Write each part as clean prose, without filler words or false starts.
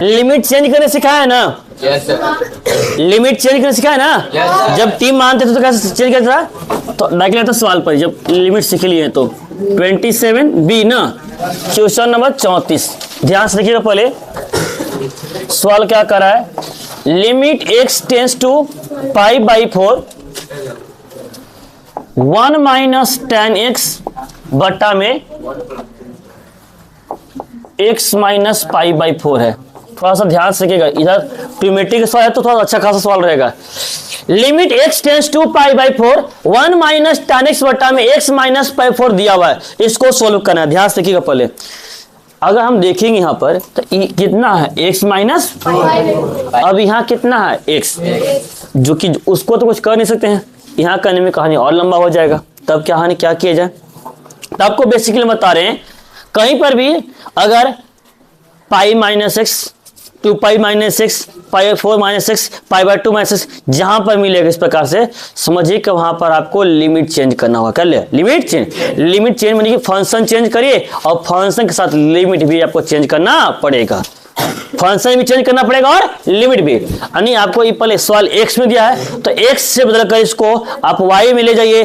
Limit change करने सिखाया है ना? लिमिट चेंज करने सिखाया है ना? जब टी मानते थे तो कैसे चेंज करता था? तो डायरेक्ट था सवाल पर, जब लिमिट सीख लिए तो 27 बी ना, क्वेश्चन नंबर 34। ध्यान से देखिएगा, पहले सवाल क्या कर रहा है, limit x tends to pi by 4 1 minus tan x बटा में x माइनस पाई बाई 4 है। थोड़ा सा ध्यान से देखिएगा, इधर ट्रिमेटिक सवाल है तो थोड़ा अच्छा खासा सवाल रहेगा। Limit x tends to pi by 4 1 minus tan x बटा में x माइनस पाई 4 दिया हुआ है, इसको सोल्व करना है। ध्यान से देखिएगा, पहले अगर हम देखेंगे यहाँ पर तो कितना है x माइनस, अब यहाँ कितना है x, जो कि उसको तो कुछ कर नहीं सकते हैं, यहाँ करने में कहानी और लंबा हो जाएगा। तब क्या किया जाए, तो आपको बेसिकली बता रहे हैं, कहीं पर भी अगर पाई minus x, 2 pi minus x, pi 4 minus x, pi by 2 minus x, जहां पर मिलेगा इस प्रकार से समझिए कि वहां पर आपको लिमिट चेंज करना होगा। कर ले लिमिट चेंज माने कि फंक्शन चेंज करिए और फंक्शन के साथ लिमिट भी आपको चेंज करना पड़ेगा। फंक्शन भी चेंज करना पड़ेगा और लिमिट भी। यानी आपको ये पहले सवाल x में दिया है तो x से बदलकर इसको आप y में ले जाइए,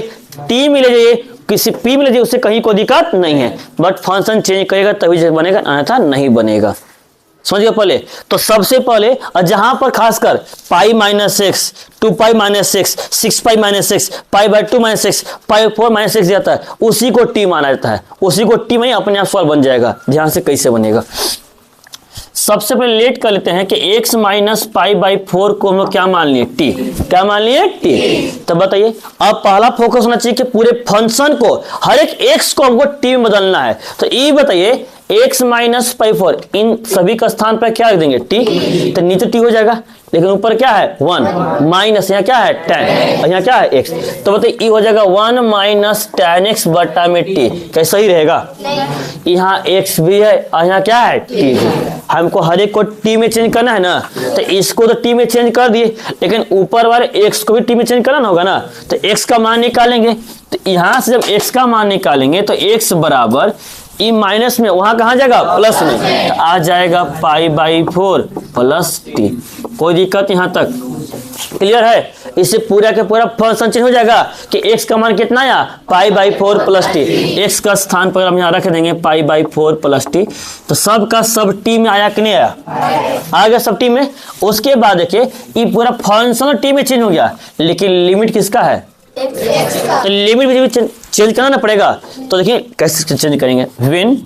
t में ले जाइए, किसी p में ले जाइए, उससे कहीं कोई दिक्कत नहीं है, बट फंक्शन चेंज करेगा तभी बनेगा, अन्यथा नहीं बनेगा। समझिए पहले तो सबसे पहले जहां पर खासकर पाई minus x, 2 pi minus x, 6 pi minus x, pi by 2 minus x, pi 4 minus x जाता है, उसी को टी माना जाता है, उसी को टी में अपने आप सवाल बन जाएगा। ध्यान से कैसे बनेगा, सबसे पहले लेट कर लेते हैं कि x माइनस पाई बाई 4 को हम लोग क्या मान लिए, टी। क्या मान लिए, टी। तो बताइए, अब पहला फोकस होना चाहिए कि पूरे फंक्शन को, हर एक x को हमको टी में बदलना है। तो ये बताइए x माइनस पाई 4, इन सभी का स्थान पर क्या रख देंगे, टी। तो नीचे टी हो जाएगा, लेकिन ऊपर क्या है 1 माइनस, यहाँ क्या है tan और यहाँ क्या है x। तो बताइए ये हो जाएगा 1 माइनस tan x बटा में टी। क्या सही रहेगा? यहाँ x भी है और यहाँ क्या है t भी। हमको हर एक को t में चेंज करना है ना, तो इसको तो t में चेंज कर दिए, लेकिन ऊपर वाले x को भी t में चेंज करना होगा ना। तो x का मान निकालेंगे, तो यहाँ से जब x का मान निकालेंगे तो x बराबर ई माइनस में वहां कहा जाएगा प्लस में, तो आ जाएगा पाई बाई 4 प्लस टी। कोई दिक्कत यहाँ तक क्लियर है? इससे पूरा के पूरा फंक्शन चेंज हो जाएगा कि x का मान कितना आया, पाई बाई 4 प्लस टी। x का स्थान पर हम यहाँ रख देंगे पाई बाई 4 प्लस टी। तो सब का सब टी में आया कि नहीं आया, आ गया सब टी में। उसके बाद देखिए ये पूरा फंक्शन टी में चेंज हो गया, लेकिन लिमिट किसका है, तो लिमिट भी चेंज करना पड़ेगा। तो देखिए कैसे चेंज करेंगे, when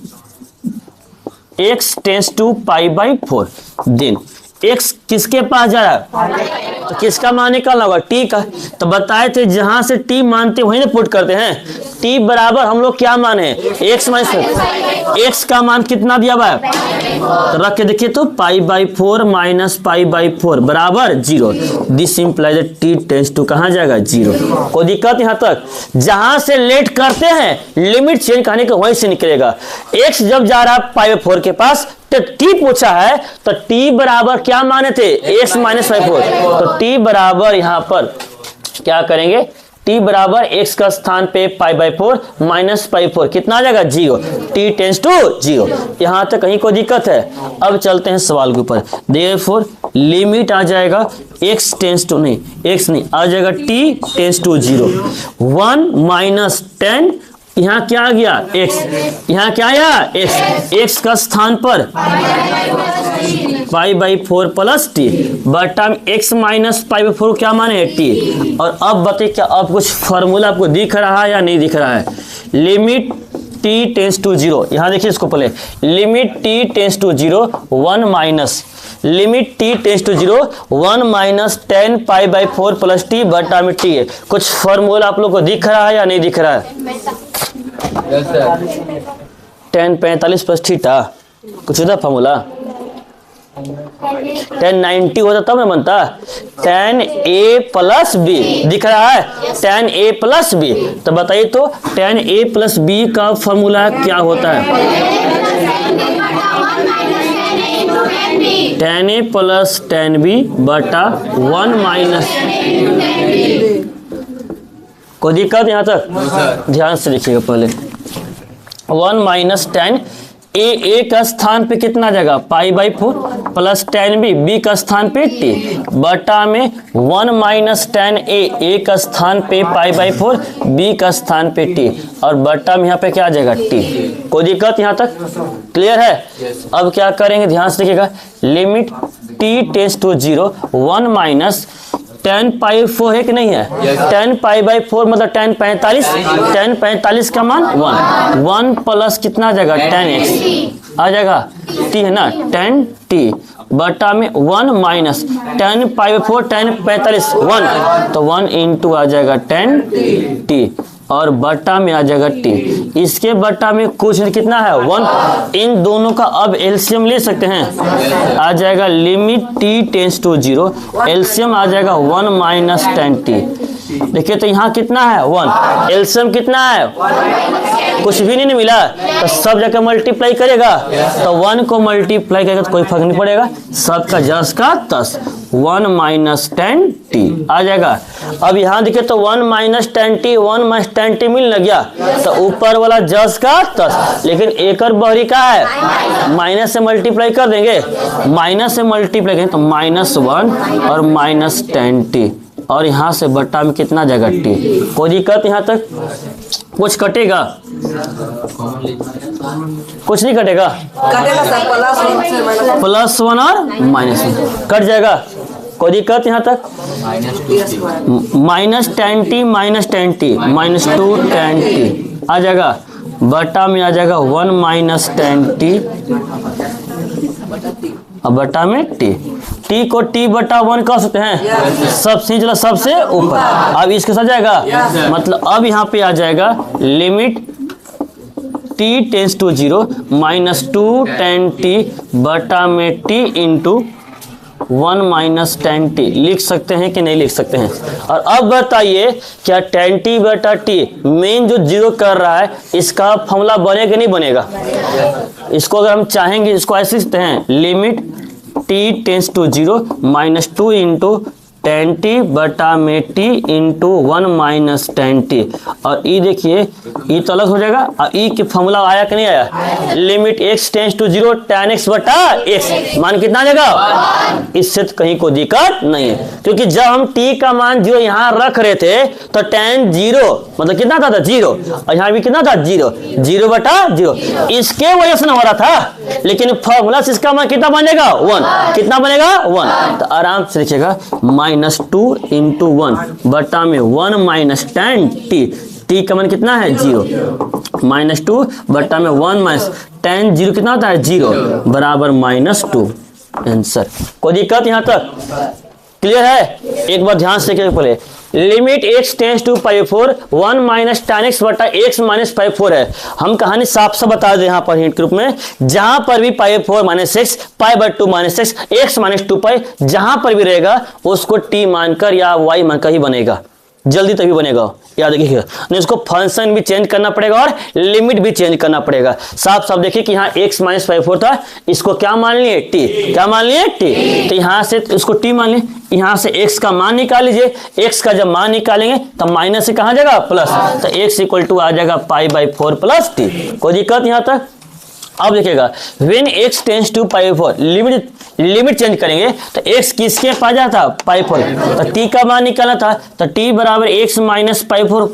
x tends to pi by 4 then x किसके पास जा रहा है, तो किसका मान निकालना होगा, t का। तो बताए थे जहां से t मानते वहीं ना पुट करते हैं। t बराबर हम लोग क्या माने, x माइनस x का मान कितना दिया हुआ है, तो रख के देखिए तो pi by 4 minus pi by 4 बराबर 0। This implies t tends to कहाँ जाएगा 0। कोई दिक्कत यहाँ तक? जहां से लेट करते हैं लिमिट चेंज करने के वहीं से निकलेगा। x जब जा रहा है पाई बाई 4 के पास तो t पूछा है, तो t बराबर क्या माने थे, x माइनस पाई 4। तो t बराबर यहाँ पर क्या करेंगे, t बराबर x का स्थान पे पाई बाई 4 माइनस पाई 4 कितना आ जाएगा 0। t tends to 0। यहाँ तक कहीं कोई दिक्कत है? अब चलते हैं सवाल के ऊपर। देयरफॉर लिमिट आ जाएगा x टेंस टू नहीं, x नहीं आ जाएगा t टेंस टू 0। 1 माइनस 10, यहाँ क्या आ गया x, यहाँ क्या आया x का स्थान पर पाई बाई 4 प्लस टी बटा x माइनस पाई बाई 4 क्या माने t। और अब बताइए क्या अब कुछ फॉर्मूला आपको दिख रहा है या नहीं दिख रहा है। लिमिट t टेंस टू 0, यहाँ देखिए इसको पहले, limit t tends to 0 1 minus, limit t tends to 0 1 minus 10 pi by 4 plus t बटा में टी है। कुछ फॉर्मूला आप लोग को दिख रहा है या नहीं दिख रहा है? 10 45 प्लस थीटा, कुछ होता फॉर्मूला 10 90 होता तब ना बनता। 10 a प्लस बी दिख रहा है, 10 a प्लस बी। तो बताइए तो 10 a प्लस बी का फॉर्मूला क्या होता है, 10 a प्लस 10 b बटा 1 माइनस। कोई दिक्कत यहाँ तक? ध्यान से देखिएगा पहले, 1 माइनस 10 ए का स्थान पे कितना आ जाएगा pi by 4 plus ten b का स्थान पे टी बटा में 1 माइनस टेन ए का स्थान पे पाई बाई 4 बी का स्थान पे टी और बटा में यहाँ पे क्या आ जाएगा टी। कोई दिक्कत यहाँ तक क्लियर है? अब क्या करेंगे ध्यान से देखिएगा, limit t tends to 0 1 minus ten pi 4 है कि नहीं है, टेन पाई बाई 4 मतलब टेन 45 का मान 1 प्लस कितना आ जाएगा 10x आ जाएगा टी है ना 10t बटा में 1 माइनस 10 पाई बाई 4 10 45 1 तो 1 इंटू आ जाएगा 10t और बटा में आ जाएगा टी। इसके बटा में कुछ कितना है 1। इन दोनों का अब एलसीएम ले सकते हैं, आ जाएगा limit t tends to 0 LCM आ जाएगा 1 माइनस 10t। देखिए तो यहाँ कितना है 1, एलसीएम कितना है कुछ भी नहीं मिला तो सब जगह मल्टीप्लाई करेगा तो 1 को मल्टीप्लाई करेगा तो कोई फर्क नहीं पड़ेगा, सबका जस का तस 1 माइनस 10t आ जाएगा। अब यहाँ देखिए तो 1 माइनस 10t मिल लग गया तो ऊपर वाला जस का तस, लेकिन एक और बहरी का है माइनस से मल्टीप्लाई कर देंगे, माइनस से मल्टीप्लाई करेंगे तो -1 और माइनस 10t और यहाँ से बट्टा में कितना जाएगा टी। कोई दिक्कत यहाँ तक? कुछ कटेगा? कुछ नहीं कटेगा, +1 और -1 कट जाएगा। कोई दिक्कत यहाँ तक? -10t -2 आ जाएगा, बटा में आ जाएगा 1 माइनस 10t और बटा में t। टी को टी बटा 1 कह सकते हैं, सबसे चलो सबसे ऊपर। अब इसके साथ जाएगा मतलब अब यहाँ पे आ जाएगा limit t tends to 0 -2 10t बटा में t इंटू 1 माइनस 10t लिख सकते हैं कि नहीं लिख सकते हैं? और अब बताइए क्या 10t बटा t मेन जो 0 कर रहा है इसका फॉर्मूला बनेगा नहीं बनेगा? इसको अगर हम चाहेंगे इसको ऐसे लिखते हैं limit t tends to 0 -2 into 10t बटा में t इंटू 1 माइनस 10t और ई देखिए ई तो अलग हो जाएगा और ई के फॉर्मूला आया कि नहीं आया, limit x tends to 0 tan x बटा x मान कितना आ जाएगा, इससे तो कहीं कोई दिक्कत नहीं है क्योंकि जब हम t का मान 0 यहाँ रख रहे थे तो tan 0 मतलब कितना था 0 और यहाँ भी कितना था 0 बटा 0 इसके वजह से ना हो रहा था, लेकिन फॉर्मूला से इसका मान कितना बनेगा 1, कितना बनेगा 1 तो आराम से देखिएगा -2 इंटू 1 बटा में 1 माइनस 10t t का मान कितना है 0 -2 बटा में 1 माइनस 10 0 कितना होता है 0 बराबर -2 आंसर। कोई दिक्कत यहाँ तक क्लियर है? एक बार ध्यान से पहले limit x tends to π4 1 minus tan x बटा x माइनस π4 है। हम कहानी साफ साफ बता दें यहाँ पर हिंट ग्रुप में, जहां पर भी π4 minus x π/2 minus x minus 2π जहां पर भी रहेगा उसको t मानकर या y मानकर ही बनेगा, जल्दी तभी बनेगा, याद रखिएगा। नहीं इसको फंक्शन भी चेंज करना पड़ेगा और लिमिट भी चेंज करना पड़ेगा। साफ साफ देखिए कि यहाँ x माइनस π4 था, इसको क्या मान लिए t, क्या मान लिए t, तो यहाँ से इसको t मान लिए, यहाँ से x का मान निकाल लीजिए, x का जब मान निकालेंगे तो माइनस से कहाँ जाएगा प्लस, तो x इक्वल टू आ जाएगा π/4 प्लस t। कोई दिक्कत यहाँ तक? अब देखिएगा when x tends to π4 limit change करेंगे तो x किसके पास जाता π4 तो t का मान निकालना था तो t बराबर x माइनस π4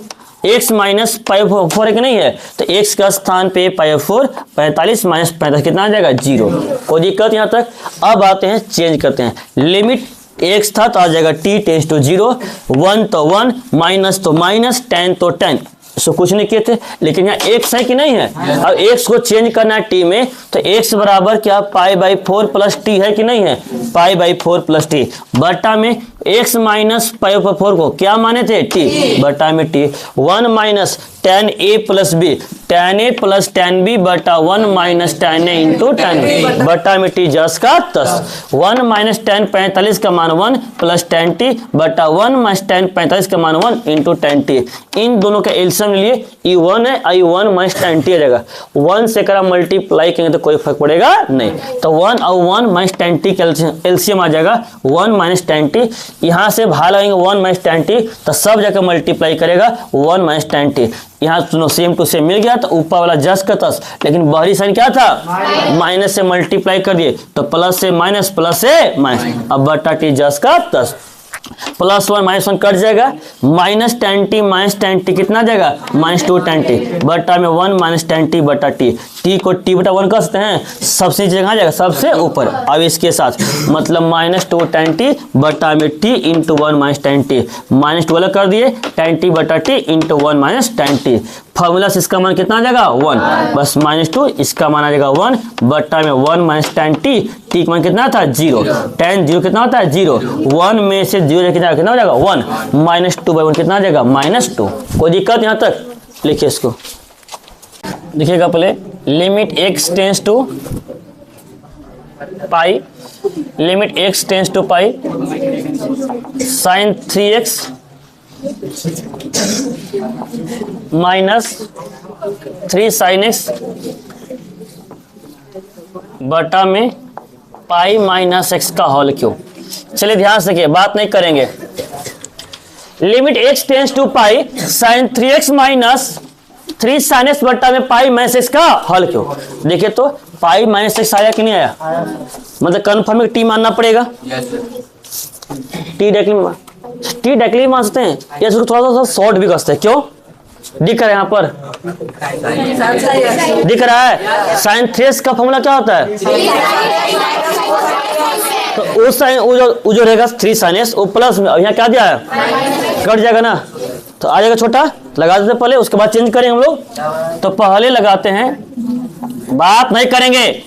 x माइनस π4 एक नहीं है तो x का स्थान पे π4 45 माइनस 45 कितना आ जाएगा 0। कोई दिक्कत यहाँ तक? अब आते हैं चेंज करते हैं, लिमिट x था तो आ जाएगा t टेंस टू 0 1 तो 1 माइनस तो माइनस 10 तो 10 इसको कुछ नहीं किए थे, लेकिन यहाँ x है कि नहीं है? अब x को चेंज करना है t में तो x बराबर क्या π/4 प्लस t है कि नहीं है, π/4 प्लस t बटा में x माइनस π/4 को क्या माने थे t बटा में t 1 minus tan a plus b tan a plus tan b बटा 1 minus tan a into tan b बटा में t जस का तस 1 माइनस tan 45 का मान 1 प्लस tan t बटा 1 माइनस tan 45 का मान 1 इंटू tan t। इन दोनों का एलसीएम लिए e1 है i1 माइनस tan t आ जाएगा, 1 से करा मल्टीप्लाई करेंगे तो कोई फर्क पड़ेगा नहीं, तो 1 और 1 माइनस tan t का एलसीएम आ जाएगा 1 माइनस tan t। यहाँ से भाग लगेंगे 1 माइनस tan t तो सब जगह मल्टीप्लाई करेगा 1 माइनस tan t, यहाँ सुनो सेम टू सेम मिल गया तो ऊपर वाला जस्ट का तस, लेकिन बाहरी साइन क्या था माइनस से मल्टीप्लाई कर दिए तो प्लस से माइनस अब बटा टी जस्ट का तस, +1 कट जाएगा, -10t कितना जाएगा -2 10t बटा में 1 -10t बटा टी, टी को t बटा 1 कर सकते हैं, सबसे जगह जाएगा सबसे ऊपर। अब इसके साथ मतलब -2 10t बटा में t इंटू 1 -10t, -12 कर दिए 10t बटा t इंटू 1 -10t, फॉर्मूला से इसका मान कितना आ जाएगा 1, बस -2 इसका मान आ जाएगा 1 बटा में 1 -10t, t का मान कितना था 0, 10 0 कितना होता है 0, 1 में से 0 कितना हो जाएगा 1, -2/1 कितना आ जाएगा -2। कोई दिक्कत यहाँ तक? लिखिए इसको, देखिएगा पहले limit x tends to pi, limit x tends to pi sin 3x minus 3 sin x बटा में पाई माइनस x का होल क्यूब। चलिए ध्यान से देखिए, बात नहीं करेंगे। Limit x tends to pi sin 3x minus 3 sin x बटा में पाई माइनस x का होल क्यूब। देखिए तो पाई माइनस x आया कि नहीं आया, मतलब कन्फर्म टी मानना पड़ेगा, टी डायरेक्टली मान सकते हैं या इसको थोड़ा सा शॉर्ट भी कर सकते हैं। क्यों दिख रहा है यहाँ पर, दिख रहा है sin 3x का फॉर्मूला क्या होता है, तो उस साइन वो जो रहेगा 3 sin x वो प्लस में, यहाँ क्या दिया है कट जाएगा ना, तो आ जाएगा छोटा, लगा देते पहले, उसके बाद चेंज करेंगे हम लोग। तो पहले लगाते हैं, बात नहीं करेंगे।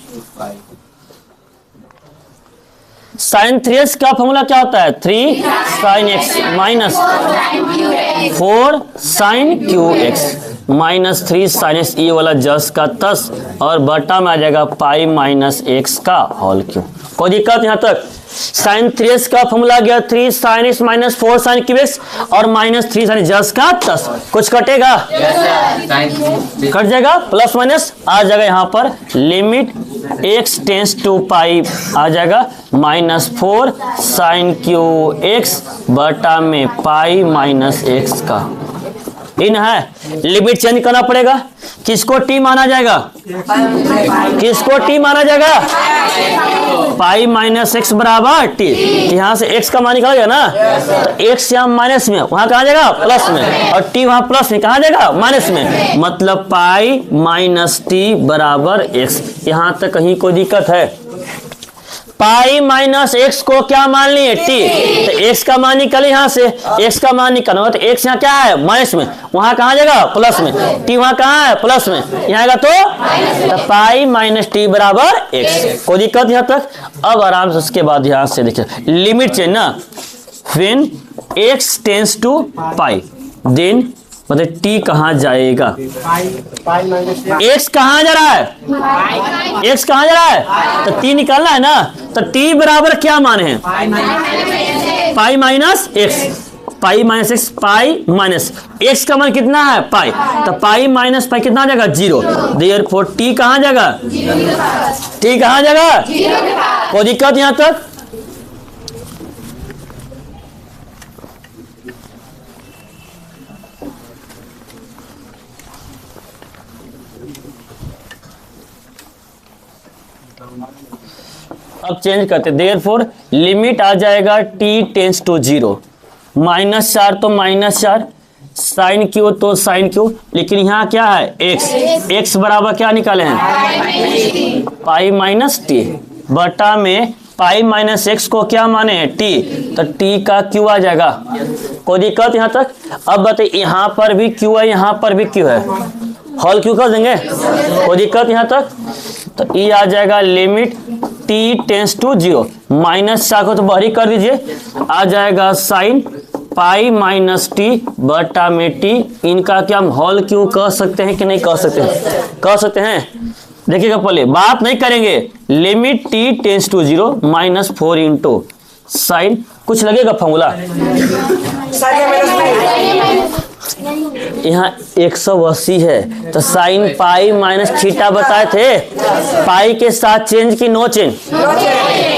sin 3x का फॉर्मूला क्या होता है 3 sin x minus 4 sin qx minus 3 sin x, ये वाला जस्ट का तस और बटा में आ जाएगा पाई माइनस x का होल क्यूब। कोई दिक्कत यहाँ तक? sin 3x का फॉर्मूला गया 3 sin x minus 4 sin qx और माइनस 3 sin जस्ट का तस, कुछ कटेगा कट जाएगा, प्लस माइनस आ जाएगा यहाँ पर लिमिट x टेंस टू पाई आ जाएगा -4 sin qx बटा में पाई माइनस x का, इन है लिमिट चेंज करना पड़ेगा। किसको t माना जाएगा, किसको t माना जाएगा, पाई माइनस x बराबर t, यहाँ से x का मान निकाला गया ना, तो x यहाँ माइनस में, वहां कहा जाएगा प्लस में, और t वहां प्लस में, कहा जाएगा माइनस में, मतलब पाई माइनस t बराबर x। यहाँ तक कहीं कोई दिक्कत है? पाई माइनस एक्स को क्या मान लिए टी, तो एक्स का मान निकाले, यहाँ से एक्स का मान निकालना तो एक्स यहाँ क्या है माइनस में, वहां कहा जाएगा प्लस में, टी वहां कहा है प्लस में, यहाँ आएगा तो पाई माइनस टी बराबर एक्स। कोई दिक्कत यहाँ तक? अब आराम से उसके बाद ध्यान से देखिए लिमिट चेंज ना, when x tends to pi then मतलब t कहाँ जाएगा, x कहाँ जा रहा है, x कहाँ जा रहा है, तो t निकालना है ना, तो t बराबर क्या मान है पाई माइनस एक्स, पाई माइनस एक्स, पाई माइनस एक्स का मान कितना है पाई, तो पाई माइनस पाई कितना आ जाएगा 0, देयरफॉर t कहाँ जाएगा, t कहाँ जाएगा? कोई दिक्कत यहाँ तक? अब चेंज करते, देयरफॉर लिमिट आ जाएगा t टेंस टू 0, -4 तो -4, साइन क्यू तो साइन क्यू, लेकिन यहाँ क्या है x बराबर क्या निकाले हैं पाई माइनस टी बटा में पाई माइनस एक्स को क्या माने हैं t, तो t का q आ जाएगा। कोई दिक्कत यहाँ तक? अब बताइए यहाँ पर भी q है, यहाँ पर भी q है, होल क्यू कर देंगे, कोई दिक्कत यहाँ तक? तो ये आ जाएगा लिमिट t टेंस टू 0, -4 को तो बाहरी कर दीजिए, आ जाएगा साइन पाई माइनस टी बटा में टी, इनका क्या हम होल क्यू कह सकते हैं कि नहीं कह सकते हैं? कह सकते हैं। देखिएगा पहले बात नहीं करेंगे, limit t tends to 0 -4 into sine, कुछ लगेगा फॉर्मूला यहाँ 180 है, तो साइन पाई माइनस थीटा बताए थे, पाई के साथ चेंज की no change,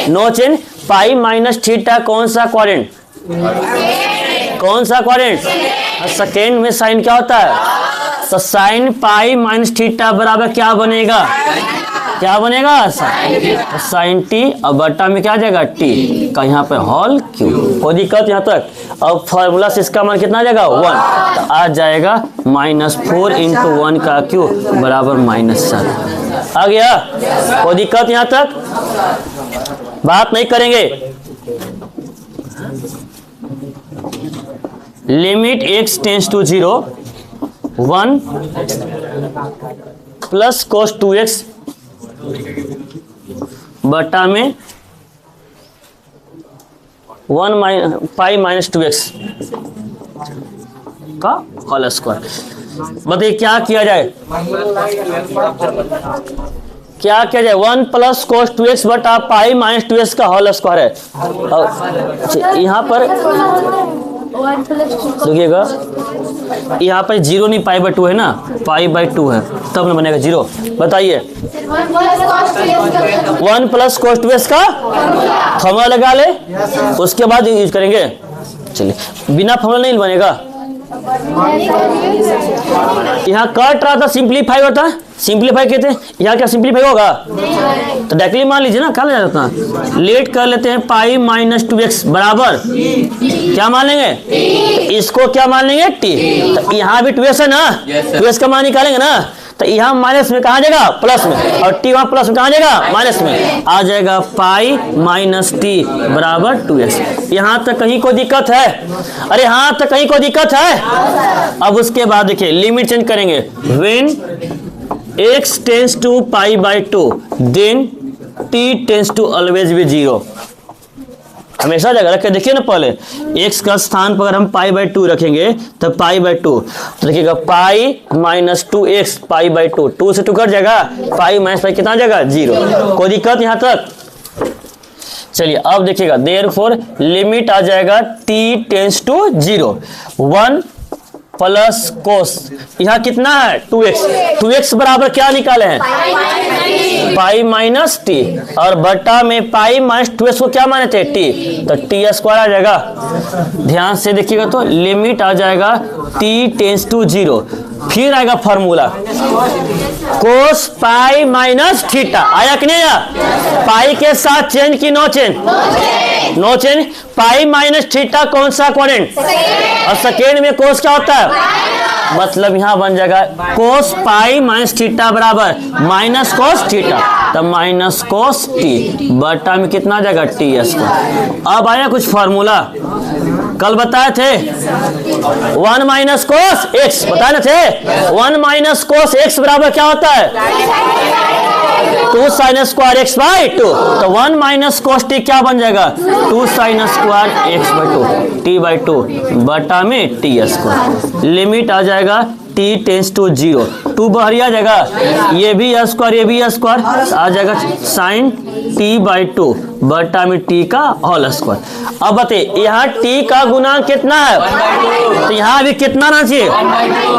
no change, pi minus theta कौन सा क्वाड्रेंट, कौन सा क्वाड्रेंट, सेकेंड में साइन क्या होता है तो साइन पाई माइनस थीटा बराबर क्या बनेगा, क्या बनेगा, साइन टी, और बटा में क्या आ जाएगा टी का यहाँ पे होल क्यूब। कोई दिक्कत यहाँ तक? अब फॉर्मूला से इसका मान कितना आ जाएगा 1, तो आ जाएगा -4 इंटू 1 का क्यूब बराबर -7। आ गया? कोई दिक्कत यहाँ तक? बात नहीं करेंगे। Limit x tends to 0 1 plus cos 2x बटा में 1 पाई माइनस 2x का होल स्क्वायर। बताइए क्या किया जाए, क्या किया जाए? 1 प्लस cos 2x बटा पाई माइनस 2x का होल स्क्वायर है। यहाँ पर देखिएगा, यहाँ पर 0 नहीं पाई बाई 2 है ना, पाई बाई 2 है, तब ना बनेगा 0। बताइए 1 प्लस cos 2x का फॉर्मूला लगा ले, उसके बाद यूज करेंगे। चलिए, बिना फॉर्मूला नहीं बनेगा। यहाँ कट रहा था, सिंप्लीफाई होता है, सिंप्लीफाई कहते हैं। यहाँ क्या सिंप्लीफाई होगा? तो डायरेक्टली मान लीजिए ना, क्या ले जाता है, लेट कर लेते हैं पाई माइनस 2x बराबर क्या मान लेंगे, इसको क्या मान लेंगे टी। तो यहाँ भी 2x है ना, 2x का मान निकालेंगे ना, तो यहाँ माइनस में कहाँ जाएगा, प्लस में, और टी वहाँ प्लस में कहाँ जाएगा, माइनस में। आ जाएगा पाई माइनस टी बराबर 2x। यहाँ तक कहीं कोई दिक्कत है? अरे यहाँ तक कहीं कोई दिक्कत है? अब उसके बाद देखिए लिमिट चेंज करेंगे। When x tends to pi by 2 then t tends to always be 0। हमेशा जगह रख के देखिए ना, पहले x का स्थान पर अगर हम पाई बाई 2 रखेंगे तो पाई बाई 2, तो देखिएगा pi minus 2x pi by 2, 2 से 2 कट जाएगा, पाई माइनस पाई कितना जाएगा 0। कोई दिक्कत यहाँ तक? चलिए अब देखिएगा, देयरफॉर लिमिट आ जाएगा t tends to 0 1 plus cos, यहाँ कितना है 2x, 2x बराबर क्या निकाले हैं, पाई माइनस टी, और बटा में पाई माइनस 2x को क्या माने थे टी, तो टी स्क्वायर आ जाएगा। ध्यान से देखिएगा तो लिमिट आ जाएगा t टेंस टू 0, फिर आएगा formula cos pi minus theta. आया कि नहीं आया? पाई के साथ चेंज की no change, no change. Pi minus theta कौन सा क्वाड्रेंट, और सेकेंड में कोस क्या होता है, मतलब यहाँ बन जाएगा कोस पाई माइनस थीटा बराबर माइनस कोस थीटा, तो माइनस कोस टी बटा में कितना आ जाएगा टी स्क्वायर। अब आया कुछ फॉर्मूला, कल बताए थे 1 माइनस कोस एक्स, बताए ना थे 1 माइनस कोस एक्स बराबर क्या होता है 2 साइन स्क्वायर एक्स बाई 2, तो 1 माइनस कोस टी क्या बन जाएगा 2 sine square x by 2 T by 2 बटा में टी स्क्वायर। लिमिट आ जाएगा t टेंस टू 0, 2 बाहर आ जाएगा, ये भी स्क्वायर ये भी स्क्वायर, आ जाएगा साइन t बाई 2 बटा में t का होल स्क्वायर। अब बताइए यहाँ t का गुणांक कितना है, तो यहाँ भी कितना ना चाहिए,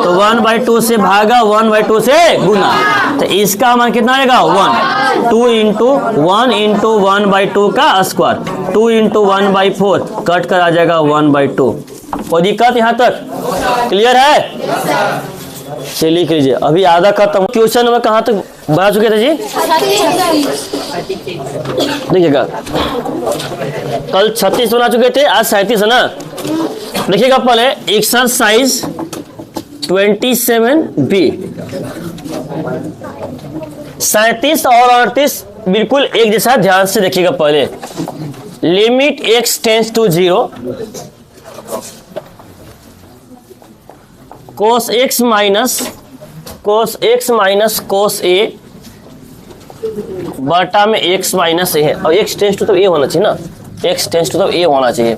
तो 1/2 से भागा 1/2 से गुना, तो इसका मान कितना आएगा 1, 2 इंटू 1 इंटू 1/2 का स्क्वायर, 2 इंटू 1/4 कट कर आ जाएगा 1/2। कोई दिक्कत यहाँ तक? क्लियर है? चलिए लिख लीजिए, अभी आधा खत्म। क्वेश्चन में कहाँ तक बढ़ा चुके थे जी? देखिएगा कल 36 बना चुके थे, आज 37 है ना। देखिएगा पहले एक्सरसाइज 27B, 37 और 38 बिल्कुल एक जैसा, ध्यान से देखिएगा। पहले limit x tends to 0 cos x minus cos a बटा में x माइनस a है, और x टेंस टू तो a होना चाहिए ना, x टेंस टू तो a होना चाहिए।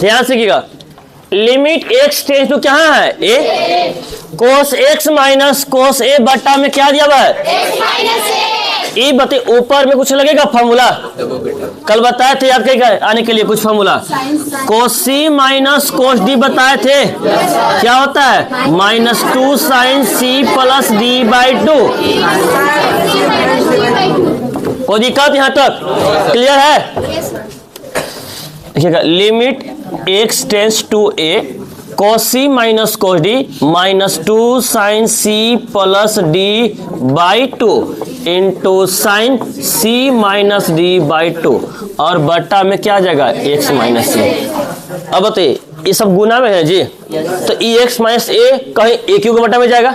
ध्यान से कीजिएगा, लिमिट x टेंस टू क्या है a, cos x minus cos a बटा में क्या दिया हुआ है x माइनस a। ये बता ऊपर में कुछ लगेगा फॉर्मूला, कल बताए थे याद करके आने के लिए कुछ formula, cos c minus cos d बताए थे, क्या होता है -2 sine C plus D by 2। कोई दिक्कत यहाँ तक? क्लियर है? देखिएगा limit x tends to a cos c minus cos d minus 2 sin c plus d by 2 into sine c minus d by 2 और बट्टा में क्या आ जाएगा x माइनस c। अब बताइए ये सब गुना में है जी, तो ई एक्स माइनस ए कहीं ए क्यू के बट्टा में जाएगा।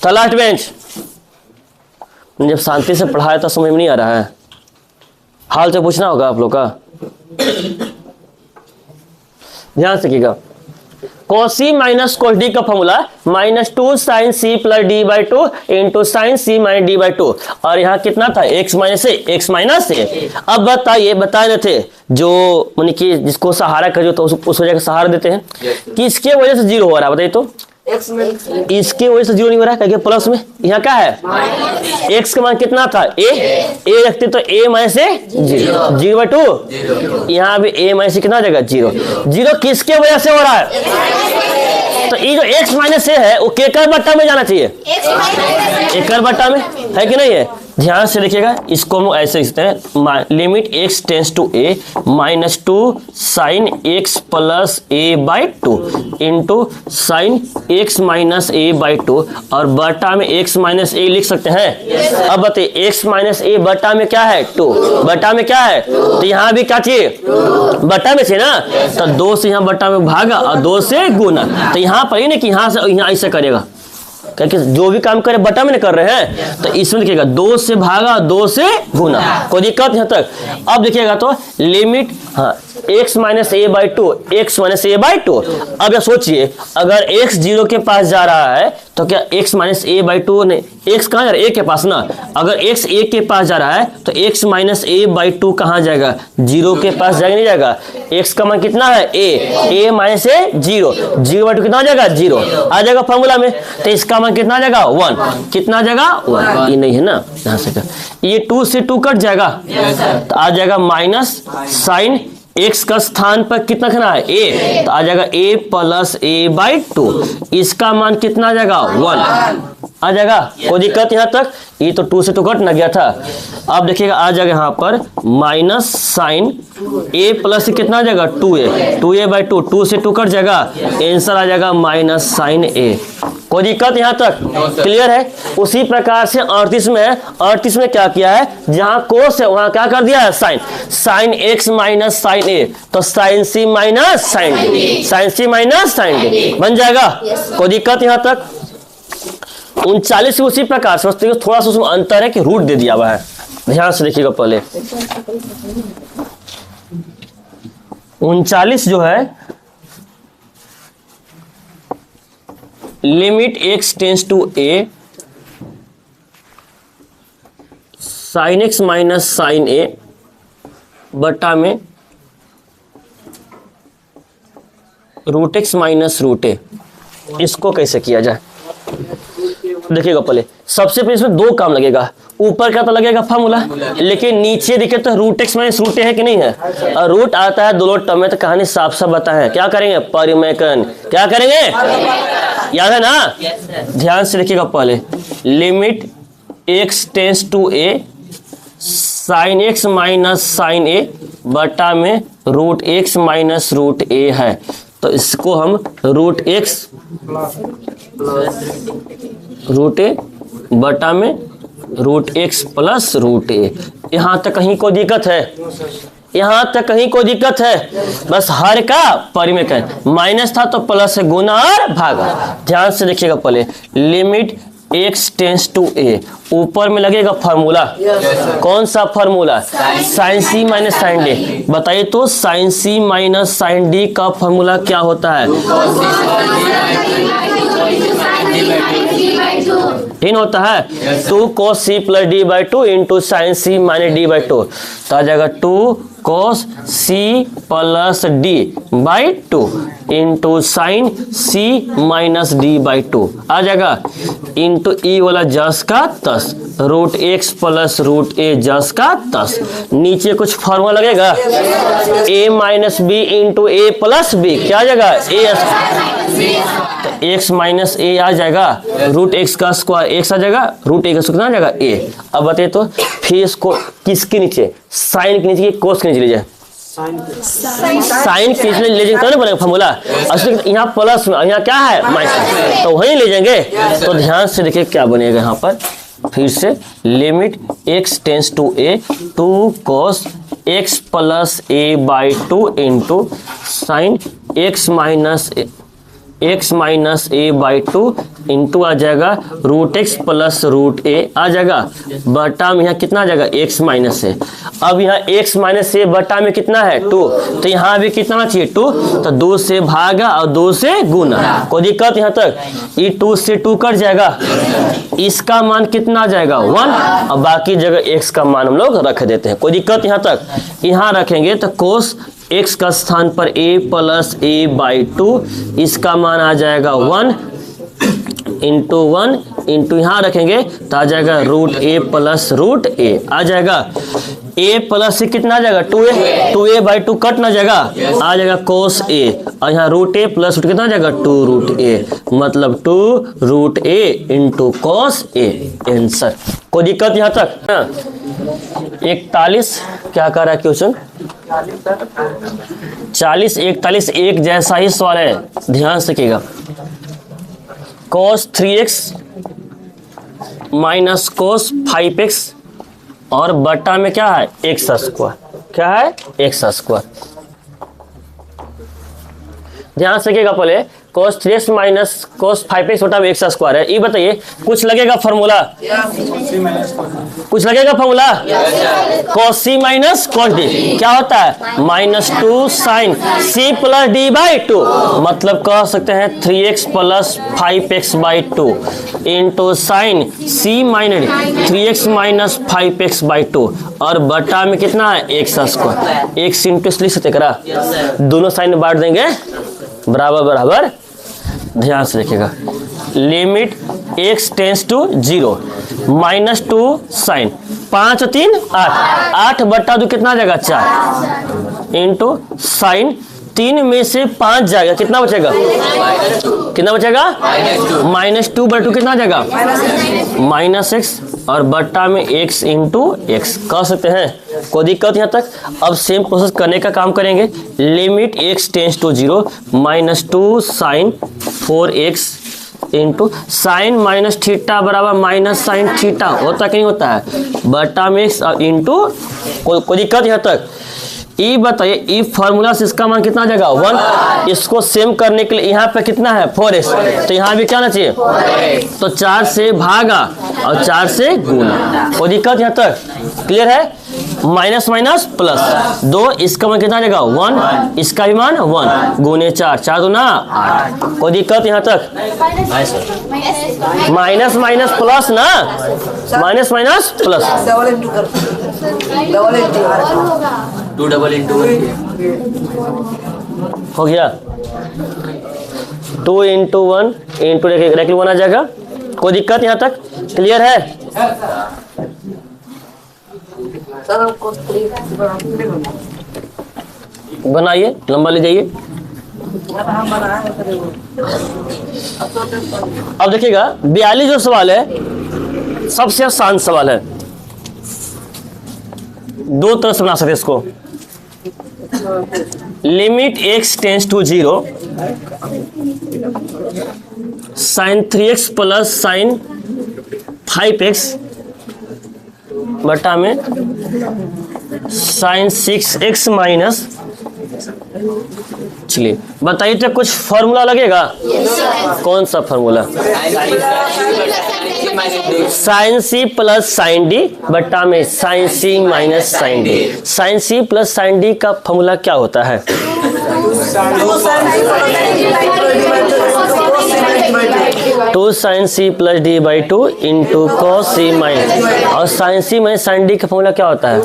था लास्ट बेंच जब शांति से पढ़ाया तो समझ में नहीं आ रहा है, हाल से पूछना होगा आप लोग का, ध्यान से कीजिएगा। cos c minus cos d का formula minus 2 sin c plus d by 2 into sine c minus d by 2 और यहाँ कितना था x माइनस ए, x माइनस ए। अब बताइए बताए न थे जो मानी कि जिसको सहारा कर तो उस वजह का सहारा देते हैं, किसके वजह से जीरो हो रहा है बताइए तो, इसके वजह से जीरो नहीं हो रहा है क्योंकि प्लस में यहाँ क्या है x का मान कितना था a रखते तो a minus A zero by 2, यहाँ भी a माइनस कितना जाएगा जीरो। जीरो किसके वजह से हो रहा है, तो ये जो x माइनस ए है वो केकर बट्टा में जाना चाहिए, एकर बट्टा में है कि नहीं है। ध्यान से देखिएगा, इसको हम ऐसे लिखते हैं limit x tends to a minus 2 sine x plus a by 2 into sine x minus a by 2 और बटा में x माइनस a लिख सकते हैं। अब बताइए x माइनस a बटा में क्या है 2, बटा में क्या है, तो यहाँ भी क्या चाहिए बटा में से ना, तो 2 से यहाँ बटा में भागा और 2 से गुना, तो यहाँ पर ही नहीं कि यहाँ से यहाँ ऐसे करेगा क्योंकि जो भी काम करे बटा में कर रहे हैं, तो इसमें देखिएगा 2 से भागा 2 से गुना, कोई दिक्कत यहाँ तक। अब देखिएगा तो limit x minus A by 2 x minus A by 2। अब यह सोचिए अगर x 0 के पास जा रहा है तो क्या x माइनस ए बाई 2 नहीं, x कहाँ जा रहा है a के पास ना, अगर x a के पास जा रहा है तो x माइनस ए बाई 2 कहाँ जाएगा 0 के पास जाएगा नहीं जाएगा। x का मान कितना है a माइनस ए 0, 0 बाई 2 कितना आ जाएगा 0 आ जाएगा फॉर्मूला में, तो इसका मान कितना आ जाएगा 1, कितना आ जाएगा 1, ये नहीं है ना यहाँ से ये 2 से 2 कट जाएगा तो आ जाएगा माइनस साइन x का स्थान पर कितना रखना है a, तो आ जाएगा a प्लस a बाई 2, इसका मान कितना आ जाएगा 1 आ जाएगा, कोई दिक्कत यहाँ तक। ये तो 2 से 2 कट न गया था। अब देखिएगा आ जाएगा यहाँ पर माइनस साइन a प्लस कितना आ जाएगा 2a बाई 2, 2 से 2 कट जाएगा, आंसर आ जाएगा माइनस साइन a। कोई दिक्कत यहाँ तक क्लियर है। उसी प्रकार से 38 में है, 38 में क्या किया है जहां कोस है वहां क्या कर दिया है sine x minus sine a, तो sine c minus sine d, sine c minus sine d बन जाएगा। कोई दिक्कत यहाँ तक। 39 उसी प्रकार से थोड़ा सा उसमें अंतर है कि रूट दे दिया हुआ है, ध्यान से देखिएगा पहले। 39 जो है limit x tends to a sine x minus sine a बटा में root x minus root a, इसको कैसे किया जाए देखिएगा पहले। सबसे पहले इसमें 2 काम लगेगा, ऊपर का तो लगेगा फॉर्मूला, लेकिन नीचे देखे तो root x minus root a है कि नहीं है, और रूट आता है दोनों टर्म में, तो कहानी साफ साफ बताए क्या करेंगे परिमेयकरण, क्या करेंगे याद है ना। ध्यान से देखिएगा पहले limit x tends to a sine x minus sine a बटा में root x minus root a है, तो इसको हम रूट x रूट a बटा में root x plus root a। यहाँ तक कहीं कोई दिक्कत है, यहाँ तक कहीं कोई दिक्कत है, बस हर का परिमेयकरण, माइनस था तो प्लस से गुना और भागा। ध्यान से देखिएगा पहले limit x tends to a, ऊपर में लगेगा फॉर्मूला, कौन सा formula sine c minus sine d। बताइए तो sine c minus sine d का फॉर्मूला क्या होता है, तीन होता है 2 cos c plus d by 2 into sine c minus d by 2, तो आ जाएगा 2 cos c plus d by 2 into sine c minus d by 2 आ जाएगा, इंटू ई वाला जस का तस root x plus root a जस का तस, नीचे कुछ फॉर्मूला लगेगा a minus b into a plus b, क्या आ जाएगा a, तो x माइनस a आ जाएगा, रूट x का स्क्वायर x आ जाएगा, रूट a का स्क्वायर आ जाएगा a। अब बताइए तो फिर इसको किसके नीचे साइन के नीचे कोस के नीचे लीजिए, साइन के इसलिए ले जाएंगे तब ना बनेगा फॉर्मूला। यहाँ प्लस में, यहाँ क्या है माइनस, तो वहीं ले जाएंगे। तो ध्यान से देखिए क्या बनेगा यहाँ पर, फिर से limit x tends to a 2 cos x plus a by 2 into sine x minus a by 2 into आ जाएगा root x plus root a आ जाएगा, बटा में यहाँ कितना आ जाएगा x माइनस a। अब यहाँ x माइनस a बटा में कितना है 2, तो यहाँ भी कितना चाहिए 2, तो 2 से भागा और 2 से गुना। कोई दिक्कत यहाँ तक, ये 2 से 2 कट जाएगा, इसका मान कितना आ जाएगा 1, और बाकी जगह x का मान हम लोग रख देते हैं। कोई दिक्कत यहाँ तक, यहाँ रखेंगे तो कोस x का स्थान पर a प्लस a बाई 2, इसका मान आ जाएगा 1 इंटू 1 इंटू यहाँ रखेंगे तो आ जाएगा root a plus root a आ जाएगा। a प्लस से कितना आ जाएगा 2a बाई 2 कट ना जाएगा, आ जाएगा कोस a, और यहाँ रूट a प्लस रूट कितना आ जाएगा 2 रूट a, मतलब 2 root a into cos a answer. कोई दिक्कत यहाँ तक ना। 41 क्या कर रहा है क्वेश्चन, 40 41 एक जैसा ही सवाल है, ध्यान से कीजिएगा। cos 3x minus cos 5x और बटा में क्या है x स्क्वायर, क्या है x स्क्वायर। ध्यान से कीजिएगा, पहले cos 3x minus cos 5x बटा में x स्क्वायर है। ये बताइए कुछ लगेगा फॉर्मूला, कुछ लगेगा formula, cos c minus cos d क्या होता है minus 2 sine c plus d by 2, मतलब कह सकते हैं 3x plus 5x by 2 into sine c minus 3x minus 5x by 2, और बटा में कितना है x स्क्वायर। x इंटू लिख सकते करा, दोनों साइन में बांट देंगे बराबर बराबर। ध्यान से देखिएगा, limit x tends to 0 minus 2 sine 5 और 3 8, 8 बटा 2 कितना आ जाएगा 4 इंटू साइन 3 में से 5 जाएगा, कितना बचेगा कितना बचेगा माइनस 2 बटा 2 कितना आ जाएगा माइनस x, और बट्टा में x इंटू एक्स कह सकते हैं। कोई दिक्कत यहाँ तक। अब सेम प्रोसेस करने का काम करेंगे। Limit x tends to 0 minus 2 sine 4x into sine minus theta बराबर माइनस साइन थीटा, होता कि नहीं होता है, बटा में x इंटू। कोई दिक्कत यहाँ तक। ई बताइए, ई फॉर्मूला से इसका मान कितना आ जाएगा 1। इसको सेम करने के लिए यहाँ पे कितना है 4x, तो यहाँ भी क्या आना चाहिए, तो 4 से भागा और 4 से गुना। कोई दिक्कत यहाँ तक, क्लियर है। माइनस माइनस प्लस 2, इसका मान कितना आ जाएगा 1, इसका भी मान 1 गुने 4, 4 दूना 8। कोई दिक्कत यहाँ तक। माइनस माइनस प्लस ना, minus minus plus 2 double into हो गया। 2 इंटू 1 इंटू रेखिक 1 आ जाएगा। कोई दिक्कत यहाँ तक, क्लियर है। बनाइए, लंबा ले जाइए। अब देखिएगा 42 जो सवाल है सबसे आसान सवाल है। दो तरह से बना सकते इसको। Limit x tends to 0 sine 3x plus sine 5x बटा में साइन 6x माइनस। चलिए बताइए तो कुछ फॉर्मूला लगेगा। कौन सा फॉर्मूला, साइन सी प्लस साइन डी बटा में साइन सी माइनस साइन डी। साइन सी प्लस साइन डी का फॉर्मूला क्या होता है, 2 sine C plus D by 2 into cos C minus. और साइन सी माइनस साइन डी का फॉर्मूला क्या होता है,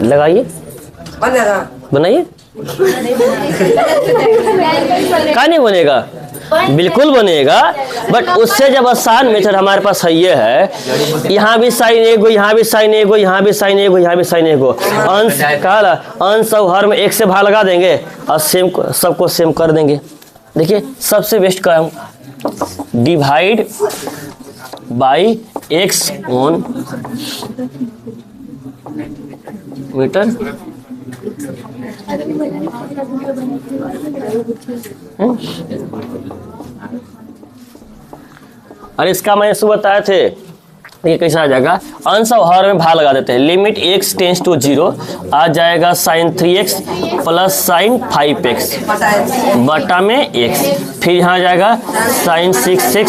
लगाइए, बनाइए। क्या नहीं बनेगा, बिल्कुल बनेगा, बट उससे जब आसान मेथड हमारे पास है ये है, यहाँ भी साइन एगो, यहाँ भी साइन एगो, यहाँ भी साइन एगो, यहाँ भी साइन एगो, अंश का अंश और हर में 1 से भाग लगा देंगे और सेम सबको सेम कर देंगे। देखिए सबसे बेस्ट काम, divide by x on meter. अरे इसका मैं इसको बताए थे, ये कैसा आ जाएगा, अंश और हर में भाग लगा देते हैं। लिमिट x टेंस टू 0 आ जाएगा sin 3x plus sin 5x बटा में x, फिर यहाँ आ जाएगा sin 6x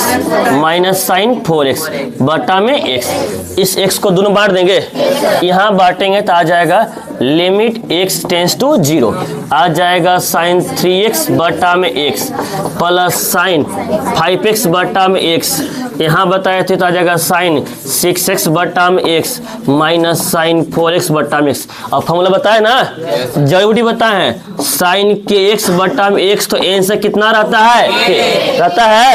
minus sin 4x बटा में x। इस x को दोनों बांट देंगे, यहाँ बांटेंगे तो आ जाएगा लिमिट x टेंस टू 0 आ जाएगा sin 3x बटा में x प्लस sin 5x बटा में x, यहाँ बताए थे तो आ जाएगा sin 6x बटा में x माइनस sin 4x बटा में x। अब फॉर्मूला बताए ना, जरूरी बताए हैं, sin के x बटा में x तो n से कितना रहता है, रहता है,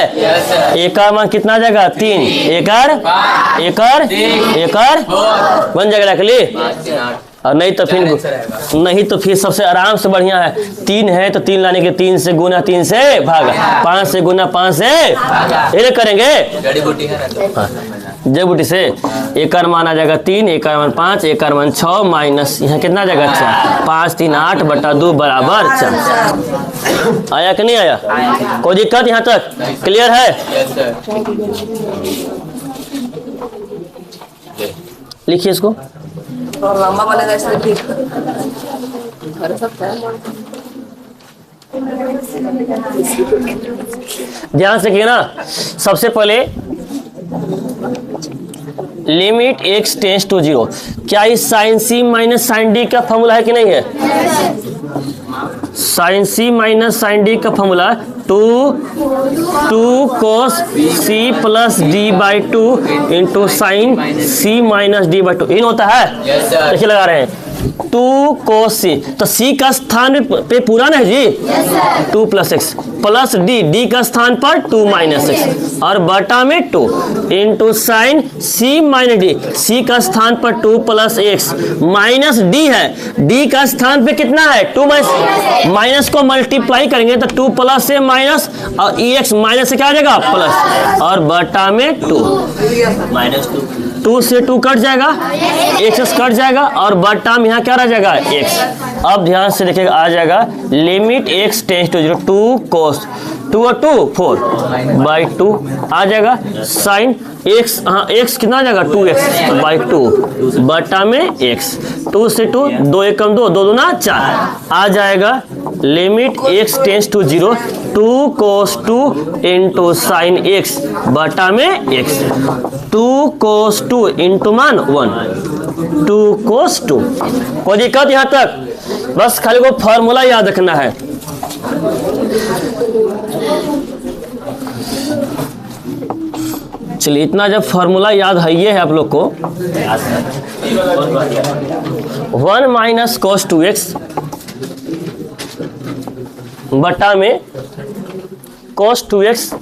एक का मान कितना आ जाएगा 3, एक बन जाएगा रखली। और नहीं तो फिर सबसे आराम से बढ़िया है, 3 है तो 3 लाने के 3 से गुना 3 से भागा, 5 से गुना 5 से ये करेंगे जड़ बूटी से। एक का मान आ जाएगा 3, एक का मान 5, एक का मान 6 माइनस यहाँ कितना आ जाएगा 4, 5 3 8 बटा 2 बराबर 4। आया कि नहीं आया, कोई दिक्कत यहाँ तक क्लियर है? लिखिए इसको, और लंबा वाला कैसे ठीक कर सकता है। ध्यान से किया ना, सबसे पहले लिमिट x टेंस टू 0, क्या इस sine c minus sine d का फॉर्मूला है कि नहीं है? Sine c minus sine d का formula 2 cos c plus d by 2 into sine c minus d by 2 इन होता है। देखिए लगा रहे हैं 2 cos c, तो c का स्थान पे पूरा ना है जी, 2 प्लस एक्स प्लस d का स्थान पर 2 माइनस एक्स और बटा में 2 into sine c minus d, c का स्थान पर 2 प्लस एक्स माइनस d है, d का स्थान पे कितना है 2 माइनस को मल्टीप्लाई करेंगे तो 2 प्लस से माइनस और एक्स माइनस से क्या आ जाएगा प्लस और बटा में 2 माइनस 2 से 2 कट जाएगा, एक्स कट जाएगा और बटा में यहाँ क्या रह जाएगा x। अब ध्यान से देखिएगा आ जाएगा limit x tends to 0 2 cos 2 और 2 4 बाई 2 आ जाएगा साइन x, हाँ x कितना आ जाएगा 2x बाई 2 बटा में x, 2 से 2 2 1 कम 2 2 दूना 4 आ जाएगा limit x tends to 0 2 cos 2 into sine x बटा में x, 2 cos 2 इंटू मान 1 2 cos 2। कोई दिक्कत यहाँ तक? बस खाली को फॉर्मूला याद रखना है। चलिए इतना जब फॉर्मूला याद है ये है आप लोग को, 1 माइनस cos 2x बटा में cos 2x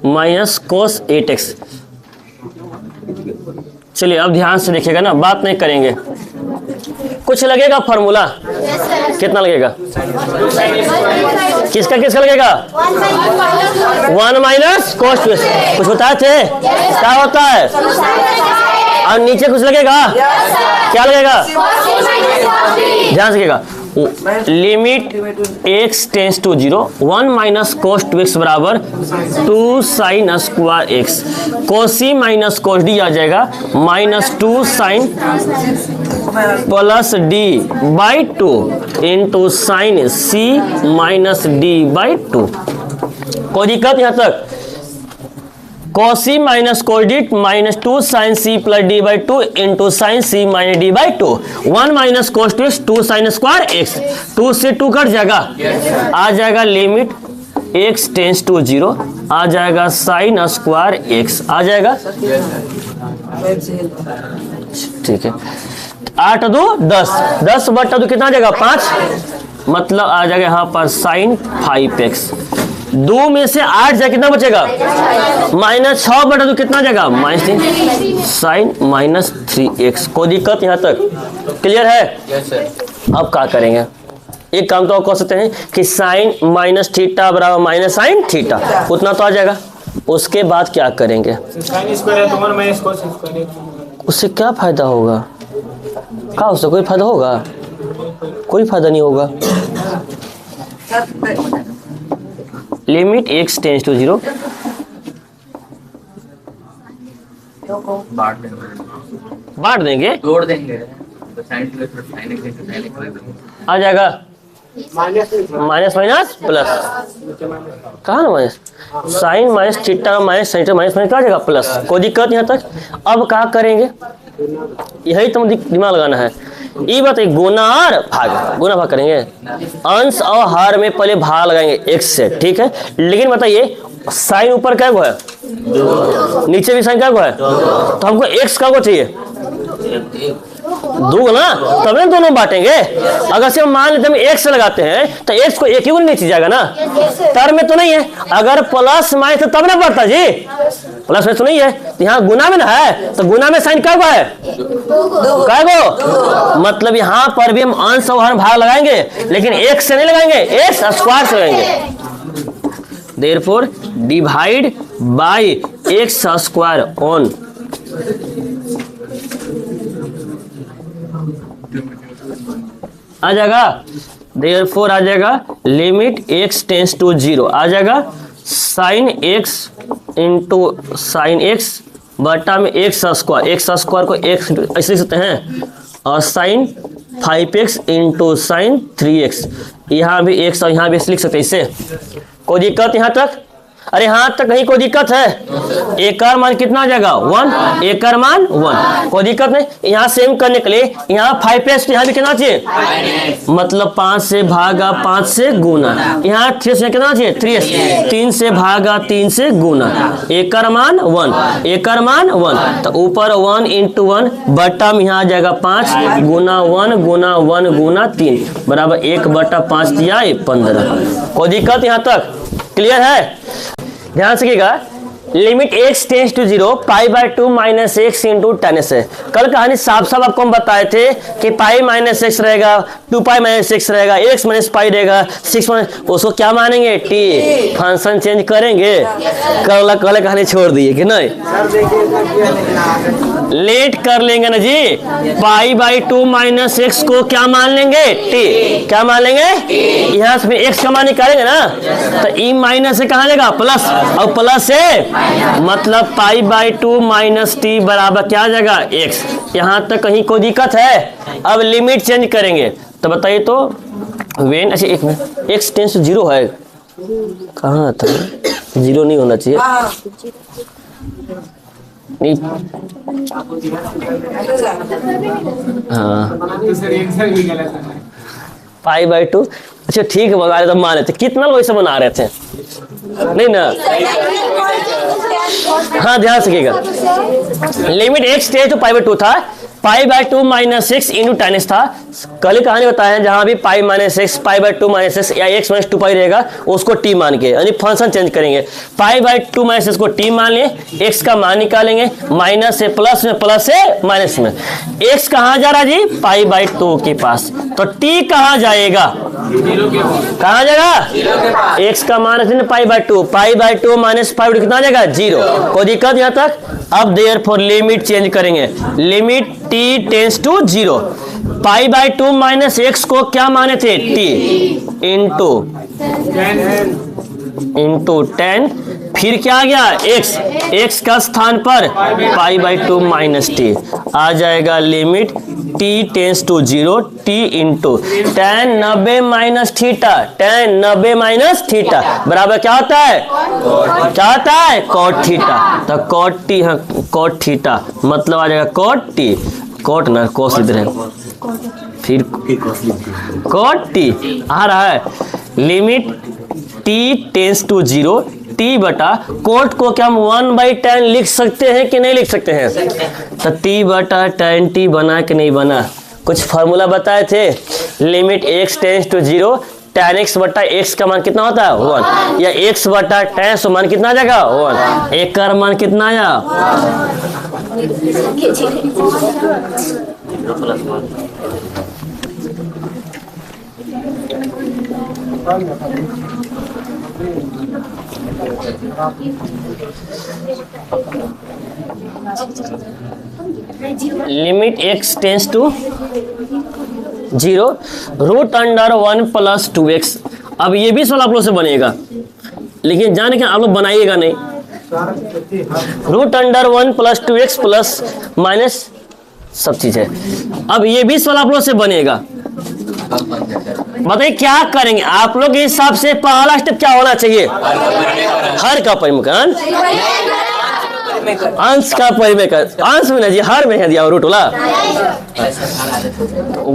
minus cos 8x। चलिए अब ध्यान से देखिएगा ना, बात नहीं करेंगे, कुछ लगेगा फॉर्मूला कितना लगेगा, किसका लगेगा 1 माइनस cos 2x, कुछ बताए थे क्या होता है, और नीचे कुछ लगेगा क्या लगेगा, ध्यान से limit x tends to 0 1 minus cos 2x बराबर 2 sine square x, cos c minus cos d आ जाएगा minus 2 sine plus d by 2 into sine c minus d by 2। कोई दिक्कत यहाँ तक? cos c minus cos d minus 2 sine c plus d by 2 into sine c minus d by 2, 1 minus cos 2x 2 sine square x, 2 से 2 cut जाएगा, आ जाएगा limit x tends to 0 आ जाएगा साइन स्क्वायर x आ जाएगा, ठीक है। 8 2 10 10 बटा 2 कितना आ जाएगा 5, मतलब आ जाएगा यहाँ पर साइन 5x, 2 में से 8 जाए कितना बचेगा माइनस 6 बटा 2 कितना जाएगा माइनस 3 साइन माइनस 3x। कोई दिक्कत यहाँ तक क्लियर है? अब क्या करेंगे, एक काम तो कर सकते हैं कि साइन माइनस थीटा बराबर माइनस साइन थीटा, उतना तो आ जाएगा, उसके बाद क्या करेंगे? साइन स्क्वायर है तो 1 माइनस cos स्क्वायर है। उससे क्या फायदा होगा? क्या उससे कोई फायदा होगा? कोई फायदा नहीं होगा। लिमिट x टेंस टू 0, बांट देंगे, बांट देंगे, जोड़ देंगे तो sine plus sine x sine x आ जाएगा माइनस माइनस माइनस प्लस। कहाँ ना minus, sine minus theta minus sine minus minus क्या जाएगा प्लस। कोई दिक्कत यहाँ तक। अब क्या करेंगे? यही तो दिमाग लगाना है। ये बात है, गुना और भाग, गुना भाग करेंगे। अंश और हर में पहले भाग लगाएंगे x से, ठीक है। लेकिन बताइए साइन ऊपर क्या है, नीचे भी साइन क्या है, तो हमको x का को चाहिए दो ना, तब ना दोनों बांटेंगे। अगर से मान लेते हम एक से लगाते हैं तो x को एक ही नीचे जाएगा ना, टर्म में तो नहीं है। अगर प्लस माइनस तब ना बढ़ता जी, प्लस में तो नहीं है, तो यहाँ गुना में ना है, तो गुना में साइन क्या है, क्या गो। मतलब यहाँ पर भी हम अंश और हर भाग लगाएंगे, लेकिन एक से नहीं लगाएंगे, एक्स स्क्वायर से लगाएंगे। Therefore divide by x square on आ जाएगा। Therefore आ जाएगा लिमिट x टेंस टू 0 आ जाएगा sine x into sine x बटा में x स्क्वायर को x ऐसे लिख सकते हैं, और sign 5x into sine 3x, यहाँ भी x और यहाँ भी लिख सकते हैं। इससे कोई दिक्कत यहाँ तक? अरे यहाँ तक नहीं कोई दिक्कत है। एक का मान कितना आ जाएगा 1, एक का मान 1, कोई दिक्कत नहीं। यहाँ सेम करने के लिए यहाँ 5x यहाँ भी कितना चाहिए, मतलब 5 से भागा 5 से गुना। यहाँ 3 से कितना चाहिए 3x, 3 से भागा 3 से गुना। एक का मान 1, एक का मान 1, तो ऊपर 1 इंटू 1 बटा में यहाँ आ जाएगा 5 गुना 1 गुना 1 गुना 3 बराबर 1 बटा 5 दिया 15। कोई दिक्कत यहाँ तक? क्लियर है? ध्यान रखिएगा। Limit x tends to 0 pi by 2 minus x into tan से। कल कहानी साफ साफ आपको हम बताए थे कि पाई माइनस एक्स रहेगा, 2 पाई माइनस एक्स रहेगा, x माइनस पाई रहेगा, 6 माइनस, उसको क्या मानेंगे t, फंक्शन चेंज करेंगे। कल कहानी छोड़ दिए कि नहीं, लेट कर लेंगे ना जी। पाई बाई 2 माइनस एक्स को क्या मान लेंगे t, क्या मान लेंगे, यहाँ से x का मान निकालेंगे ना, तो e माइनस से कहाँ लेगा प्लस, और प्लस से मतलब पाई बाई 2 माइनस टी बराबर क्या आ जाएगा x। यहाँ तक कहीं कोई दिक्कत है? अब लिमिट चेंज करेंगे तो बताइए तो वेन, अच्छा एक मिनट, x टेंस टू 0 है, कहाँ था 0 नहीं होना चाहिए नहीं, हाँ पाई बाई 2, अच्छा ठीक है बना रहे तो मान लेते। कितना लोग ऐसे बना रहे थे नहीं ना, हाँ ध्यान रखिएगा। Limit x tends to pi by 2 था, pi by 2 minus x into tan था। कल ही कहानी बताया है, जहां भी pi minus x, pi by 2 minus x या x माइनस 2 पाई रहेगा उसको t मान के, यानी फंक्शन चेंज करेंगे। पाई बाई 2 माइनस एक्स को t मान लिए, x का मान निकालेंगे, माइनस से प्लस में, प्लस से माइनस में। x कहाँ जा रहा जी, पाई बाई 2 के पास, तो t कहाँ जाएगा, कहाँ जाएगा, x का मान रखेंगे pi by 2, pi by 2 minus pi कितना आ जाएगा 0। कोई दिक्कत यहाँ तक? अब देयरफॉर लिमिट चेंज करेंगे, limit t tends to 0, pi by 2 minus x को क्या माने थे t इंटू 10, फिर क्या आ गया x का स्थान पर पाई बाई 2 माइनस टी आ जाएगा। Limit t tends to 0, t into 10 90 minus theta, 10 90 minus theta बराबर क्या होता है, क्या होता है कॉट थीटा। तो कॉट टी, हाँ कॉट थीटा मतलब आ जाएगा कॉट टी, कॉट ना कोस इधर है, फिर कॉट टी आ रहा है। Limit t tends to 0, t बटा कोट को क्या हम 1/10 लिख सकते हैं कि नहीं लिख सकते हैं, तो t बटा 10t बना कि नहीं बना। कुछ फार्मूला बताए थे, limit x tends to 0, tan x बटा x का मान कितना होता है 1, या x बटा tan so मान कितना आ जाएगा 1, एक का मान कितना आया limit x tends to 0 root under 1 plus 2x। अब ये भी सवाल आप लोग से बनेगा, लेकिन जाने के आप लोग बनाइएगा नहीं। Root under 1 plus 2x plus minus सब चीज है। अब ये भी सवाल आप लोग से बनेगा, बताइए क्या करेंगे आप लोग के हिसाब से। पहला स्टेप क्या होना चाहिए? हर का परिमेय, अंश का परिमेय, अंश में नहीं जी, हर में है दिया रूट वाला।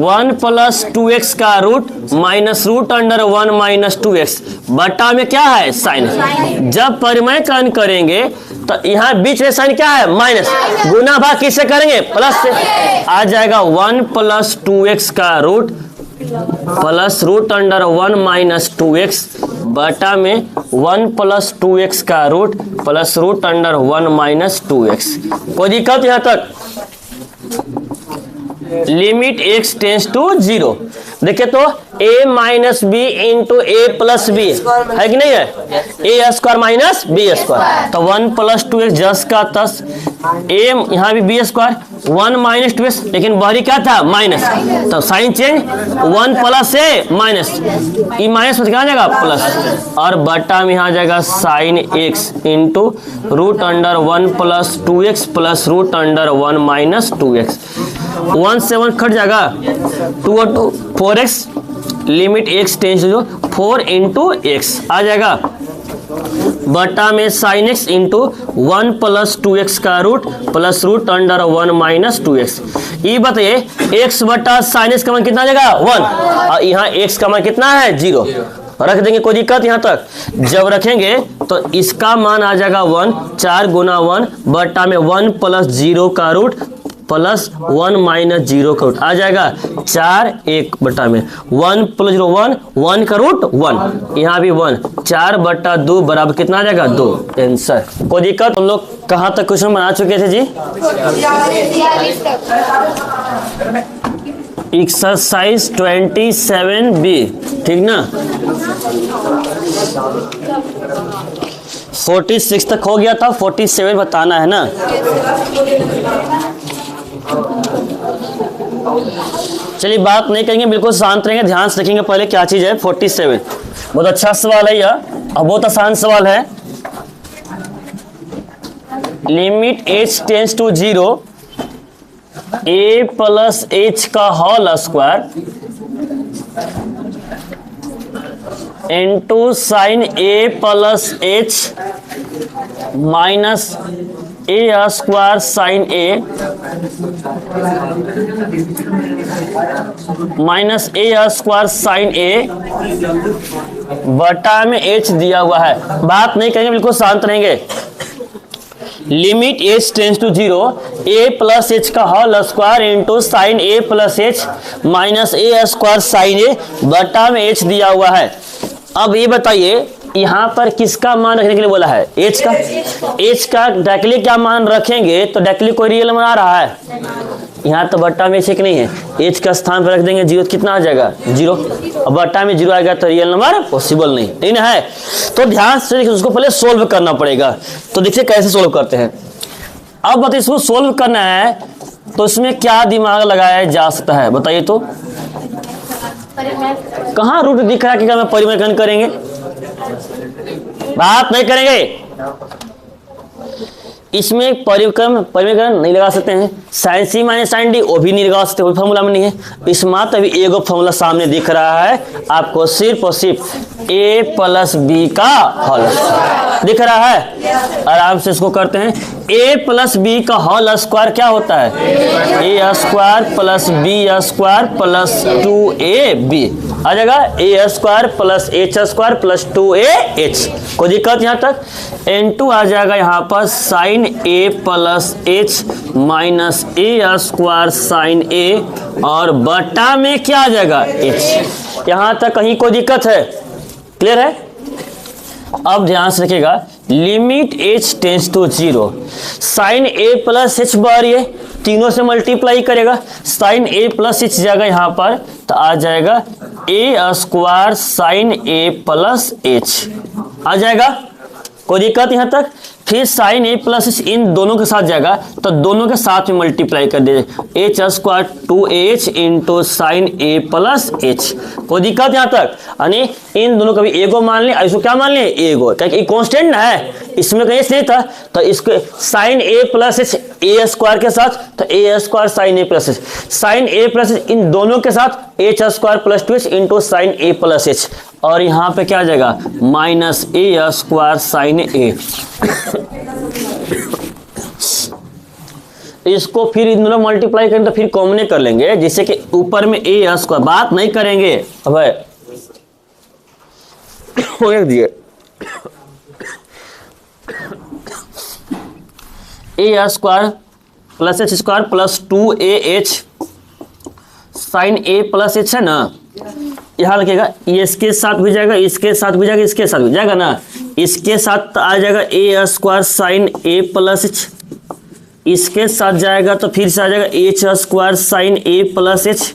1 प्लस 2x का root minus root under 1 minus 2x बटा में क्या है? साइन। जब परिमेय का अंक करेंगे तो यहाँ बीच में साइन क्या है? माइनस। गुना भाग किससे करेंगे? प्लस से। आ जाएगा 1 प्लस 2x का root plus root under 1 minus 2x बटा में 1 प्लस 2x का root plus root under 1 minus 2x। कोई दिक्कत यहाँ तक? Limit x tends to 0। देखिए तो a minus b into a plus b है कि नहीं है? A square minus b square, तो 1 प्लस 2x जस का तस, a यहाँ भी बी स्क्वायर 1 माइनस 2x, लेकिन बाहरी क्या था? माइनस, तो साइन चेंज 1 प्लस से माइनस, ई माइनस में क्या आ जाएगा? प्लस, और बटा में यहाँ आ जाएगा sine x into root under 1 plus 2x plus root under 1 minus 2x। 1 से 1 कट जाएगा, 2 और 2 4x, limit x tends to 4 into x आ जाएगा बटा में sign x into 1 plus 2x का root plus root under 1 minus 2x। ये बताइए x बटा साइन x का मान कितना आ जाएगा? 1, और यहाँ x का मान कितना है? 0। रख देंगे, कोई दिक्कत यहाँ तक? जब रखेंगे तो इसका मान आ जाएगा 1, 4 गुना 1 बटा में 1 प्लस 0 का रूट प्लस 1 माइनस 0 का रूट आ जाएगा 4, 1 बटा में 1 प्लस 0 1, 1 का रूट 1, यहाँ भी 1, 4 बटा 2 बराबर कितना आ जाएगा? 2। आंसर। कोई दिक्कत? हम लोग कहाँ तक क्वेश्चन बना चुके थे जी? एक्सरसाइज 27B, ठीक ना? 46 तक हो गया था, 47 बताना है ना। चलिए बात नहीं करेंगे, बिल्कुल शांत रहेंगे, ध्यान से देखेंगे पहले क्या चीज है। 47 बहुत अच्छा सवाल है यह, और बहुत आसान सवाल है। Limit h tends to 0 a plus h का whole square into sine a plus h minus a square sine a minus a square sine a बटा में h दिया हुआ है। बात नहीं करेंगे, बिल्कुल शांत रहेंगे। Limit h tends to 0 a plus h का whole square into sine a plus h minus a square sine a बटा में h दिया हुआ है। अब ये बताइए यहाँ पर किसका मान रखने के लिए बोला है? h का। h का डायरेक्टली क्या मान रखेंगे? तो डायरेक्टली कोई रियल नंबर आ रहा है यहाँ, तो बट्टा में चेक नहीं है, h का स्थान पर रख देंगे 0, कितना आ जाएगा? 0। अब बट्टा में 0 आएगा तो रियल नंबर पॉसिबल नहीं, ठीक ना है? तो ध्यान से उसको पहले सोल्व करना पड़ेगा। तो देखिए कैसे सोल्व करते हैं। अब बताइए इसको सोल्व करना है तो इसमें क्या दिमाग लगाया जा सकता है? बताइए तो। कहाँ रूट दिख रहा है कि मैं परिमेय करेंगे? बात नहीं करेंगे, इसमें परिमेयकरण नहीं लगा सकते हैं। साइन सी माइनस साइन डी वो भी नहीं लगा सकते, वो फॉर्मूला में नहीं है। इस मात्र अभी एगो फॉर्मूला सामने दिख रहा है आपको, सिर्फ और सिर्फ a प्लस बी का होल दिख रहा है। आराम से इसको करते हैं। a प्लस बी का होल स्क्वायर क्या होता है? a square plus B square plus 2ab आ जाएगा। a square plus h square plus 2ah। कोई दिक्कत यहाँ तक? n2 आ जाएगा यहाँ पर sine a plus h minus a square sine a और बटा में क्या आ जाएगा? h। यहाँ तक कहीं कोई दिक्कत है? क्लियर है? अब ध्यान से रखिएगा, limit h tends to 0 sine a plus h बार ये तीनों से मल्टीप्लाई करेगा, साइन a प्लस h जाएगा यहाँ पर, तो आ जाएगा a square sine a plus h आ जाएगा। कोई दिक्कत यहाँ तक? फिर साइन ए प्लस एच इन दोनों के साथ जाएगा तो दोनों के साथ में मल्टीप्लाई कर दे, h square 2ah into sine ए प्लस एच। कोई दिक्कत यहाँ तक? यानी इन दोनों का भी ए को मान लें, इसको क्या मान लें? ए को, क्या ये कांस्टेंट ना है, इसमें कहीं नहीं था, तो इसको sine A plus h a square के साथ, तो a square sine A plus h, sine A plus h इन दोनों के साथ h square plus 2h into sine ए प्लस एच, और यहाँ पे क्या आ जाएगा? Minus a square sine a. इसको फिर इन दोनों मल्टीप्लाई करें तो फिर कॉमन कर लेंगे, जिससे कि ऊपर में ए स्क्वायर, बात नहीं करेंगे अब दिए a square plus h square plus 2ah sine A plus h है ना, यहाँ रखिएगा, इसके साथ भी जाएगा, इसके साथ भी जाएगा, इसके साथ भी जाएगा ना, इसके साथ आ जाएगा ए स्क्वायर साइन ए प्लस एच, इसके साथ जाएगा तो फिर से आ जाएगा एच स्क्वायर साइन ए प्लस एच,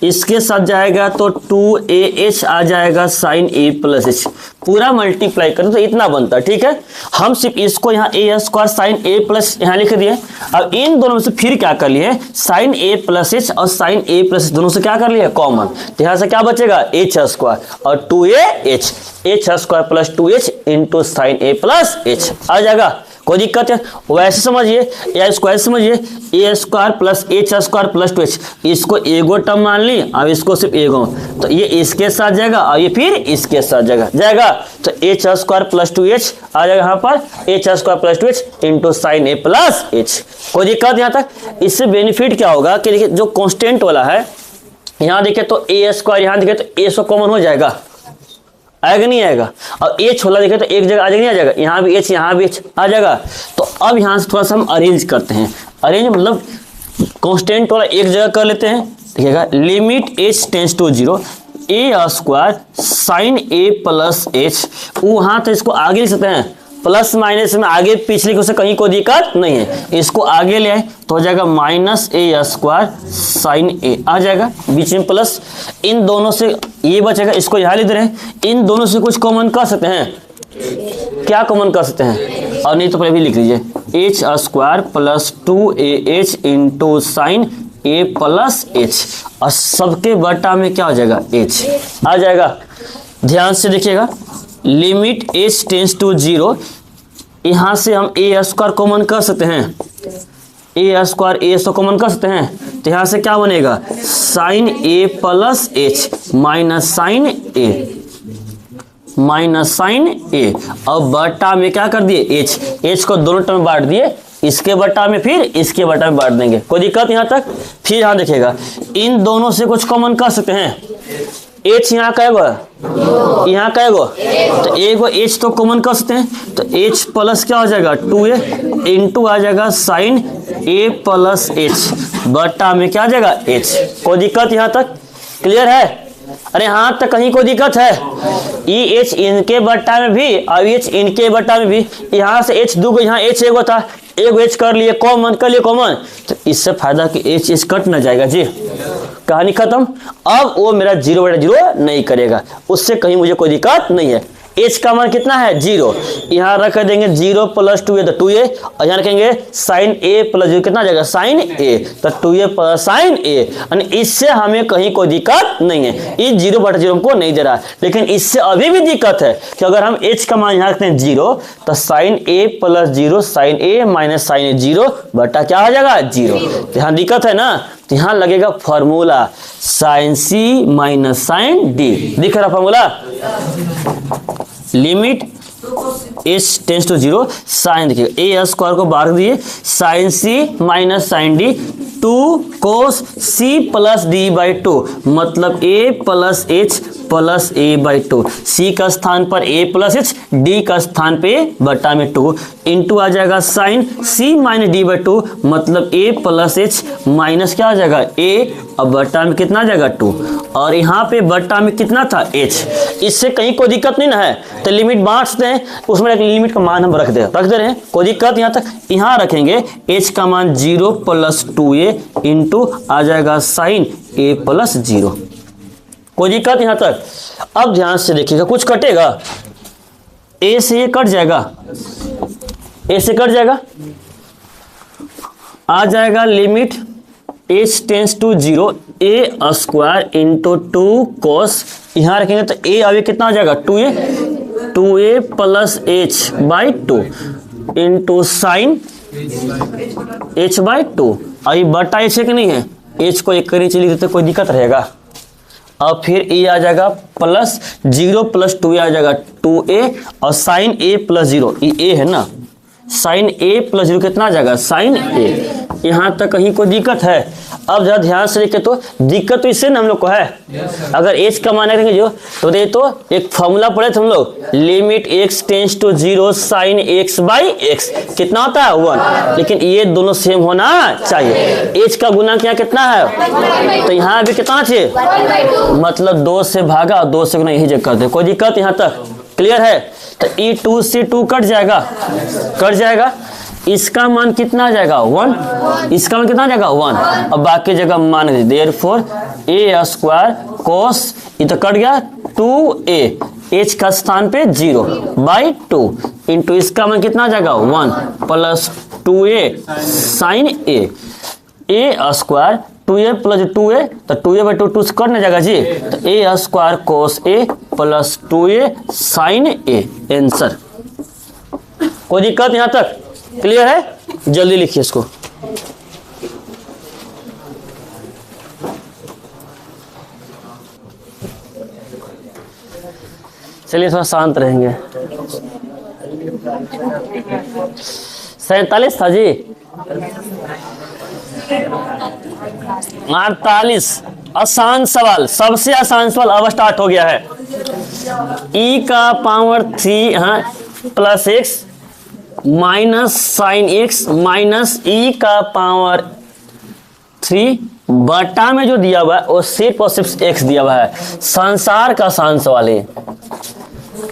इसके साथ जाएगा तो 2ah आ जाएगा साइन ए प्लस एच। पूरा मल्टीप्लाई करें तो इतना बनता है, ठीक है। हम सिर्फ इसको यहाँ ए स्क्वायर साइन ए प्लस यहाँ लिख दिए। अब इन दोनों में से फिर क्या कर लिए? साइन ए प्लस एच और साइन ए प्लस दोनों से क्या कर लिए? कॉमन। तो यहाँ से क्या बचेगा? एच स्क्वायर और 2ah, h square plus 2h into sine ए प्लस एच आ जाएगा। कोई दिक्कत है? वैसे समझिए या इसको ऐसे समझिए, a square plus h square plus 2h, इसको एगो टर्म मान ली, अब इसको सिर्फ एगो, तो ये इसके साथ जाएगा और ये फिर इसके साथ जाएगा, तो एच स्क्वायर प्लस 2h आ जाएगा यहाँ पर, h square plus 2h into sine ए प्लस एच। कोई दिक्कत यहाँ तक? इससे बेनिफिट क्या होगा कि देखिए जो कॉन्स्टेंट वाला है यहाँ देखे तो ए स्क्वायर, यहाँ देखे तो ए सो कॉमन हो जाएगा, आएगा नहीं आएगा, और एच होला देखे तो एक जगह आ जाएगा नहीं आ जाएगा, यहाँ भी एच यहाँ भी एच आ जाएगा। तो अब यहाँ से थोड़ा सा हम अरेंज करते हैं, अरेंज मतलब कांस्टेंट वाला एक जगह कर लेते हैं। देखिएगा limit h tends to 0 a square sine A plus h, वहाँ तो इसको आगे लिख सकते हैं, प्लस माइनस में आगे पिछले को से कहीं कोई दिक्कत नहीं है, इसको आगे ले आए तो हो जाएगा माइनस ए स्क्वायर साइन ए आ जाएगा, बीच में प्लस, इन दोनों से ये बचेगा, इसको यहाँ लिख दे रहे हैं, इन दोनों से कुछ कॉमन कर सकते हैं, क्या कॉमन कर सकते हैं? और नहीं तो पहले भी लिख लीजिए h square plus 2ah into sine ए प्लस एच, और सबके बटा में क्या हो जाएगा? एच आ जाएगा। ध्यान से देखिएगा, लिमिट एच टेंस टू 0, यहाँ से हम ए स्क्वायर कॉमन कर सकते हैं, ए स्क्वायर ए सो कॉमन कर सकते हैं, तो यहाँ से क्या बनेगा? साइन ए प्लस एच माइनस साइन ए, अब बटा में क्या कर दिए? एच को दोनों टर्म बांट दिए, इसके बटा में फिर इसके बटा में बांट देंगे। कोई दिक्कत यहाँ तक? फिर यहाँ देखिएगा, इन दोनों से कुछ कॉमन कर सकते हैं, एच यहाँ का एगो, यहाँ का एगो, तो एगो एच तो कॉमन कर सकते हैं, तो एच प्लस क्या हो जाएगा? 2a इंटू आ जाएगा साइन ए प्लस एच, बटा में क्या आ जाएगा? एच। कोई दिक्कत यहाँ तक? क्लियर है? अरे हाँ, तो कहीं कोई दिक्कत है? ई एच इनके बट्टा में भी और एच इनके बट्टा में भी, यहाँ से एच दूगो, यहाँ एच एगो था, एगो एच कर लिए कॉमन, कर लिए कॉमन, तो इससे फायदा कि एच एच कट ना जाएगा जी, कहानी खत्म। अब वो मेरा 0/0 नहीं करेगा, उससे कहीं मुझे कोई दिक्कत नहीं है। एच का मान कितना है? 0, यहाँ रख देंगे 0 प्लस 2a तो 2a, और यहाँ रखेंगे साइन ए प्लस 0 कितना आ जाएगा? साइन ए, तो 2a प्लस साइन ए, यानी इससे हमें कहीं कोई दिक्कत नहीं है, इस 0/0 हमको नहीं दे रहा। लेकिन इससे अभी भी दिक्कत है कि अगर हम h का मान यहाँ रखते हैं 0, तो sine A plus 0 sign A minus sign ए 0 बटा क्या आ जाएगा? 0। यहाँ दिक्कत है ना, तो यहाँ लगेगा फॉर्मूला साइन सी माइनस साइन डी, दिख रहा formula? Limit h tends to 0 sine, देखिए ए स्क्वायर को बाहर दिए, sine C minus sine D 2 cos C plus D by 2, मतलब a plus h plus a by 2, C का स्थान पर ए प्लस एच, डी का स्थान पे बटा में 2, इंटू आ जाएगा sine C minus d by 2, मतलब ए प्लस एच माइनस क्या आ जाएगा? ए, अब बटा में कितना आ जाएगा? 2, और यहाँ पे बटा में कितना था? एच। इससे कहीं कोई दिक्कत नहीं ना है, तो लिमिट बांटते हैं, उसमें लिमिट का मान हम रख दे रहे हैं, कोई दिक्कत यहाँ तक? यहाँ रखेंगे एच का मान 0 प्लस 2a इंटू आ जाएगा साइन ए प्लस 0, कोई दिक्कत यहाँ तक? अब ध्यान से देखिएगा, कुछ कटेगा? ए से ये कट जाएगा, ए से कट जाएगा, आ जाएगा limit h tends to 0 a square into 2 cos, यहाँ रखेंगे तो ए अभी कितना हो जाएगा 2a plus h by 2 into sine h by 2। अभी बटा h है कि नहीं है, h को एक करनी चली तो कोई दिक्कत रहेगा। अब फिर ए आ जाएगा प्लस 0 प्लस 2 आ जाएगा 2a और साइन a प्लस 0, ये a है ना, साइन a प्लस 0 कितना आ जाएगा साइन a। यहाँ तक कहीं कोई दिक्कत है? अब जरा ध्यान से देखें तो दिक्कत तो इससे ना हम लोग को है। अगर h का मान रखेंगे जो तो दे तो एक फॉर्मूला पढ़े थे हम लोग, limit x tends to 0 sine x by x कितना होता है 1, लेकिन ये दोनों सेम होना चाहिए। h का गुना क्या कितना है, तो यहाँ भी कितना चाहिए, मतलब 2 से भागा और 2 से गुना, यही जगह करते, कोई दिक्कत यहाँ तक क्लियर है? तो ई 2 से 2 कट जाएगा, इसका मान कितना आ जाएगा 1, इसका मान कितना आ जाएगा 1, अब बाकी जगह मान देयरफॉर ए स्क्वायर कोस, ये तो कट गया 2a, h का स्थान पे 0 बाई 2 इंटू इसका मान कितना आ जाएगा 1 plus 2a sine a square 2a plus 2a, तो 2a बाई 2 से कट ना जाएगा जी, तो a square cos a plus 2a sine a answer. कोई दिक्कत यहाँ तक क्लियर है? जल्दी लिखिए इसको। चलिए थोड़ा शांत रहेंगे। 47 था जी, 48। आसान सवाल, सबसे आसान सवाल अब स्टार्ट हो गया है। e का पावर 3 हाँ plus x minus sine x minus e का पावर 3 बटा में जो दिया हुआ है वो सिर्फ और सिर्फ x दिया हुआ है। संसार का आसान सवाल है,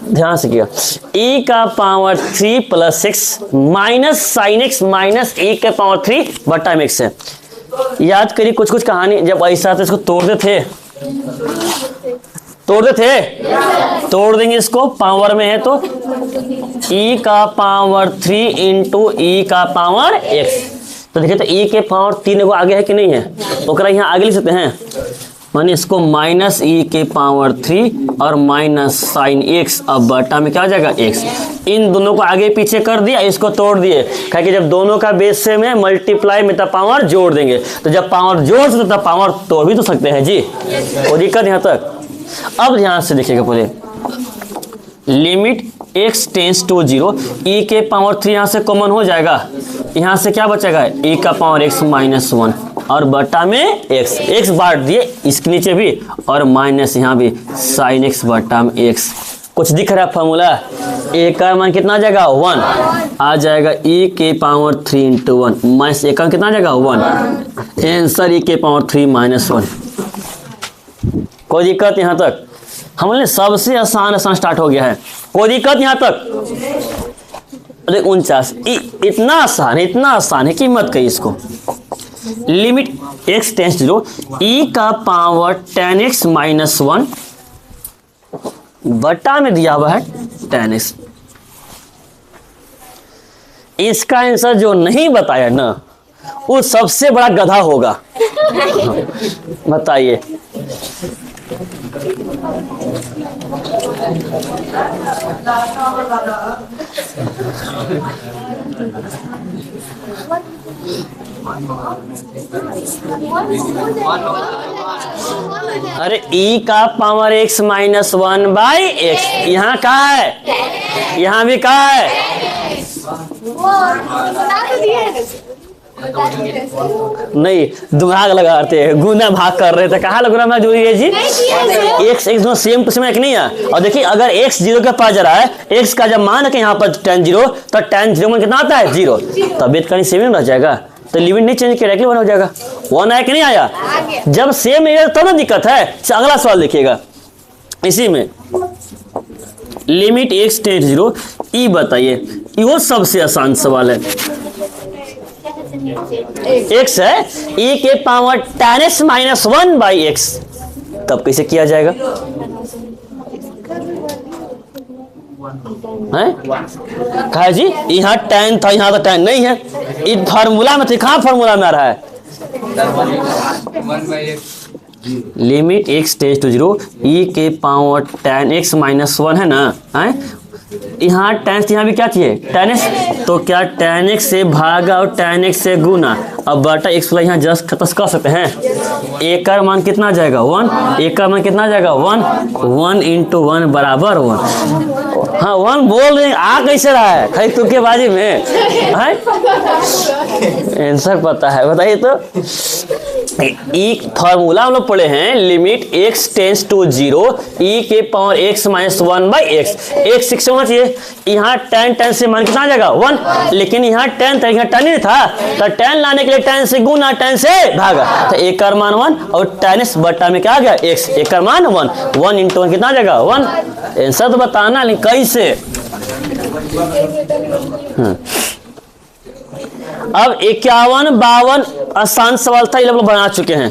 ध्यान से किया। e का power 3 plus 6 minus sine x minus e के पावर 3 बटा में x है। याद करिए कुछ कुछ कहानी, जब ऐसा तो इसको तोड़ते थे, तोड़ देंगे इसको, पावर में है तो e का पावर 3 इंटू e का पावर x, तो देखिए तो e के पावर 3 को आगे है कि नहीं है, तो यहाँ आगे लिख सकते हैं, माने इसको माइनस e के पावर 3 और माइनस साइन x, अब बटा में क्या आ जाएगा x, इन दोनों को आगे पीछे कर दिया, इसको तोड़ दिए, क्योंकि जब दोनों का बेस सेम है मल्टीप्लाई में तब पावर जोड़ देंगे, तो जब पावर जोड़ सकते तब पावर तोड़ भी तो सकते हैं जी, कोई दिक्कत यहाँ तक? अब ध्यान से देखिएगा पूरे, limit x tends to 0, e के पावर 3 यहाँ से कॉमन हो जाएगा, यहाँ से क्या बचेगा e का पावर x माइनस 1 और बटा में x बांट दिए इसके नीचे भी और माइनस यहाँ भी साइन x बटा में x। कुछ दिख रहा है फॉर्मूला, a का मान कितना आ जाएगा 1 आ जाएगा e के पावर 3 इंटू 1 माइनस a का कितना आ जाएगा 1, आंसर e के पावर 3 माइनस 1। कोई दिक्कत यहाँ तक? हमने सबसे आसान स्टार्ट हो गया है, कोई दिक्कत यहाँ तक? 49 इतना आसान है कि मत कहिए इसको। लिमिट x टेंस 0 e का पावर 10x माइनस 1 बटा में दिया हुआ है 10x। इसका आंसर जो नहीं बताया ना वो सबसे बड़ा गधा होगा। बताइए, अरे e का power x minus 1 by x, यहाँ कहा है, यहाँ भी कहा है, नहीं दिमाग लगाते हैं, गुना भाग कर रहे थे, कहाँ गुना भाग जोड़ी है जी, x दोनों सेम टू सेम है कि नहीं है? और देखिए अगर x 0 के पास जा रहा है, x का जब मान है कि यहाँ पर tan 0, तो tan 0 में कितना आता है 0, तबियत का नहीं सेम रह जाएगा, तो लिमिट नहीं चेंज किया डायरेक्टली 1 हो जाएगा। 1 आया कि नहीं आया? जब सेम है तब ना दिक्कत है। अगला सवाल देखिएगा, इसी में लिमिट x टेंस 0 e बताइए, वो सबसे आसान सवाल है। x है e के power 10x minus 1 by x, तब कैसे किया जाएगा? हैं कहा जी यहाँ tan था, यहाँ तो tan नहीं है, इस फार्मूला में थे, कहाँ फार्मूला में आ रहा है? Limit x tends to 0 e के पावर tan x माइनस 1 है ना, है यहाँ tan, यहाँ भी क्या चाहिए tan x, तो क्या tan x से भागा और tan x से गुना, अब बटा x वाला यहाँ जस्ट खत्म कर सकते हैं। a का मान कितना आ जाएगा 1, a का मान कितना आ जाएगा 1 इंटू 1 बराबर 1। हाँ 1 बोल रहे हैं, आ कैसे रहा है खाली तुक्केबाजी में है? आंसर पता है बताइए तो। एक फार्मूला हम लोग पढ़े हैं, limit x tends to 0 e के power x minus 1 by x, एक शिक्षक होना चाहिए। यहाँ tan से मान कितना आ जाएगा 1, लेकिन यहाँ tan था, यहाँ tan नहीं था, तो tan लाने के लिए tan से गुना tan से भागा, तो a का मान 1 और tan x बटा में क्या आ गया x, a का मान 1 इंटू 1 कितना आ जाएगा 1। आंसर तो बताना, लेकिन कैसे। अब 51, 52 आसान सवाल था, ये लोग बना चुके हैं।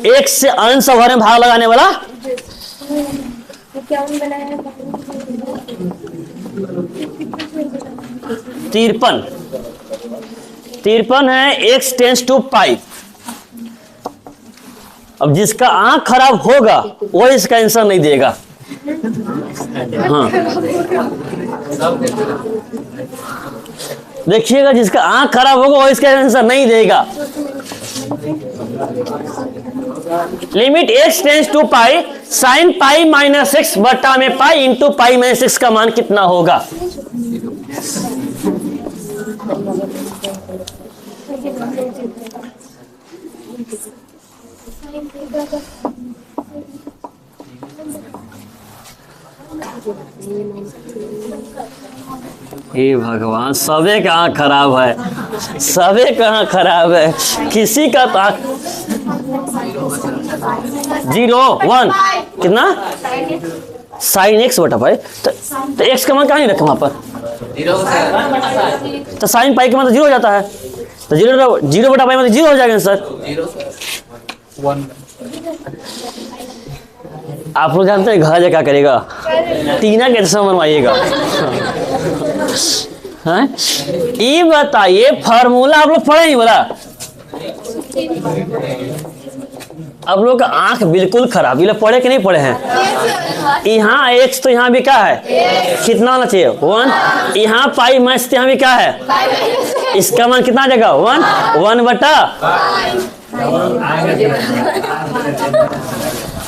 एक से अंश सवाल में भाग लगाने वाला 53 है x टेंस टू पाई। अब जिसका आंख खराब होगा वो इसका आंसर नहीं देगा। हाँ देखिएगा, जिसका आंख खराब होगा वो इसका आंसर नहीं देगा। Limit x tends to pi sine pi minus x बटा में pi into pi minus x का मान कितना होगा? हे भगवान, सबे का आँख खराब है, सबे का आँख खराब है, किसी का आँख 0 1 कितना साइन एक्स बटा पाई, तो एक्स का मान क्या नहीं रखे वहां पर, तो साइन पाई का मान 0 हो जाता है, तो 0 बटा पाई मतलब 0 हो जाएगा सर। आप लोग जानते हैं घर क्या करेगा, टीना के जैसा बनवाइएगा। ये बताइए फार्मूला आप लोग पढ़े नहीं बोला? अब लोग का आंख बिल्कुल खराब, ये लोग पढ़े कि नहीं पढ़े हैं? यहाँ एक्स तो यहाँ भी क्या है, कितना होना चाहिए 1, यहाँ पाई माइनस यहाँ भी क्या है, इसका मान कितना आ जाएगा 1 बटा।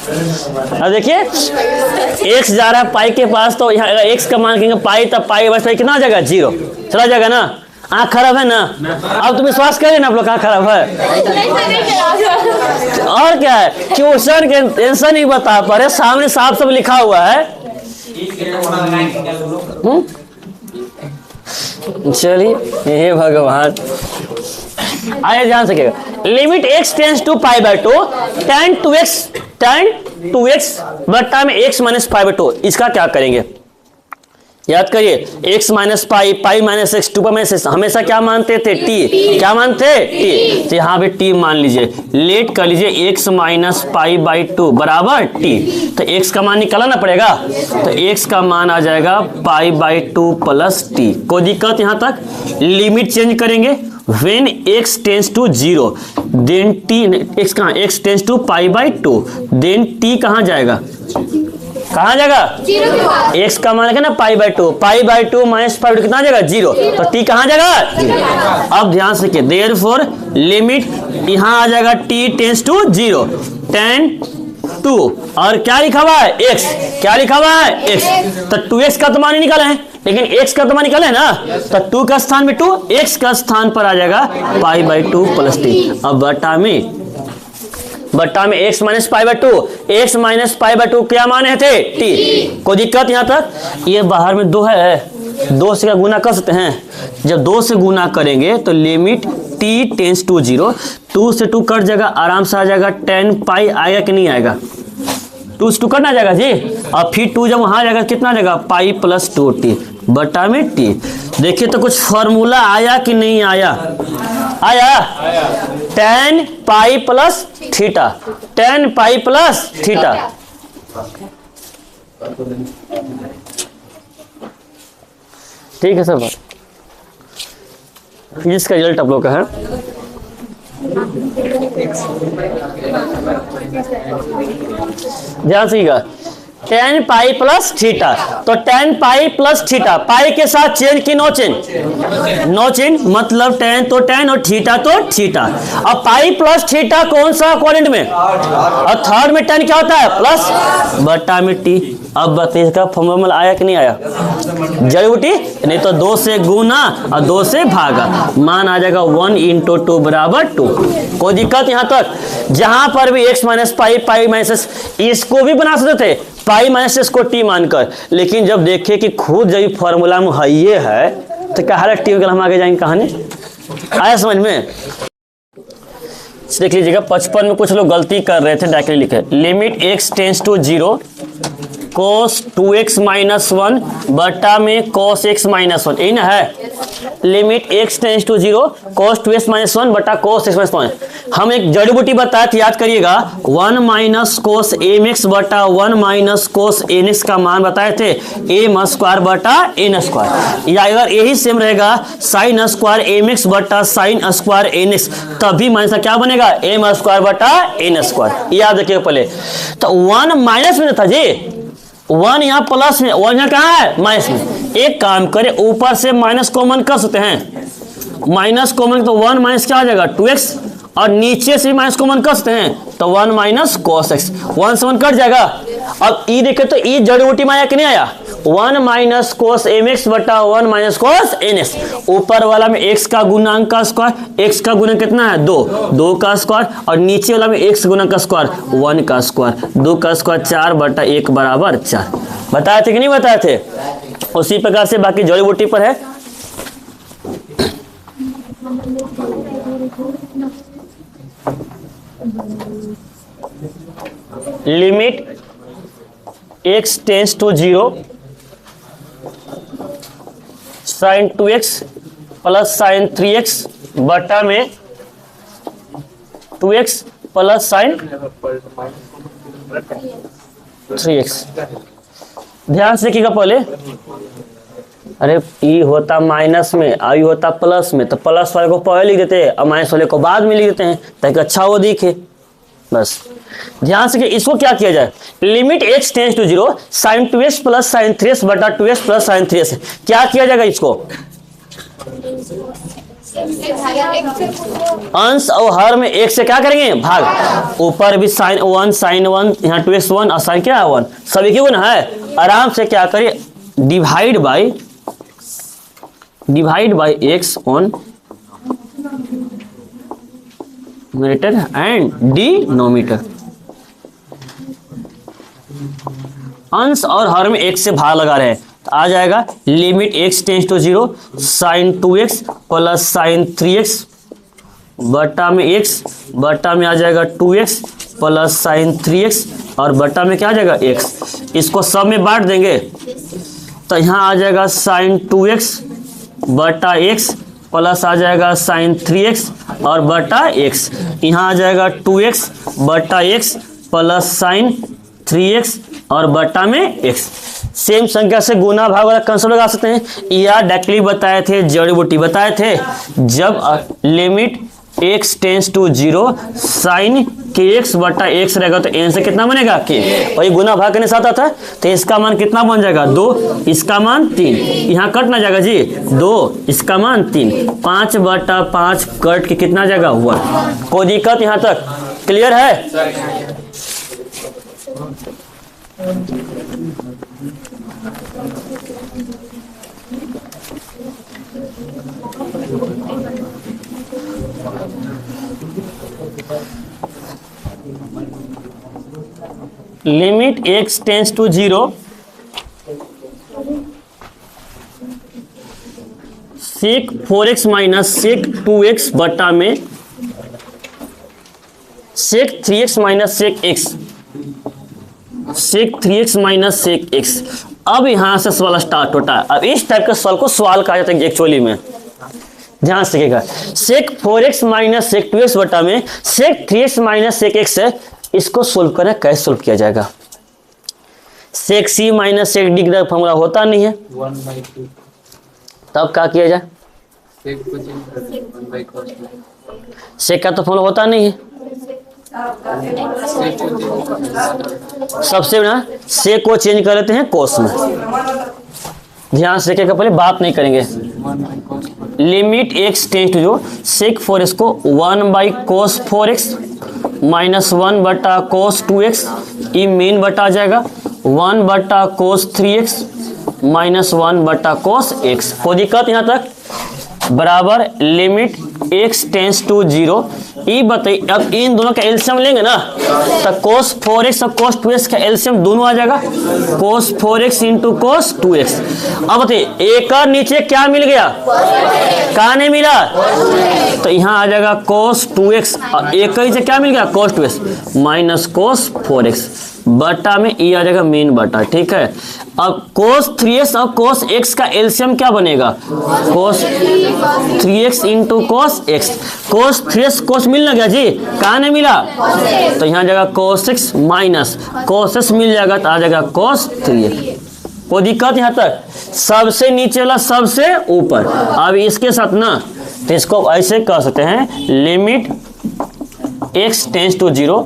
अब देखिए x जा रहा है पाई के पास, तो यहाँ अगर x का मान कहेंगे पाई, तब पाई बस पाई कितना आ जाएगा 0, चला जाएगा ना। आँख खराब है ना, अब तुम विश्वास करें ना आप लोग आँख खराब है, और क्या है, क्वेश्चन के आंसर नहीं बता पा रहे, सामने साफ सब लिखा हुआ है। चलिए हे भगवान, आइए ध्यान सकेगा। Limit x tends to pi by 2 tan 2x बटा में x माइनस पाई बाई 2, इसका क्या करेंगे याद करिए, x माइनस पाई, पाई माइनस एक्स, 2 पाई माइनस एक्स, हमेशा क्या मानते थे t, क्या मानते t, तो यहाँ पे t मान लीजिए, लेट कर लीजिए x माइनस पाई बाई 2 बराबर t, तो x का मान निकालना पड़ेगा, तो x का मान आ जाएगा पाई बाई 2 प्लस t। कोई दिक्कत यहाँ तक? लिमिट चेंज करेंगे, when x tends to 0 then t, x कहाँ, x tends to pi by 2 then t कहाँ जाएगा, कहाँ जाएगा, x का मान है ना पाई बाई 2 माइनस पाई 2 कितना जाएगा 0, तो t कहाँ जाएगा। अब ध्यान से के देयरफॉर लिमिट यहाँ आ जाएगा t टेंस टू 0 tan 2 और क्या लिखा हुआ है x, क्या लिखा हुआ है x, तो 2x का तो मान ही निकाला है, लेकिन x का तो मान निकाले ना, तो 2 का स्थान में 2, x का स्थान पर आ जाएगा पाई बाई 2 प्लस t। अब बट्टा में x minus pi by 2, x minus pi by 2 क्या माने थे t। कोई दिक्कत यहाँ तक? ये बाहर में 2 है, 2 से क्या गुना कर सकते हैं, जब 2 से गुना करेंगे तो लिमिट t टेंस टू 0, 2 से 2 कट जाएगा, आराम से आ जाएगा tan पाई, आएगा कि नहीं आएगा, 2 से 2 कटना जाएगा जी, और फिर 2 जब वहां जाएगा कितना आ जाएगा पाई प्लस 2t बटा में t। देखिए तो कुछ फॉर्मूला आया कि नहीं आया, आया tan pi plus theta, tan pi plus theta. ठीक है सर, फिजिक्स का रिजल्ट आप लोग का है। ध्यान से tan पाई प्लस थीटा, तो tan पाई प्लस थीटा, पाई के साथ चेंज की नो चेंज, नो चेंज, मतलब tan तो tan और थीटा तो थीटा। अब पाई प्लस थीटा कौन सा क्वाड्रेंट में, और थर्ड में tan क्या होता है प्लस बटा में t। अब बताइए इसका फॉर्मूला आया कि नहीं आया, जड़ी बूटी, नहीं तो 2 से गुना और 2 से भागा, मान आ जाएगा 1 × 2 बराबर 2। कोई दिक्कत यहाँ तक, जहां पर भी x माइनस पाई, पाई माइनस, इसको भी बना सकते थे पाई माइनस इसको टी मानकर, लेकिन जब देखे कि खुद जब फॉर्मूला में है ये है तो क्या हालत टी, हम आगे जाएंगे कहानी, आया समझ में। देख लीजिएगा 55 में कुछ लोग गलती कर रहे थे, डायरेक्टली लिखे limit x tends to 0 cos 2x minus 1 बटा में cos x माइनस 1, यही ना है, limit x tends to 0 cos 2x minus 1 बटा cos x माइनस 1। हम एक जड़ी बूटी बताए थे, याद करिएगा 1 माइनस कोस mx बटा 1 माइनस कोस nx का मान बताए थे m स्क्वायर बटा n स्क्वायर, या अगर यही सेम रहेगा साइन स्क्वायर mx बटा साइन स्क्वायर nx, तभी माइनस क्या बनेगा m स्क्वायर बटा n स्क्वायर, याद रखिएगा पहले। तो 1 माइनस में था जी, 1 यहाँ प्लस में, 1 यहाँ कहाँ है माइनस में, एक काम करें ऊपर से माइनस कॉमन कर सकते हैं, माइनस कॉमन तो 1 माइनस क्या आ जाएगा 2x, और नीचे से माइनस कॉमन कर सकते हैं तो 1 माइनस cos x, 1 से 1 कट जाएगा। अब ई देखे तो ई जड़ी बूटी में आया कि नहीं आया, 1 माइनस कोस mx बटा 1 माइनस कोस nx, ऊपर वाला में x का गुणांक का स्क्वायर, x का गुणा कितना है 2, 2 का स्क्वायर, और नीचे वाला में x गुणा का स्क्वायर 1 का स्क्वायर, 2 का स्क्वायर 4 बटा 1 बराबर 4। बताए थे कि नहीं बताए थे, उसी प्रकार से बाकी जड़ी बूटी पर है। Limit x tends to 0 sine 2x plus sine 3x बटा में 2x प्लस साइन 3x। ध्यान से देखिएगा पहले, अरे ई होता माइनस में और ई होता प्लस में, तो प्लस वाले को पहले लिख देते हैं और माइनस वाले को बाद में लिख देते हैं ताकि अच्छा वो दिखे, बस। ध्यान से कि इसको क्या किया जाए, limit x tends to 0 sine 2x plus sine 3x बटा 2x प्लस साइन 3x, क्या किया जाएगा इसको, अंश और हर में 1 से क्या करेंगे भाग, ऊपर भी साइन 1 साइन 1, यहाँ 2x 1 और साइन क्या है 1, सभी क्यों ना है, आराम से क्या करिए divide by x on numerator and denominator, अंश और हर में 1 से भाग लगा रहे हैं, तो आ जाएगा limit x tends to 0 sine 2x plus sine 3x बटा में x बटा में आ जाएगा 2x प्लस साइन 3x और बटा में क्या आ जाएगा x, इसको सब में बांट देंगे तो यहाँ आ जाएगा साइन 2x बटा x प्लस आ जाएगा साइन 3x और बटा x, यहाँ आ जाएगा 2x बटा x प्लस साइन 3x और बटा में x। सेम संख्या से गुना भाग वाला कंसेप्ट लगा सकते हैं, या डायरेक्टली बताए थे जड़ी बूटी बताए थे, जब limit x tends to 0 sine kx बटा x रहेगा तो n से कितना बनेगा k, और ये गुना भाग करने साथ आता है तो इसका मान कितना बन जाएगा 2, इसका मान 3, यहाँ कट ना जाएगा जी 2, इसका मान 3, 5 बटा 5 कट के कितना जाएगा 1। कोई दिक्कत यहाँ तक क्लियर है। Limit x tends to 0 sec 4x minus sec 2x बटा में sec 3x minus sec x, sec 3x minus sec x। अब यहां से सवाल स्टार्ट होता है, अब इस टाइप के सवाल को सवाल कहा जाता है एक्चुअली में, ध्यान से देखिएगा, सेक 4x माइनस सेक 2x बटा में sec 3x minus sec x है, इसको सोल्व करें, कैसे सोल्व किया जाएगा, सेक c माइनस सेक d का फॉर्मूला होता नहीं है, तब क्या किया जाए? सेक को चेंज कर दें 1 by cos 2 सेक का तो फॉर्मूला होता नहीं है। सेक को चेंज सबसे ना सेक को चेंज कर लेते हैं कोस में। ध्यान से सेक का पहले बात नहीं करेंगे। 1 by cos 4 limit x tends to जो सेक 4x को 1 बाई कोस 4x माइनस 1 बटा कोस 2x, ये मेन बटा आ जाएगा 1 बटा कोस 3x माइनस 1 बटा कोस x। कोई दिक्कत यहाँ तक? बराबर लिमिट x टेंस टू 0। ये बताइए, अब इन दोनों का एलसीएम लेंगे ना, तो कोस 4x और कोस 2x का एलसीएम दोनों आ जाएगा, कोस 4x इंटू कोस 2x। अब बताइए एक का नीचे क्या मिल गया? कहाँ नहीं मिला? तो यहाँ आ जाएगा कोस 2x और एक का नीचे क्या मिल गया? कोस 2x माइनस कोस 4x बटा में ये आ जाएगा मेन बटा। ठीक है, अब कोस 3x और कोस x का एलसीएम क्या बनेगा? कोस 3x इंटू कोस x। कोस 3x कोस मिल ना गया जी, कहाँ नहीं मिला? तो यहाँ जाएगा कोस x माइनस कोस x मिल जाएगा, तो आ जाएगा कोस 3x। कोई दिक्कत यहाँ तक? सबसे नीचे वाला सबसे ऊपर। अब इसके साथ ना, तो इसको ऐसे कर सकते हैं, limit x tends to 0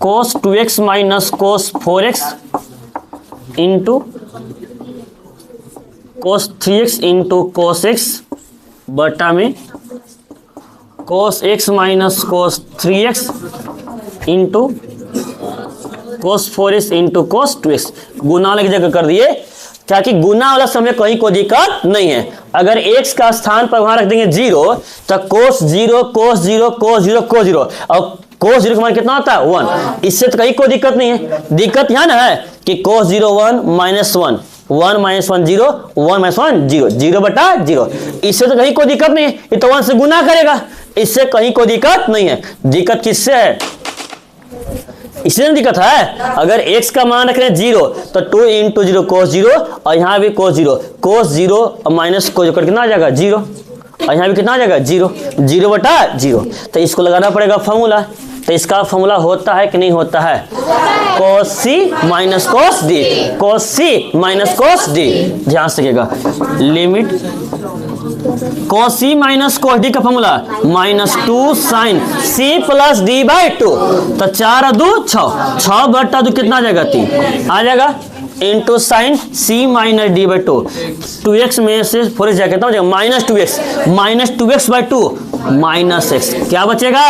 cos 2x minus cos 4x into cos 3x into cos x बटा में cos x minus cos 3x into cos 4x into cos 2x। गुना वाले की जगह कर दिए, ताकि गुना वाला समय कहीं कोई दिक्कत नहीं है। अगर x का स्थान पर वहां रख देंगे 0, तो कोस 0 कोस 0 कोस 0 कोस 0, और कोस 0 का मान कितना होता है? 1। इससे तो कहीं कोई दिक्कत नहीं है। दिक्कत यहाँ ना है कि कोस 0 1 माइनस 1 1 माइनस 1 0 1 माइनस 1 0 0 बटा 0। इससे तो कहीं कोई दिक्कत नहीं है, ये तो 1 से गुना करेगा, इससे कहीं कोई दिक्कत नहीं है। दिक्कत किससे है? इसलिए दिक्कत है। अगर x का मान रख रहे हैं 0, तो 2 इंटू 0 कोस 0, और यहाँ भी कोस 0 कोस 0 और माइनस कोस कर कितना आ जाएगा? 0, और यहाँ भी कितना आ जाएगा? 0 0 बटा 0। तो इसको लगाना पड़ेगा फॉर्मूला। तो इसका फॉर्मूला होता है कि नहीं होता है? Cos c minus cos d, cos c minus cos d. ध्यान से देखिएगा, limit cos c minus cos d का formula minus 2 sine C plus D by 2। तो 4 और 2 6, 6 बटा 2 कितना आ जाएगा? 3 आ जाएगा, into sine C minus d by 2। 2x में से 4x जाएगा, कितना हो जाएगा? Minus 2x by 2 minus x। क्या बचेगा?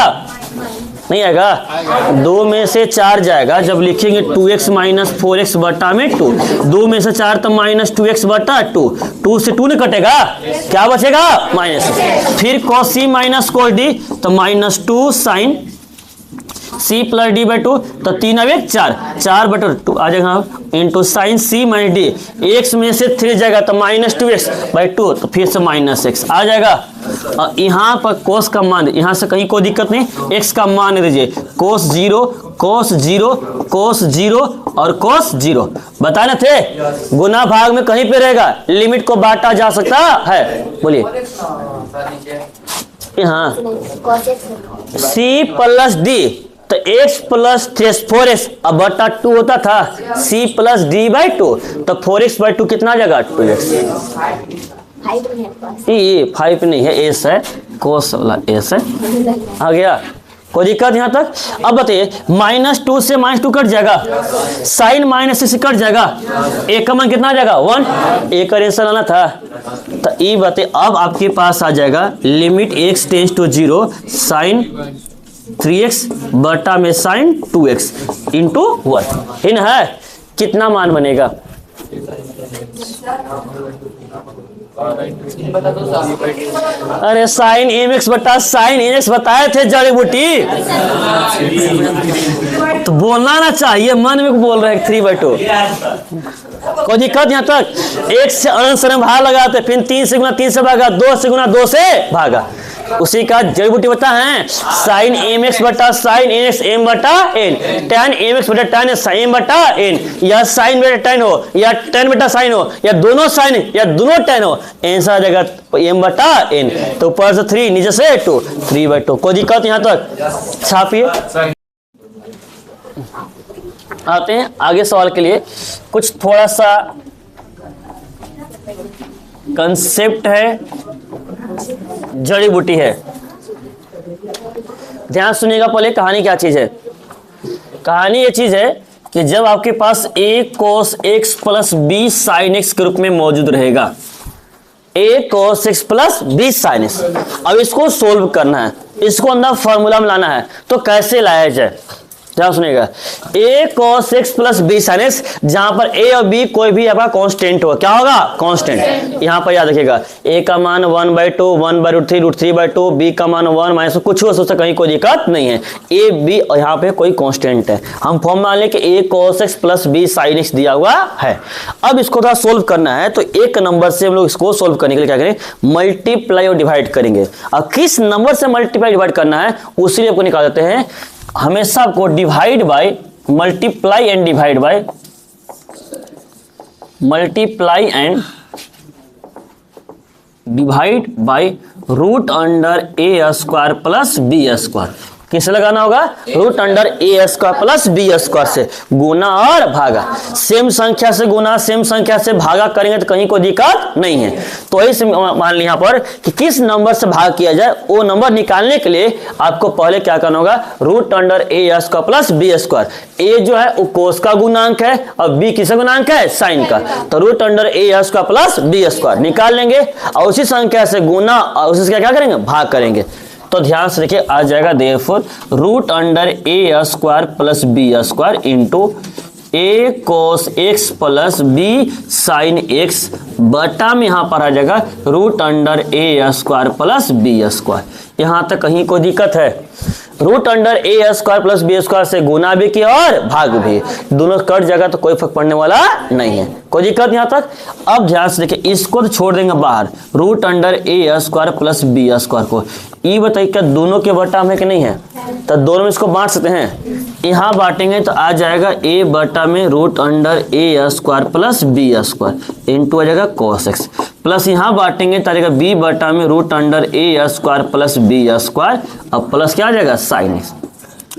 नहीं आएगा। 2 में से 4 जाएगा, जब लिखेंगे 2x माइनस 4x बटा में 2, 2 में से 4 तो माइनस 2x बटा 2, 2 से 2 नहीं कटेगा, क्या बचेगा? माइनस। फिर cos c minus cos d, तो minus 2 sine c plus D by 2, तो 3 अब 1 4, 4 बटा 2 आ जाएगा, into sine c minus D. x में से 3 जाएगा, तो माइनस 2x बाई 2, तो फिर से माइनस x आ जाएगा। और यहाँ पर कोस का मान, यहाँ से कहीं कोई दिक्कत नहीं, x का मान दीजिए कोस 0 कोस 0 कोस 0 और कोस 0। बताए ना थे, गुना भाग में कहीं पे रहेगा, लिमिट को बांटा जा सकता है। बोलिए यहाँ c प्लस डी, तो x प्लस 4x अब बटा 2 होता था, c प्लस डी बाई 2, तो 4x बाई 2 कितना आ जाएगा? 2x। ये 5 नहीं है, एस है, कोस वाला एस है। आ गया? कोई दिक्कत यहाँ तक? अब बताइए, माइनस 2 से माइनस 2 कट जाएगा, साइन माइनस से कट जाएगा, एक का मान कितना आ जाएगा? 1। एक का आंसर आना था। तो ये बताइए, अब आपके पास आ जाएगा limit x tends to 0 sine 3x बटा में साइन 2x इंटू 1 इन है। कितना मान बनेगा? अरे साइन mx बटा साइन nx बताए थे जड़ी बूटी, तो बोलना ना चाहिए, मन में बोल रहे हैं 3/2। कोई दिक्कत यहाँ तक? 1 से अनंत से भाग लगाते, फिर 3 से गुना 3 से भागा, 2 से गुना 2 से भागा, उसी का जड़ी बूटी बता है साइन mx बटा साइन nx m बटा n, tan mx बटा tan m बटा n, या साइन बटा tan हो या tan बटा साइन हो या दोनों साइन या दोनों tan हो, आंसर आ जाएगा m बटा n। तो ऊपर से 3 नीचे से 2, 3/2। कोई दिक्कत यहाँ तक? छापिए। आते हैं आगे सवाल के लिए। कुछ थोड़ा सा कंसेप्ट है, जड़ी बूटी है। ध्यान सुनिएगा, पहले कहानी क्या चीज है। कहानी ये चीज है कि जब आपके पास a cos x plus b sin x के रूप में मौजूद रहेगा, a cos x plus b sin x, अब इसको सोल्व करना है, इसको अंदर फॉर्मूला में लाना है, तो कैसे लाया जाए। ध्यान सुनिएगा, a cos x plus b sin x, जहां पर a और b कोई भी आपका कांस्टेंट होगा, क्या होगा, कांस्टेंट। यहां पर याद रखिएगा a का मान 1/2, 1/√3, √3/2, b का मान 1 माइनस कुछ हो सकता, कहीं कोई दिक्कत नहीं है। a b और यहाँ पे कोई कांस्टेंट है, हम फॉर्म मान लें कि a cos x plus b sin x दिया हुआ है। अब इसको थोड़ा सोल्व करना है, तो एक नंबर से हम लोग इसको सोल्व करने के लिए क्या करें, मल्टीप्लाई और डिवाइड करेंगे। अब किस नंबर से मल्टीप्लाई डिवाइड करना है उसी लिए आपको निकाल देते हैं। हमेशा आपको divide by, multiply and divide by, multiply and divide by root under A square plus B square. किसे लगाना होगा, रूट अंडर ए स्क्वायर प्लस बी स्क्वायर से गुना और भागा। सेम संख्या से गुना, सेम संख्या से भागा करेंगे तो कहीं कोई दिक्कत नहीं है। तो इसे मान लिया यहाँ पर कि किस नंबर से भाग किया जाए, वो नंबर निकालने के लिए आपको पहले क्या करना होगा, रूट अंडर ए स्क्वायर प्लस बी स्क्वायर। ए जो है वो कोस का गुणांक है और बी किसका गुणांक है, साइन का। तो रूट अंडर ए स्क्वायर प्लस बी स्क्वायर निकाल लेंगे और उसी संख्या से गुना और उसी से क्या करेंगे, भाग करेंगे। तो ध्यान से देखिए, आ जाएगा therefore root under A square plus B square into a cos x plus B sine x बटा में यहाँ पर आ जाएगा रूट अंडर ए स्क्वायर प्लस बी स्क्वायर। यहाँ तक कहीं कोई दिक्कत है, रूट अंडर ए स्क्वायर प्लस बी स्क्वायर से गुना भी किया और भाग भी, दोनों कट जाएगा तो कोई फर्क पड़ने वाला नहीं है, कोई दिक्कत यहाँ तक। अब ध्यान से देखिए, इसको तो छोड़ देंगे बाहर, रूट अंडर ए स्क्वायर प्लस बी स्क्वायर को। ये बताइए क्या दोनों के बटा में कि नहीं है, तो दोनों में इसको बांट सकते हैं। यहाँ बांटेंगे तो आ जाएगा ए बटा में रूट अंडर ए square plus B square into आ जाएगा कॉस एक्स, प्लस यहाँ बांटेंगे तो आ जाएगा बी बटा में रूट अंडर ए स्क्वायर प्लस बी स्क्वायर, अब प्लस क्या आ जाएगा sine x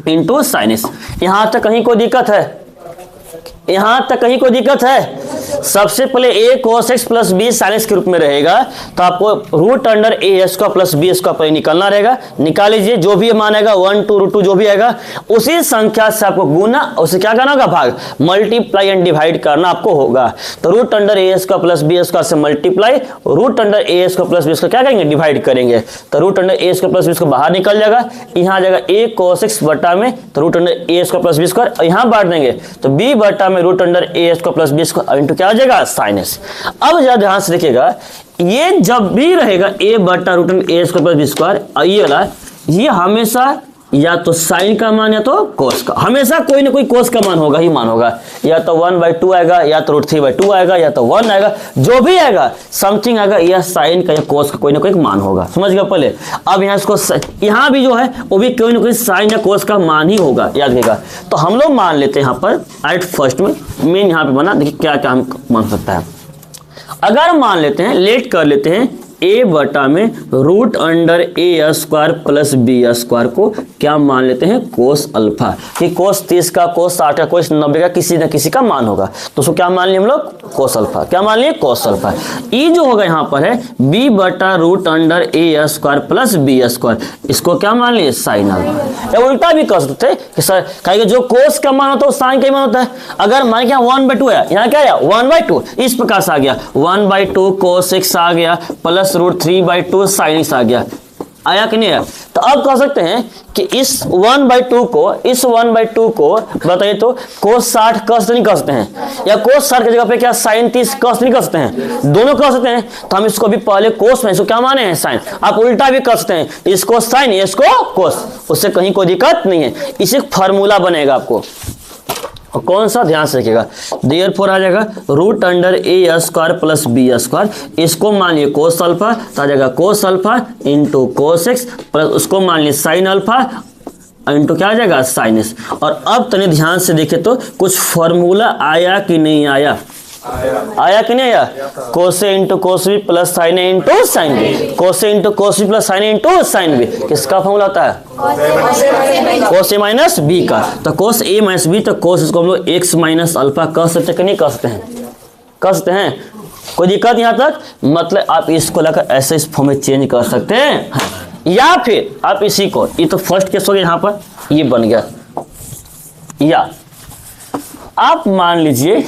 into sine x. यहाँ तक कहीं कोई दिक्कत है, यहाँ तक कहीं कोई दिक्कत है। सबसे पहले a cos x plus b sin x के रूप में रहेगा, तो आपको root under a square plus b square पर निकालना रहेगा। निकाल लीजिए, जो भी मान आएगा 1 2 √2 जो भी आएगा उसी संख्या से आपको गुना, उसे क्या करना होगा, भाग, मल्टीप्लाई एंड डिवाइड करना आपको होगा। तो root under a square plus b square से multiply, root under a square plus b square क्या करेंगे, डिवाइड करेंगे। तो root under a square plus b square बाहर निकल जाएगा, यहाँ आ जाएगा a cos x बटा में तो root under a square plus b square, यहाँ बांट देंगे तो b बटा में root under a square plus b square into क्या आ जाएगा साइन एक्स। अब जरा ध्यान से देखिएगा, ये जब भी रहेगा a बटा root under a square plus b square, ये वाला ये हमेशा या तो साइन का मान या तो कोस का, हमेशा कोई ना कोई कोस का मान होगा ही मान होगा, या तो 1/2 आएगा या तो √3/2 आएगा या तो 1 आएगा, जो भी आएगा समथिंग आएगा, या साइन का या कोस का कोई ना कोई मान होगा, समझ गया पहले। अब यहाँ इसको यहाँ भी जो है वो भी कोई ना कोई साइन या कोस का मान ही होगा, याद रखिएगा। तो हम लोग मान लेते हैं यहाँ पर एट फर्स्ट में मेन यहाँ पे बना, देखिए क्या क्या हम मान सकता है। अगर मान लेते हैं, लेट कर लेते हैं a बटा में रूट अंडर ए स्क्वायर प्लस बी स्क्वायर को क्या मान लेते हैं, कोस अल्फा, कि कोस 30 का, कोस 60 का, कोस 90 का किसी न किसी का मान होगा, तो उसको क्या मान लिए हम लोग, कोस अल्फा। क्या मान लिए, कोस अल्फा। ई जो होगा यहाँ पर है b बटा रूट अंडर ए स्क्वायर प्लस बी स्क्वायर, इसको क्या मान लिए, साइन अल्फा। या उल्टा भी कर सकते कि सर कहेंगे जो कोस का मान होता है वो साइन का मान होता है। अगर मान के 1/2 है, यहाँ क्या आया 1/2, इस प्रकार से आ गया 1/2 कोस x आ गया प्लस √3/2 साइन x आ गया, आया कि नहीं आया। तो अब कह सकते हैं कि इस 1/2 को बताइए तो कोस 60 कस नहीं कर सकते हैं, या कोस 60 की जगह पे क्या साइन 30 कस नहीं कर सकते हैं, दोनों कर सकते हैं। तो हम इसको भी पहले कोस में, इसको क्या माने हैं, साइन। आप उल्टा भी कर सकते हैं, इसको साइन इसको कोस, उससे कहीं कोई दिक्कत नहीं है। इसे फार्मूला बनेगा आपको, और कौन सा, ध्यान से रखिएगा, देयरफॉर आ जाएगा रूट अंडर ए स्क्वायर प्लस बी स्क्वायर, इसको मान लिए कोस अल्फा, तो आ जाएगा कोस alpha into cos x, plus उसको मान लिए साइन अल्फा इंटू क्या आ जाएगा, साइन एक्स। और अब तने ध्यान से देखे तो कुछ फॉर्मूला आया कि नहीं आया, आया कि नहीं आया, cos A into cos B plus sine A into sine B, cos A into cos B plus sine A into sine B, किसका फॉर्मूला होता है, कोस ए माइनस बी का। तो कोस ए माइनस बी, तो कोस इसको हम लोग एक्स माइनस अल्फा कह सकते कि नहीं कह सकते हैं, कह सकते हैं। कोई दिक्कत यहाँ तक? मतलब आप इसको लेकर ऐसे इस फॉर्म में चेंज कर सकते हैं, या फिर आप इसी को, ये तो फर्स्ट केस हो गया, यहाँ पर ये बन गया, या आप मान लीजिए,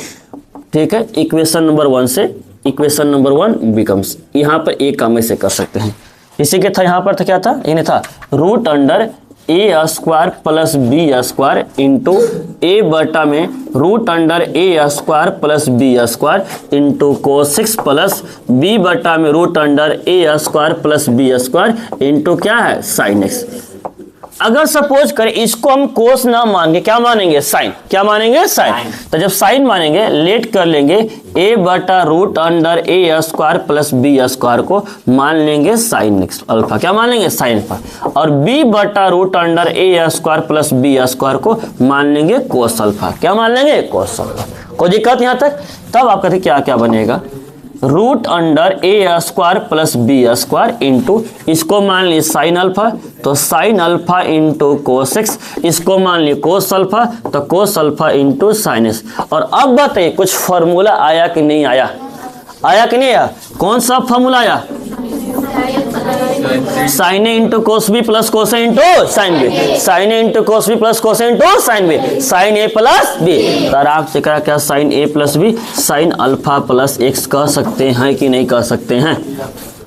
ठीक है, इक्वेशन नंबर 1 से इक्वेशन नंबर 1 बिकम्स, यहाँ पर एक काम ऐसे कर सकते हैं, इसी के था, यहाँ पर था क्या था, ये नहीं था, root under A square plus B square into A बटा में रूट अंडर ए square plus B square into cos plus B बटा में रूट अंडर ए square plus B square into क्या है साइन एक्स। अगर सपोज करें इसको हम कोस ना मान के क्या मानेंगे, साइन, क्या मानेंगे, साइन। तो जब साइन मानेंगे लेट कर लेंगे ए बटा रूट अंडर ए स्क्वायर प्लस बी स्क्वायर को मान लेंगे साइन एक्स अल्फा, क्या मान लेंगे, साइन अल्फा, और बी बटा रूट अंडर ए स्क्वायर प्लस बी स्क्वायर को मान लेंगे कोस अल्फा, क्या मान लेंगे, कोस अल्फा। कोई दिक्कत यहाँ तक? तब आप कहते क्या क्या बनेगा, रूट अंडर ए square plus B square into इसको मान ली साइन अल्फा, तो sine alpha into cos X, इसको मान ली कोस अल्फा, तो cos alpha into sine X. और अब बताइए कुछ फॉर्मूला आया कि नहीं आया, आया कि नहीं आया? कौन सा फॉर्मूला आया? Sine A into cos B plus cos A into sine B, sine A into cos B plus cos A into sine B, sine A plus B. तो आराम से करा क्या, साइन ए plus B sine alpha plus X कह सकते हैं कि नहीं कह सकते हैं?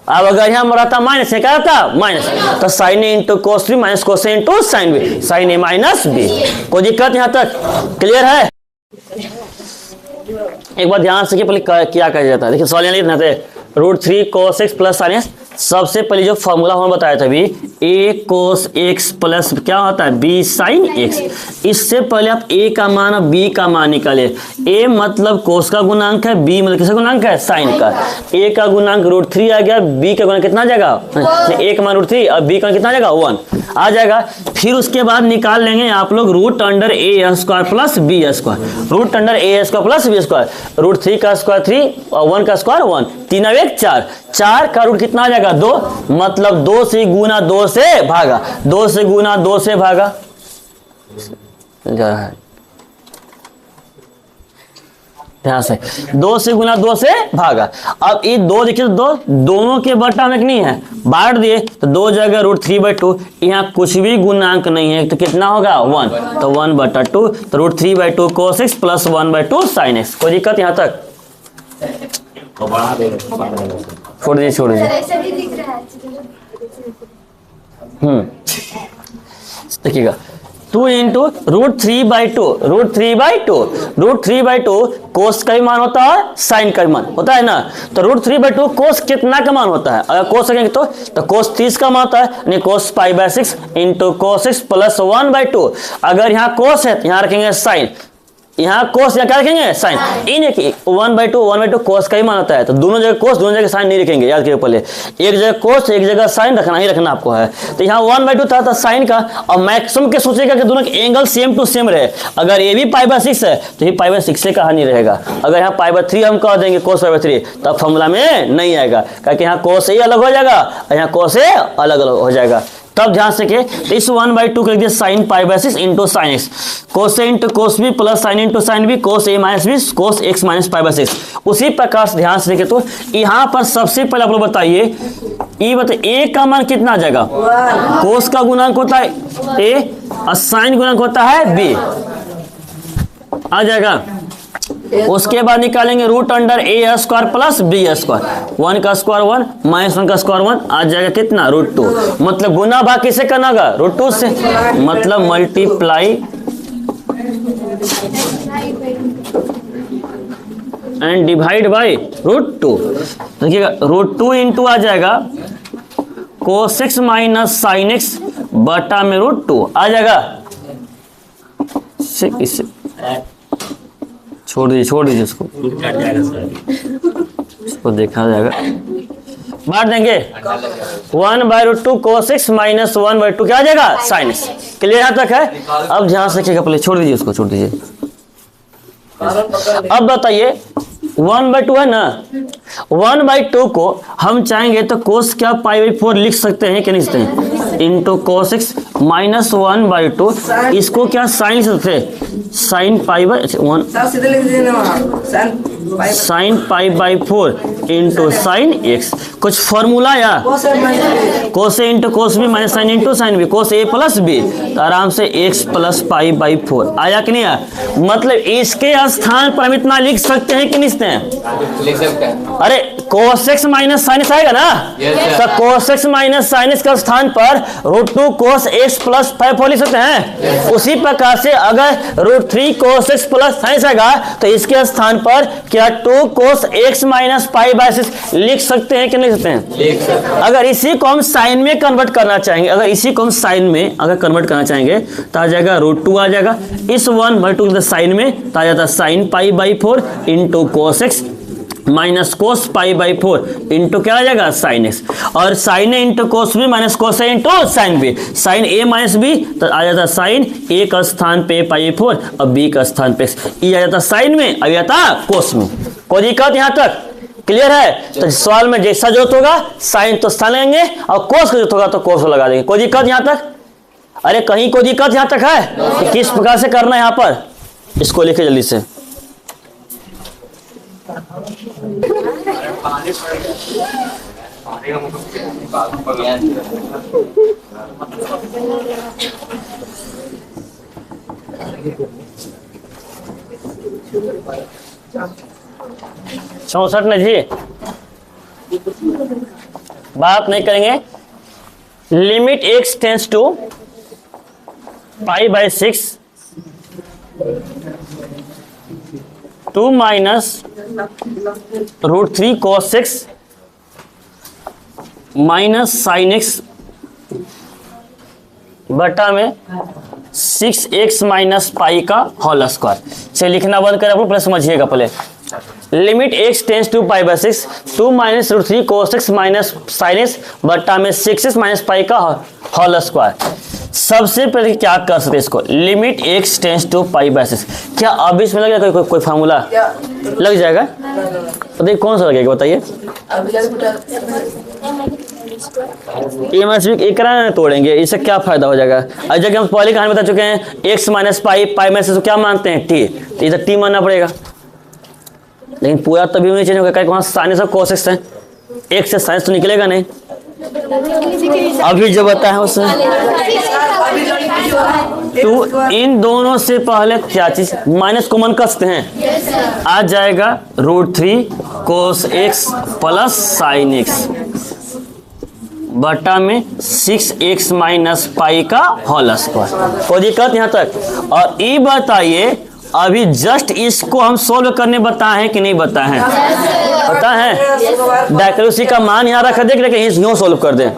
अब अगर यहाँ मरा था माइनस, क्या था माइनस, तो sine A into cos B minus cos A into sine B, sine A minus B. कोई दिक्कत यहाँ तक? क्लियर है? एक बार ध्यान से पहले क्या कहा जाता है, देखिए सवाल यहाँ लिखना थे, root 3 cos x plus sine x. सबसे पहले जो फॉर्मूला हमने बताया था अभी, ए कोस एक्स प्लस क्या होता है, बी साइन एक्स। इससे पहले आप ए का मान और बी का मान निकाले। ए मतलब कोस का गुणांक है, बी मतलब किसका गुणांक है, साइन का। ए का गुणांक रूट 3 आ गया, बी का गुणांक कितना आ जाएगा, ए का मान रूट 3 और बी का कितना आ जाएगा 1 आ जाएगा। फिर उसके बाद निकाल लेंगे आप लोग रूट अंडर ए square plus B square, root under ए square plus B square, root 3 का स्क्वायर 3 और 1 का स्क्वायर 1, 3 और 1 4, 4 का रूट कितना आ जाएगा 2, मतलब 2 से गुना 2 से भागा, 2 से गुना 2 से भागा ध्यान से, 2 से गुना 2 से भागा। अब ये 2 देखिए, दो दोनों के बटा में नहीं है, बांट दिए तो 2 जगह रूट 3/2, यहाँ कुछ भी गुणांक नहीं है तो कितना होगा 1, तो 1/2, तो root 3/2 cos x plus 1/2 sine x. कोई दिक्कत यहाँ तक? छोड़ दीजिए छोड़ दीजिए। देखिएगा 2 इंटू रूट 3/2, रूट 3/2 कोस का भी मान होता है, साइन का भी मान होता है ना। तो रूट 3/2 कोस कितना का मान होता है, अगर कोस रखेंगे तो कोस 30 का मान होता है, यानी कोस π/6 इंटू कोस एक्स प्लस 1/2। अगर यहाँ कोस है तो यहाँ रखेंगे साइन, यहाँ कोस या क्या रखेंगे साइन। इन 1/2 कोस का ही मान होता है, तो दोनों जगह कोस दोनों जगह साइन नहीं रखेंगे, याद करिए पहले, एक जगह कोस एक जगह साइन रखना ही रखना आपको है। तो यहाँ 1/2 था साइन का, और मैक्सिमम के सोचेगा कि दोनों के एंगल सेम टू सेम रहे। अगर ये भी π/6 है तो ये π/6 से कहा नहीं रहेगा। अगर यहाँ π/3 हम कह देंगे कोस π/3 तब फॉर्मूला में नहीं आएगा, क्योंकि यहाँ कोस ए अलग हो जाएगा और यहाँ कोस ए अलग अलग हो जाएगा। तब ध्यान से कि इस 1/2 कर दिया sine π/6 into sine X, cos A into cos B plus sine into sine B, cos A minus B cos x minus π/6। उसी प्रकार से ध्यान से देखें तो यहाँ पर सबसे पहले आप लोग बताइए, ये बताइए ए का मान कितना आ जाएगा, कोस का गुणांक होता है ए और साइन गुणांक होता है बी, आ जाएगा। उसके बाद निकालेंगे रूट अंडर ए स्क्वायर प्लस बी स्क्वायर, 1 का स्क्वायर 1 माइनस 1 का स्क्वायर 1 आ जाएगा कितना रूट 2, मतलब गुना भाग किसे करना होगा रूट 2 से, मतलब multiply and divide by root 2। देखिएगा रूट 2 इंटू आ जाएगा cos x minus sine x बटा में रूट 2 आ जाएगा। इससे छोड़ दीजिए उसको देखा जाएगा, बांट देंगे 1/2 कोस एक्स माइनस 1/2 क्या आ जाएगा साइन एक्स। क्लियर यहाँ तक है? अब ध्यान से रखिएगा, पहले छोड़ दीजिए उसको, छोड़ दीजिए। अब बताइए 1/2 है ना, 1/2 को हम चाहेंगे तो कोस क्या π/4 लिख सकते हैं कि नहीं सकते हैं, इंटू कोस एक्स माइनस 1/2, इसको क्या साइन लिख सकते हैं, साइन π/1 sine pi by 4 into sine X. कुछ फॉर्मूला या cos A into cos B minus sine into sine B, cos A plus B, तो आराम से एक्स प्लस पाई बाई 4 आया कि नहीं आया? मतलब इसके स्थान पर हम इतना लिख सकते हैं कि नहीं लिखते हैं? लिख सकते हैं। अरे cos x minus sine x आएगा ना, तो cos x minus sine x का स्थान पर √2 कोस एक्स प्लस 5 लिख सकते हैं। उसी प्रकार से अगर √3 cos x plus sine x आएगा तो इसके स्थान पर क्या 2 cos x minus pi by 6 लिख सकते हैं कि नहीं लिख सकते हैं? लिख सकते हैं। अगर इसी को हम साइन में कन्वर्ट करना चाहेंगे, अगर इसी को हम साइन में अगर कन्वर्ट करना चाहेंगे तो आ जाएगा √2 आ जाएगा, इस 1/2 साइन में तो आ जाता है sine pi by 4 into cos x minus cos pi by 4 into क्या आ जाएगा साइन एक्स, और sine A into cos B minus cos A into sine B, sine A minus B तो आ जाता साइन ए का स्थान पे पाई 4 और बी का स्थान पे ई आ जाता साइन में, आ जाता कोस में। कोई दिक्कत यहाँ तक क्लियर है? तो सवाल में जैसा जरूरत होगा साइन तो साइन लेंगे और कोस का जरूरत होगा तो कोस लगा देंगे। कोई दिक्कत यहाँ तक? अरे कहीं कोई दिक्कत यहाँ तक है कि किस प्रकार से करना है? यहाँ पर इसको लिखे जल्दी से। चौसठ में जी बात नहीं करेंगे। Limit x tends to pi by 6 2 minus √3 cos 6 minus sine x बटा में 6x माइनस पाई का होल स्क्वायर। चलिए लिखना बंद करें, आपको पहले समझिएगा। पहले limit x tends to pi by 6 2 minus √3 cos 6 minus sine x बटा में 6x माइनस पाई का होल स्क्वायर। सबसे पहले क्या कर सकते हैं इसको? Limit x tends to pi by 6, क्या अब इसमें लगेगा कोई फार्मूला लग जाएगा? तो देखिए कौन सा लगेगा बताइए। ए माइनस बी एक तोड़ेंगे, इससे क्या फायदा हो जाएगा? अब जब हम पहले कहानी बता चुके हैं x माइनस पाई पाई माइनस तो क्या मानते हैं t, तो इधर t मानना पड़ेगा, लेकिन पूरा तभी नहीं चेंज होगा क्योंकि वहाँ साइनस और कोसेक्स है, एक से साइंस तो निकलेगा नहीं। अभी जो बताया उसमें तो इन दोनों से पहले क्या चीज माइनस कॉमन कसते हैं, आ जाएगा √3 cos x plus sine x बटा में 6x माइनस पाई का होल स्क्वायर। कोई दिक्कत यहाँ तक? और ये बताइए अभी जस्ट इसको हम सोल्व करने बताए हैं कि नहीं बताए हैं? पता है डायरेक्ट उसी का मान यहाँ रखा देख लेकिन यूँ सोल्व कर दें,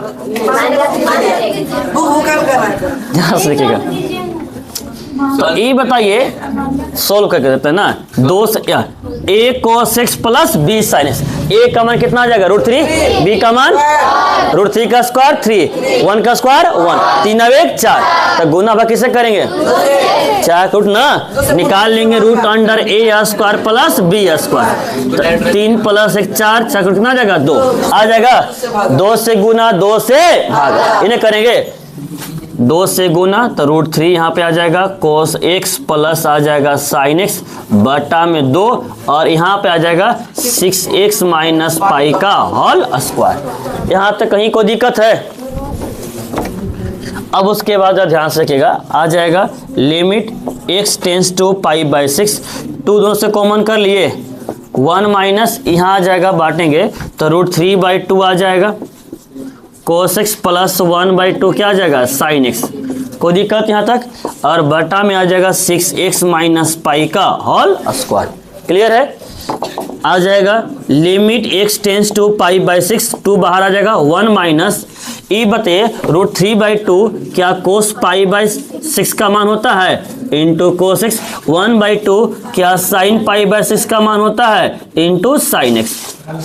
ध्यान से देखिएगा। तो ये बताइए सोल्व करके देते हैं ना, 2 से a cos x plus b sin x, a का मान कितना आ जाएगा √3, b का मान √3 का स्क्वायर 3, 1 का स्क्वायर 1, 3 और 1 4, तो गुना भाग किसे करेंगे? 4 रूट ना निकाल लेंगे, root under a square plus b square, तो 3 प्लस 1 4, 4 कितना आ जाएगा 2 आ जाएगा, 2 से गुना 2 से भाग, इन्हें करेंगे 2 से गुना तो √3 यहाँ पे आ जाएगा cos x प्लस आ जाएगा sin x बटा में 2 और यहाँ पे आ जाएगा 6x माइनस पाई का होल स्क्वायर। यहाँ तक कहीं कोई दिक्कत है? अब उसके बाद ध्यान से रखिएगा, आ जाएगा limit x tends to pi by 6, 2 दोनों से कॉमन कर लिए, 1 माइनस यहाँ आ जाएगा बांटेंगे तो √3/2 आ जाएगा, cos x प्लस 1/2 क्या आ जाएगा साइन x। कोई दिक्कत यहाँ तक? और बटा में आ जाएगा 6x माइनस पाई का होल स्क्वायर। क्लियर है? आ जाएगा limit x tends to pi by 6, 2 बाहर आ जाएगा, 1 माइनस ई बते √3/2 क्या कोस पाई बाई 6 का मान होता है इंटू कोस एक्स, 1/2 क्या साइन पाई बाई 6 का मान होता है इंटू साइन एक्स।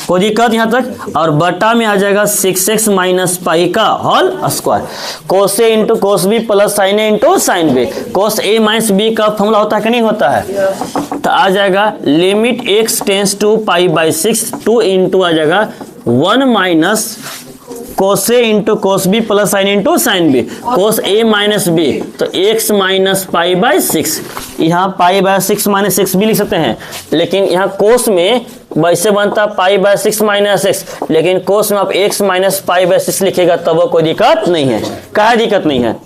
कोई दिक्कत यहाँ तक? और बटा में आ जाएगा 6x माइनस पाई का whole square, cos A into cos B plus sine A into sine B, cos A minus B का फॉर्मूला होता है कि नहीं होता है? तो आ जाएगा limit x tends to pi by 6, 2 into आ जाएगा 1 minus cos A into cos B plus sine into sine B, cos A minus B, तो x माइनस पाई बाई 6, यहाँ पाई बाई 6 माइनस 6 भी लिख सकते हैं, लेकिन यहाँ कोस में वैसे बनता पाई बाय 6 माइनस एक्स, लेकिन कोस में आप x माइनस पाई बाय 6 लिखेगा तब वो कोई दिक्कत नहीं है। क्या दिक्कत नहीं है?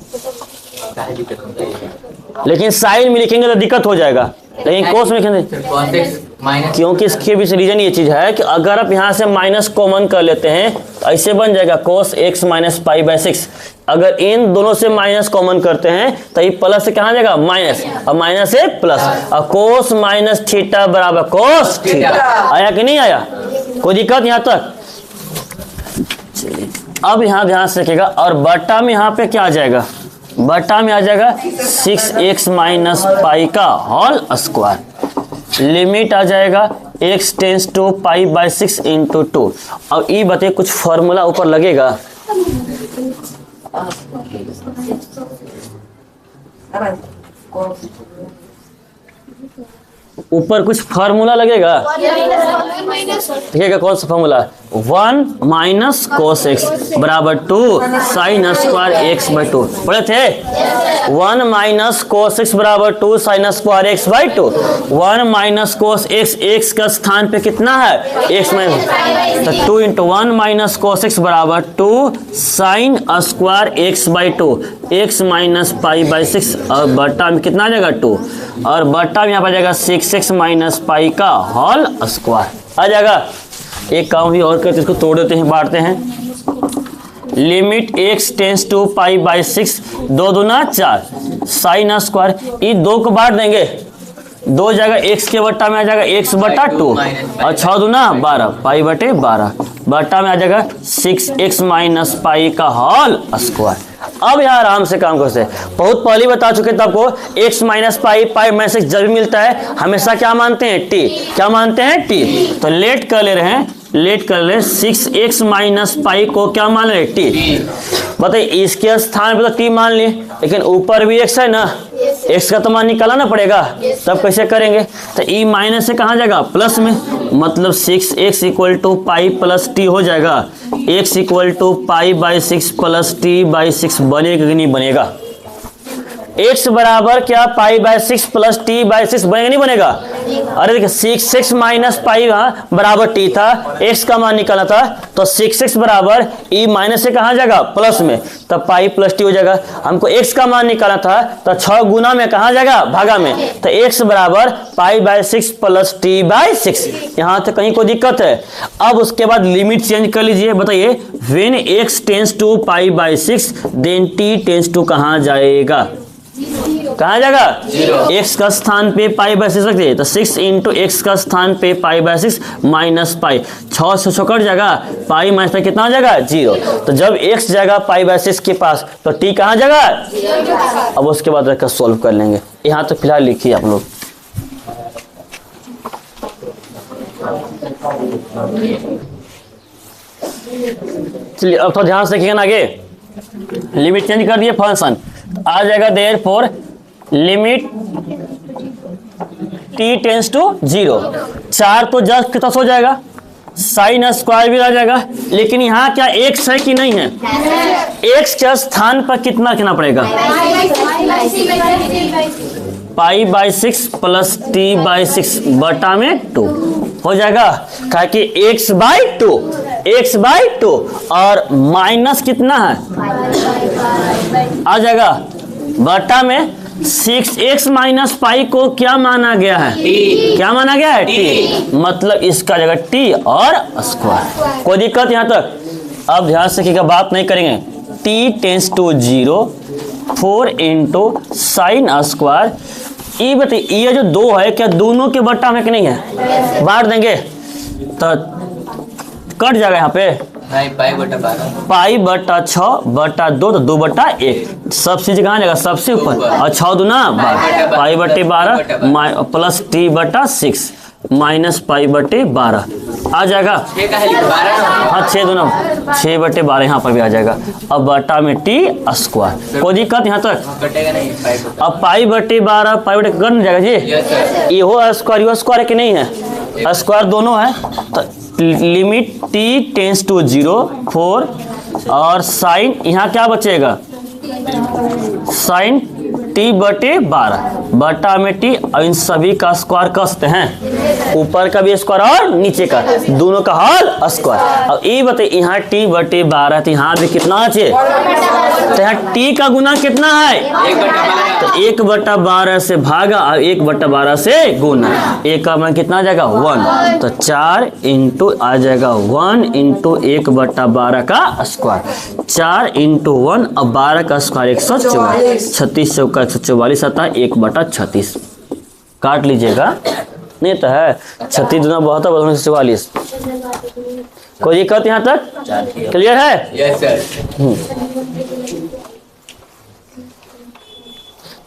लेकिन साइन में लिखेंगे तो दिक्कत हो जाएगा, लेकिन कोस में लिखेंगे क्योंकि इसके भी रीजन ये चीज है कि अगर आप यहाँ से माइनस कॉमन कर लेते हैं तो ऐसे बन जाएगा कोस x माइनस पाई बाय 6। अगर इन दोनों से माइनस कॉमन करते हैं तो ये प्लस से कहाँ जाएगा माइनस, और माइनस से प्लस, और कोस माइनस थीटा बराबर कोस थीटा। आया कि नहीं आया? कोई दिक्कत यहाँ तक? चलिए अब यहाँ ध्यान से रखिएगा, और बटा में यहाँ पे क्या आ जाएगा? बटा में आ जाएगा 6x माइनस पाई का होल स्क्वायर, लिमिट आ जाएगा x tends to pi by 6 into 2। और ये बताइए कुछ फॉर्मूला ऊपर लगेगा? ऊपर कुछ फार्मूला लगेगा? देखिएगा कौन सा फार्मूला? 1 माइनस कोस एक्स बराबर 2 साइन स्क्वायर एक्स बाई 2। पढ़े थे? 1 माइनस कोस एक्स बराबर 2 sine square x by 2। 1 minus cos x, x का स्थान पे कितना है? एक्स माइनस, तो 2 इंटू 1 माइनस कोस एक्स बराबर 2 sine square x by 2, x minus pi by 6, और बटा में कितना आ जाएगा 2, और बटा में यहाँ पर आ जाएगा 6x माइनस पाई का होल स्क्वायर आ जाएगा। एक काम भी और करते, इसको तोड़ देते हैं, बांटते हैं। Limit x tends to pi by 6, 2 दूना 4 साइन स्क्वायर, ये 2 को बांट देंगे, 2 जगह x के बट्टा में आ जाएगा x बटा 2, और 6 दूना 12 पाई बटे 12, बट्टा में आ जाएगा 6x माइनस पाई का होल स्क्वायर। अब यहाँ आराम से काम करते हैं, बहुत पहले बता चुके थे आपको, x माइनस पाई, पाई माइनस 6 जब भी मिलता है हमेशा क्या मानते हैं? t। क्या मानते हैं? t। तो लेट कर ले रहे हैं, लेट कर ले 6x माइनस पाई को क्या मान रहे? t। बताइए इसके स्थान पे तो t मान लिए, लेकिन ऊपर भी x है ना, x का तो मान निकालना पड़ेगा, तब कैसे करेंगे? तो e माइनस से कहाँ जाएगा? प्लस में, मतलब 6x equal to pi plus t हो जाएगा। x equal to pi by 6 plus t by 6 बनेगा कि नहीं बनेगा? x बराबर क्या? Pi by 6 plus t by 6 बनेगा नहीं बनेगा? अरे देखिए 6x माइनस पाई बराबर t था, x का मान निकाला था, तो 6x बराबर e माइनस से कहाँ जाएगा? प्लस में, तब पाई प्लस t हो जाएगा। हमको x का मान निकाला था, तो 6 गुना में कहाँ जाएगा? भागा में, तो x बराबर pi by 6 plus t by 6। यहाँ तक कहीं कोई दिक्कत है? अब उसके बाद लिमिट चेंज कर लीजिए। बताइए when x tends to pi by 6 then t tends to कहाँ जाएगा? कहाँ जाएगा? x का स्थान पे पाई बाय 6 रखते हैं, तो 6 इंटू x का स्थान पे पाई बाय 6 माइनस पाई, 6 से 6 कट जाएगा, पाई माइनस पाई कितना हो जाएगा? 0। तो जब x जाएगा पाई बाय 6 के पास तो t कहाँ जाएगा? अब उसके बाद रखकर सॉल्व कर लेंगे। यहाँ तो फिलहाल लिखिए आप लोग। चलिए अब थोड़ा ध्यान से देखिएगा ना, आगे लिमिट चेंज कर दिए, फंक्शन आ जाएगा therefore limit t tends to 0। 4 तो जस्ट कितना हो जाएगा? साइन स्क्वायर भी आ जाएगा, लेकिन यहाँ क्या x है कि नहीं है? x के स्थान पर कितना रखना पड़ेगा? Pi by 6 plus t by 6 बटा में 2 हो जाएगा, कहा कि x बाय 2, x बाय 2, और माइनस कितना है? आ जाएगा बटा में 6x माइनस पाई को क्या माना गया है? t। क्या माना गया है? t। मतलब इसका जगह t और स्क्वायर। कोई दिक्कत यहाँ तक? अब ध्यान से रखिएगा, बात नहीं करेंगे। t tends to 0, 4 into sine square, ये बताइए ये जो 2 है क्या दोनों के बट्टा में कि नहीं है? बांट देंगे तो कट जाएगा यहाँ पे पाई बटा 6 बटा 2, तो 2 बटा 1, सबसे जगह जाएगा सबसे ऊपर, और 6 दूना 12, पाई बटे 12 प्लस t बटा 6 माइनस पाई बटे 12 आ जाएगा। हाँ 6 दूना 6 बटे 12 यहाँ पर भी आ जाएगा। अब बटा में t स्क्वायर। कोई दिक्कत यहाँ तक? अब पाई बटे 12 पाई बटे कट नहीं जाएगा जी, ये हो स्क्वायर यू स्क्वायर है कि नहीं है? स्क्वायर दोनों है, तो लिमिट t टेंस टू 0, 4 और साइन यहाँ क्या बचेगा, साइन टी बटे 12 बटा में टी, और इन सभी का स्क्वायर कसते हैं, ऊपर का भी स्क्वायर और नीचे का, दोनों का हर स्क्वायर। अब ये बताइए यहाँ टी बटे 12 तो यहाँ भी कितना चाहिए, तो यहाँ टी का गुना कितना है, तो 1/12 से भागा और 1/12 से गुना, एक का मान कितना आ जाएगा 1, तो 4 इंटू आ जाएगा 1 इंटू 1/12 का स्क्वायर, 4 इंटू 1 और 12 का स्क्वायर 144, 36 चौका 144 आता है 1/36, काट लीजिएगा, नहीं तो है 36 दूना बहुत है 144। कोई दिक्कत यहाँ तक क्लियर है? Yes sir.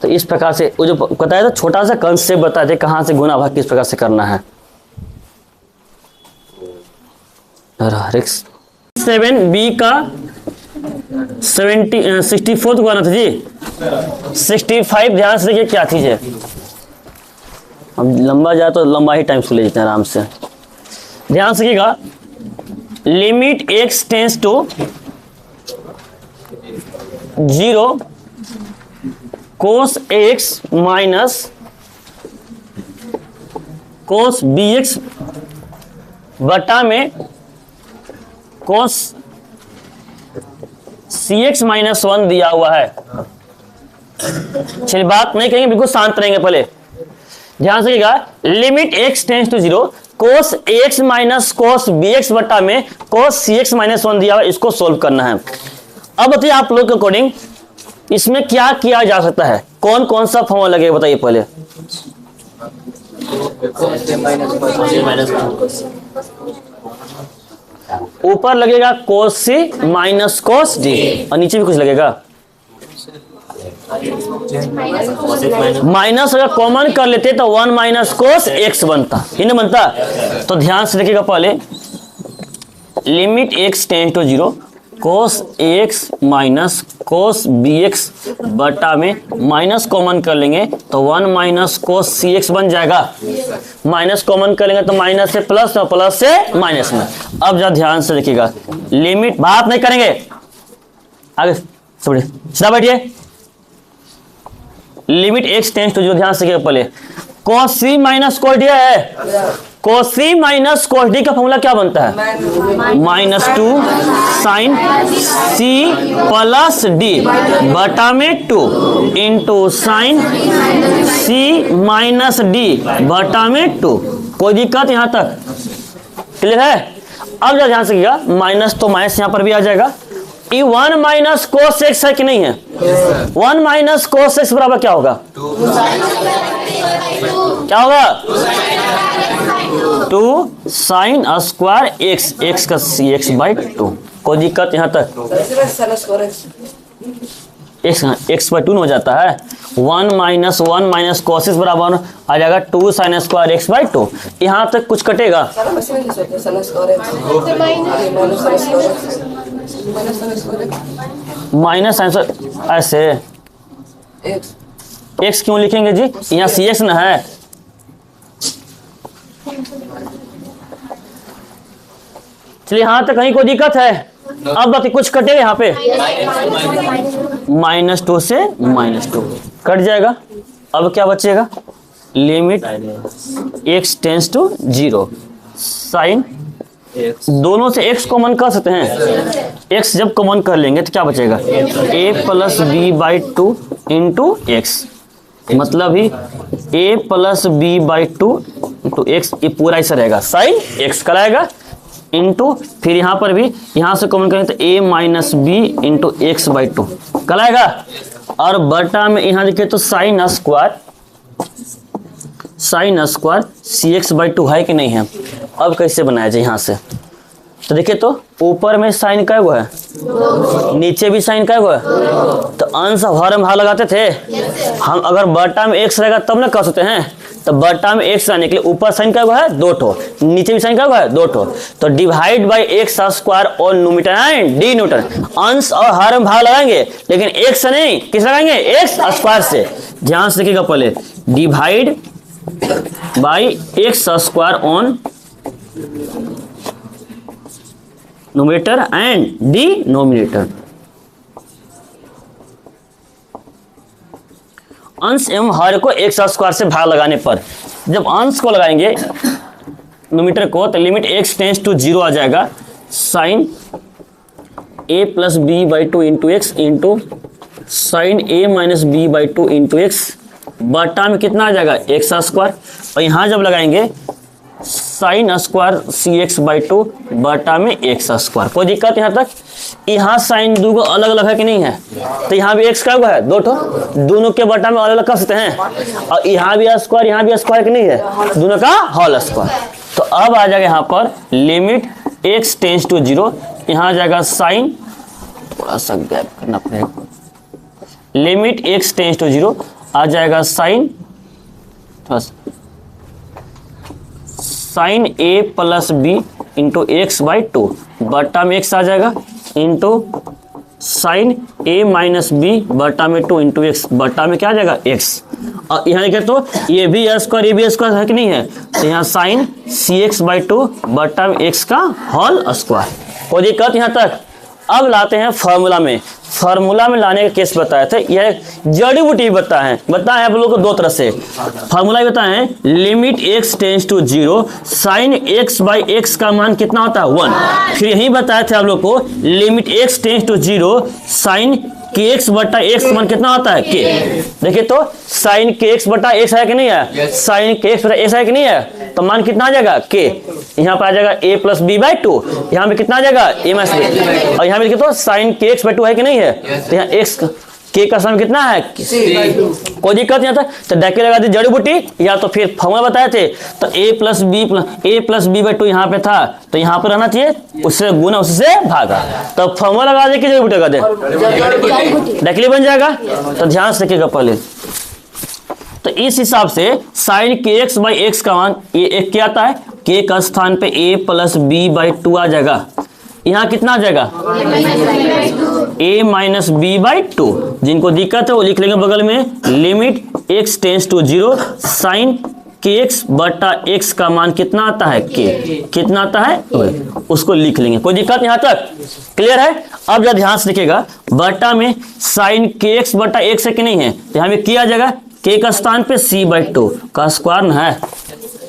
तो इस प्रकार से वो जो बताया था छोटा सा कंसेप्ट बताए थे कहाँ से गुना भाग किस प्रकार से करना है। 7b का 64 गुना था जी, 65 ध्यान से देखिए क्या चीज है, हम लंबा जाए तो लंबा ही टाइम से ले लेते हैं आराम से, ध्यान से देखिएगा। Limit x tends to 0 cos x minus cos bx बटा में cos cx माइनस 1 दिया हुआ है। चलिए बात नहीं करेंगे, बिल्कुल शांत रहेंगे, पहले ध्यान से देखिएगा। Limit x tends to 0 cos ax minus cos bx बटा में cos cx माइनस 1 दिया हुआ है, इसको सोल्व करना है। अब बताइए आप लोग के अकॉर्डिंग इसमें क्या किया जा सकता है, कौन कौन सा फॉर्मूला लगेगा बताइए पहले। ऊपर लगेगा cos c minus cos d और नीचे भी कुछ लगेगा, माइनस अगर कॉमन कर लेते तो 1 माइनस cos x बनता, ही नहीं बनता। तो ध्यान से देखिएगा पहले, limit x tends to 0 cos ax minus cos bx बटा में माइनस कॉमन कर लेंगे तो 1 माइनस cos cx बन जाएगा, माइनस कॉमन कर लेंगे तो माइनस से प्लस और प्लस से माइनस में। अब जरा ध्यान से देखिएगा, लिमिट बात नहीं करेंगे, आगे सीधा बैठिए। लिमिट x टेंस टू 0 ध्यान से देखिएगा पहले, cos c minus cos d है, cos c minus cos d का फॉर्मूला क्या बनता है, -2 साइन c प्लस d बटा में 2 into sine c minus d बटा में 2। कोई दिक्कत यहाँ तक क्लियर है? अब जरा ध्यान से कीजिएगा, माइनस तो माइनस यहाँ पर भी आ जाएगा, ये 1 माइनस cos x है कि नहीं है, 1 माइनस cos x बराबर क्या होगा, क्या होगा 2 साइन स्क्वायर x, x का cx बाई 2। कोई दिक्कत यहाँ तक, x बाई 2 हो जाता है, 1 माइनस cos x बराबर आ जाएगा 2 साइन स्क्वायर x बाई 2। यहाँ तक कुछ कटेगा, माइनस ऐसे x क्यों लिखेंगे जी, यहाँ cx ना है, चलिए यहाँ तक कहीं कोई दिक्कत है। अब बाकी कुछ कटेगा यहाँ पे, -2 से -2 कट जाएगा। अब क्या बचेगा, limit x tends to 0 sine, दोनों से x कॉमन कर सकते हैं, x जब कॉमन कर लेंगे तो क्या बचेगा, a plus B by 2 into x, मतलब ही a plus B by 2 into x, ये पूरा ऐसा रहेगा, साइन x कराएगा इंटू, फिर यहाँ पर भी यहाँ से कॉमन करेंगे तो a minus b into x by 2 कराएगा, और बटा में यहाँ देखिए तो sine square c x by 2 है कि नहीं है। अब कैसे बनाया जाए, यहाँ से तो देखिए तो ऊपर में साइन का हुआ है, नीचे भी साइन का हुआ है, तो अंश हर में भाग लगाते थे हम, अगर बटा में x रहेगा तब ना कर सकते हैं, तो बटा में x आने के लिए ऊपर साइन का हुआ है 2 ठो, नीचे भी साइन का हुआ है 2 ठो, तो डिवाइड बाई एक्स स्क्वायर और न्यूमरेटर एंड डिनोमिनेटर, अंश और हर में भाग लगाएंगे लेकिन x से नहीं, किस लगाएंगे, एक्स स्क्वायर से। ध्यान से देखिएगा पहले, divide by x square on numerator and denominator. अंश एवं हर को एक स्क्वायर से भाग लगाने पर, जब अंश को लगाएंगे न्यूमरेटर को, तो लिमिट x टेंस टू 0 आ जाएगा sine a plus B by two into x into sine a minus B by two into x बटा में कितना आ जाएगा एक्स स्क्वायर, और यहाँ जब लगाएंगे sine square c x by two बटा में एक्स स्क्वायर। कोई दिक्कत यहाँ तक? यहाँ साइन दो को अलग अलग है कि नहीं है? तो यहाँ भी एक्स का है दो ठो, दोनों के बटा में अलग अलग कर सकते हैं, और यहाँ भी स्क्वायर यहाँ भी स्क्वायर कि नहीं है, दोनों का होल स्क्वायर। तो अब आ जाएगा यहाँ पर लिमिट x टेंस टू 0, यहाँ आ जाएगा साइन, थोड़ा सा गैप करना पड़ेगा, लिमिट x टेंस टू 0 आ जाएगा sine sine a plus b into x by two बटा में x आ जाएगा into sine a minus b बटा में 2 इंटू एक्स बटा में क्या आ जाएगा x, और यहाँ देखें तो ये भी स्क्वायर ये भी स्क्वायर है कि नहीं है, तो यहाँ sine c x by two बटा में x का होल स्क्वायर। कोई दिक्कत यहाँ तक? अब लाते हैं फार्मूला में। फार्मूला में लाने का केस बताए थे, यह जड़ी बूटी बताए हैं आप लोगों को दो तरह से। फार्मूला बताए हैं limit x tends to 0 sine x by x का मान कितना होता है 1। फिर यही बताए थे आप लोग को limit x tends to 0 sine के एक्स बटा एक्स मान कितना होता है के। देखिए तो साइन के एक्स बटा एक्स है कि नहीं है, साइन के एक्स बटा एक्स है कि नहीं है, तो मान कितना आ जाएगा के। यहाँ पर आ जाएगा a plus B by two, यहाँ पे कितना आ जाएगा a माइनस बी, और यहाँ पे देखिए तो साइन के एक्स बाई टू है कि नहीं है, तो यहाँ एक्स के का सम कितना है कोई दिक्कत यहाँ तक? तो डायरेक्ट लगा दी जड़ी बूटी, या तो फिर फॉर्मूला बताए थे तो a plus B by two यहाँ पे था, तो यहाँ पर रहना चाहिए उससे गुना उससे भागा, तो फॉर्मूला लगा दे कि जड़ी बूटी लगा दे डायरेक्टली बन जाएगा। तो ध्यान से रखिएगा पहले, तो इस हिसाब से साइन के एक्स बाई एक्स का मान ये एक क्या आता है, के का स्थान पे a plus B by two आ जाएगा, यहाँ कितना आ जाएगा a minus B by two. जिनको दिक्कत है वो लिख लेंगे बगल में limit x tends to 0 sine के एक्स बटा एक्स का मान कितना आता है के, कितना आता है उसको लिख लेंगे। कोई दिक्कत यहाँ तक? क्लियर है? अब जरा ध्यान से देखिएगा, बटा में साइन के एक्स बटा एक्स है कि नहीं है, तो यहाँ पे क्या आ जाएगा के का स्थान पे c बाई टू का स्क्वायर ना है,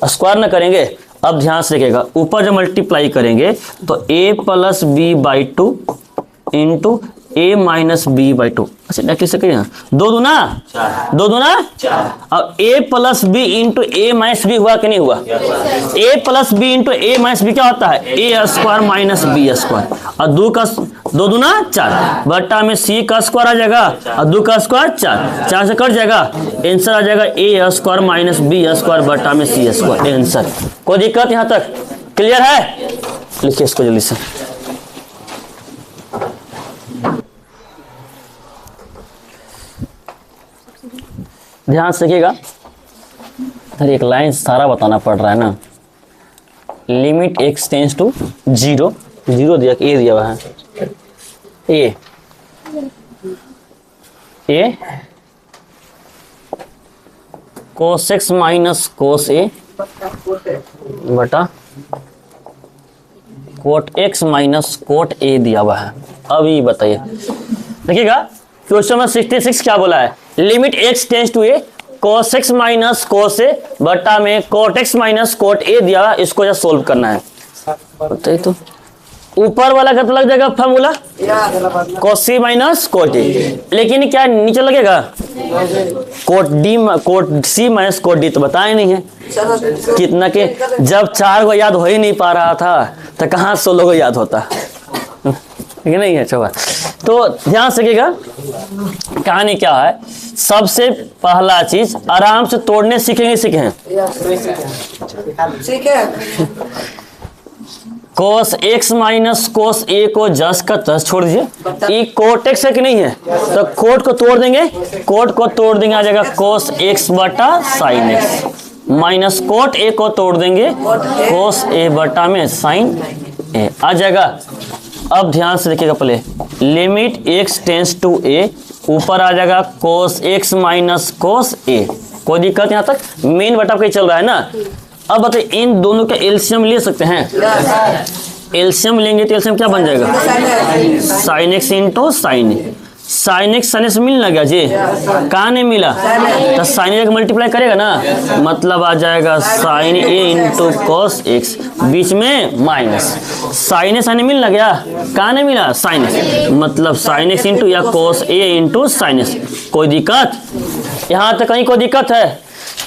स्क्वायर ना करेंगे। अब ध्यान से देखिएगा, ऊपर जब मल्टीप्लाई करेंगे तो a plus B by two into a minus B by two, अच्छा कैसे करिए दो दूना अब a plus b into a minus b हुआ कि नहीं हुआ, a plus b into a minus b क्या होता है a square minus b square, और दो दूना 4 बटा में c का स्क्वायर आ जाएगा और 2 का स्क्वायर 4 से कट जाएगा, आंसर आ जाएगा a square minus b square बटा में c स्क्वायर आंसर। कोई दिक्कत यहाँ तक? क्लियर है? लिखिए इसको जल्दी से। ध्यान से देखिएगा, इधर एक लाइन सारा बताना पड़ रहा है ना। लिमिट x टेंस टू 0 दिया a दिया हुआ है, a cos x minus cos a बटा cot x minus cot a दिया हुआ है। अब ये बताइए, देखिएगा क्वेश्चन में 66 क्या बोला है, limit x tends to a cos x minus cos a बटा में cot x minus cot a दिया हुआ, इसको जब सोल्व करना है बताइए तो ऊपर वाला कितना लग जाएगा formula cos c minus cot a, लेकिन क्या नीचे लगेगा cot c minus cot d, तो बताया नहीं है कितना के, जब 4 को याद हो ही नहीं पा रहा था तो कहाँ 16 को याद होता है नहीं है। अच्छा, तो ध्यान से देखिएगा कहानी क्या है। सबसे पहला चीज आराम से तोड़ने सीखे cos x minus cos a को जस का तस छोड़ दीजिए, ये कोट x है कि नहीं है, तो कोट को तोड़ देंगे, कोट को तोड़ देंगे आ जाएगा cos x बटा sin x minus cot a को तोड़ देंगे cos a बटा में sin a आ जाएगा। अब ध्यान से देखिएगा पहले, limit x tends to a ऊपर आ जाएगा cos x minus cos a। कोई दिक्कत यहाँ तक? मेन बटा कहीं चल रहा है ना। अब बताइए इन दोनों का एलसीएम ले सकते हैं, एलसीएम लेंगे तो एलसीएम क्या बन जाएगा, साइन एक्स इंटू साइन ए। साइन एक्स साइन से मिल ना गया जी, कहाँ नहीं मिला, तो साइन ए मल्टीप्लाई करेगा ना, मतलब आ जाएगा sign A into cos x, बीच में माइनस साइन ए साइन मिल ना गया, कहाँ नहीं मिला, साइन एक्स, मतलब साइन एक्स इंटू या cos A into sine x. कोई दिक्कत यहाँ तक, कहीं कोई दिक्कत है,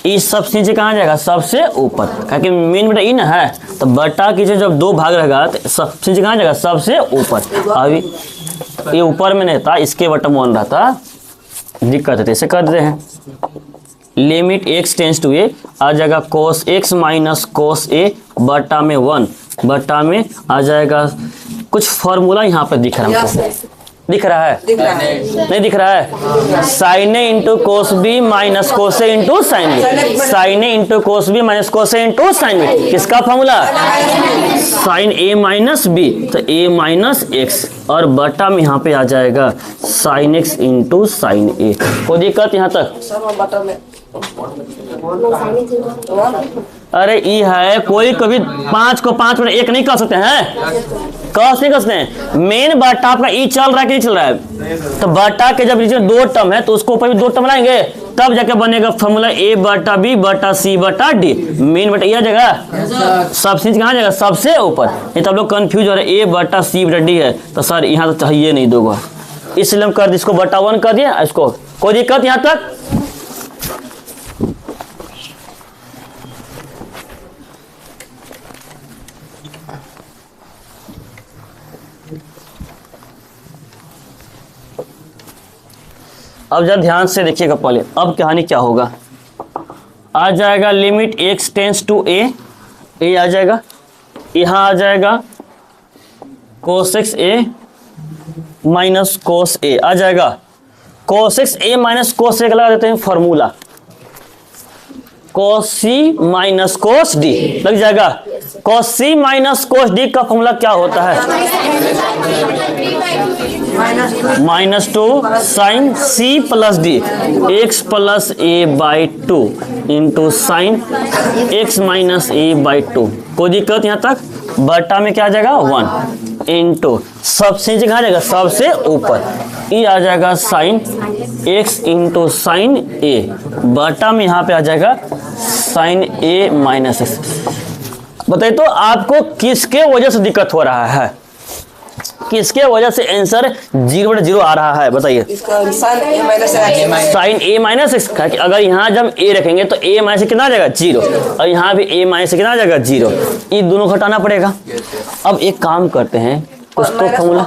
इस सब नीचे कहाँ जाएगा, सबसे ऊपर, क्योंकि मेन बेटा ई ना है, तो बटा कीजिए जब दो भाग रहेगा तो सब नीचे कहाँ जाएगा, सबसे ऊपर। अभी ये ऊपर में नहीं था, इसके बटन वन रहता, दिक्कत है, ऐसे कर देते हैं। लिमिट x टेंस टू ए आ जाएगा cos x minus cos a बटा में 1 बटा में आ जाएगा, कुछ फॉर्मूला यहाँ पर दिख रहा है हमको, दिख रहा है, नहीं दिख रहा है, sine A into cos B minus cos A into sine B, sine A into cos B minus cos A into sine B, किसका formula, sine A minus B, तो ए माइनस एक्स, और बटा में यहाँ पे आ जाएगा साइन एक्स इंटू साइन ए। कोई दिक्कत यहाँ तक, अरे ई है, कोई कभी 5 को 5 में 1 नहीं कर सकते हैं, कस नहीं कर सकते हैं, मेन बटा आपका ई चल रहा है कि नहीं चल रहा है, तो बटा के जब नीचे 2 टर्म है तो उसको ऊपर भी 2 टर्म लाएंगे, तब जाके बनेगा फॉर्मूला ए बटा बी बटा सी बटा डी। मेन बटा यह जगह सबसे कहाँ जाएगा, सबसे ऊपर, नहीं तो आप लोग कंफ्यूज हो रहे, ए बटा सी बटा डी है, तो सर यहाँ तो चाहिए नहीं दोगे, इसलिए हम कर दिए, इसको बटा 1 कर दिया, इसको कोई दिक्कत यहाँ तक। अब जरा ध्यान से देखिएगा पहले, अब कहानी क्या होगा, आ जाएगा limit x tends to a, a आ जाएगा, यहाँ आ जाएगा cos x a minus cos a आ जाएगा, cos x a minus cos a का लगा देते हैं formula, cos c minus cos d लग जाएगा, cos c minus cos d का फॉर्मूला क्या होता है, -2 sine c plus d, x plus a by 2 into sine x minus a by 2। कोई दिक्कत यहाँ तक, बटा में क्या आ जाएगा 1 इंटू सबसे नीचे कहाँ जाएगा, सबसे ऊपर, ये आ जाएगा sine x into sine a, बटा में यहाँ पे आ जाएगा साइन a माइनस x। बताइए तो आपको किसके वजह से दिक्कत हो रहा है, किसके वजह से आंसर 0/0 आ रहा है, बताइए, साइन ए माइनस एक्स, अगर यहाँ जब a रखेंगे तो a माइनस कितना आ जाएगा 0, और यहाँ भी a माइनस कितना आ जाएगा 0, ये दोनों घटाना पड़ेगा। अब एक काम करते हैं, कुछ तो फॉर्मूला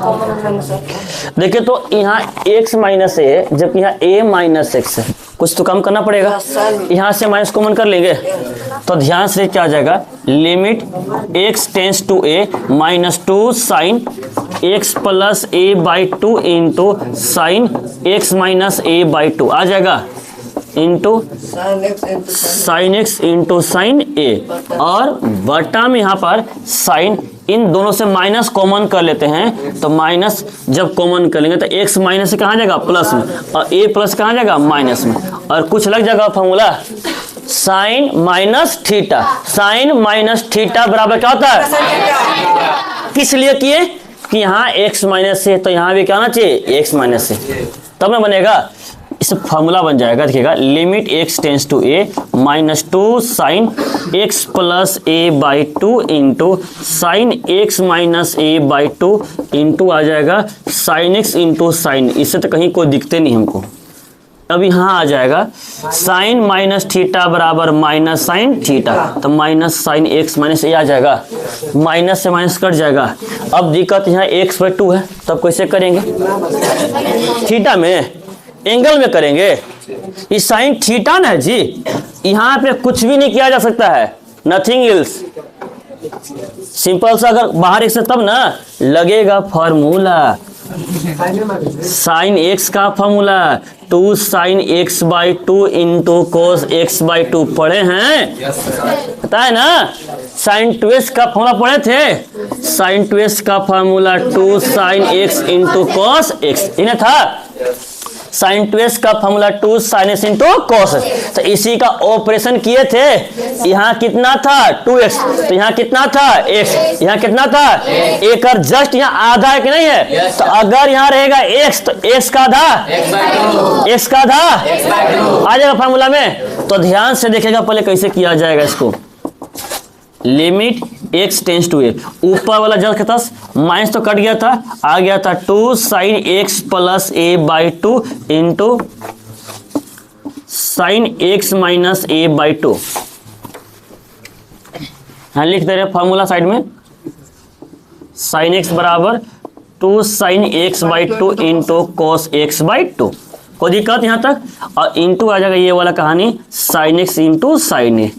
देखिए, तो यहाँ x माइनस ए जबकि यहाँ a माइनस एक्स है, कुछ तो कम करना पड़ेगा, यहाँ से माइनस कॉमन कर लेंगे, तो ध्यान से क्या आ जाएगा, limit x tends to a -2 sine x plus a by 2 into sine x minus a by 2 आ जाएगा, into sine x into sine a, और बटा में यहाँ पर साइन, इन दोनों से माइनस कॉमन कर लेते हैं, तो माइनस जब कॉमन कर लेंगे तो x माइनस से कहाँ जाएगा प्लस में, और a प्लस कहाँ जाएगा माइनस में, और कुछ लग जाएगा formula sine minus theta, sine minus theta बराबर क्या होता है, किस लिए किए कि यहाँ x माइनस से, तो यहाँ भी क्या होना चाहिए x माइनस से, तब ना बनेगा, इस फॉर्मूला बन जाएगा, देखिएगा, limit x tends to a -2 sine x plus a by 2 into sine x minus a by 2 into आ जाएगा साइन x इंटू साइन, इससे तो कहीं कोई दिखते नहीं हमको। अब यहाँ आ जाएगा साइन माइनस थीटा बराबर माइनस साइन थीटा, तो minus sine x minus a आ जाएगा, माइनस से माइनस कट जाएगा। अब दिक्कत यहाँ x/2 है, तब कैसे करेंगे, थीटा में एंगल में करेंगे, ये साइन थीटा ना है जी, यहाँ पे कुछ भी नहीं किया जा सकता है, नथिंग एल्स, सिंपल सा, अगर बाहर x से तब ना लगेगा फॉर्मूला, साइन x का formula 2 sine x by 2 into cos x by 2 पढ़े हैं, पता है ना, साइन 2x का फॉर्मूला पढ़े थे, साइन 2x का formula 2 sine x into cos x, इन्हें था, साइन 2x का formula 2 sin x into cos x। तो इसी का ऑपरेशन किए थे, यहाँ कितना था 2x, तो यहाँ कितना था x, यहाँ कितना था एक और जस्ट यहाँ आधा है कि नहीं है। तो अगर यहाँ रहेगा x तो x का आधा, x का आधा आ जाएगा फॉर्मूला में। तो ध्यान से देखेगा पहले कैसे किया जाएगा इसको। Limit x tends to a, ऊपर वाला जस्ट के पास माइनस तो कट गया था, आ गया था 2 sin x plus a by 2 into sine x minus a by 2। हाँ लिख दे रहे फॉर्मूला साइड में, साइन x बराबर 2 sin x by 2 into cos x by 2। कोई दिक्कत यहाँ तक, और इंटू आ जाएगा ये वाला कहानी sine x into sine a।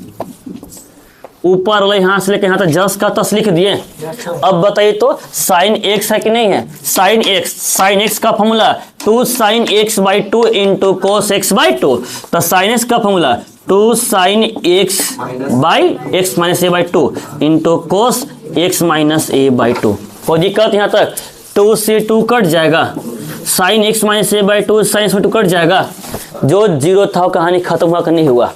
ऊपर वाला यहाँ से लेकर यहाँ तक जस्ट का तस लिख दिए। अब बताइए तो साइन x है कि नहीं है, साइन x का formula 2 sin x by 2 into cos x by 2। तो साइन x का formula 2 sin x by x minus a by 2 into cos x minus a by 2। कोई दिक्कत यहाँ तक, 2 से 2 कट जाएगा, sine x minus a by 2 sine x by 2 cut जाएगा, जो जीरो था कहानी खत्म हुआ कि नहीं हुआ।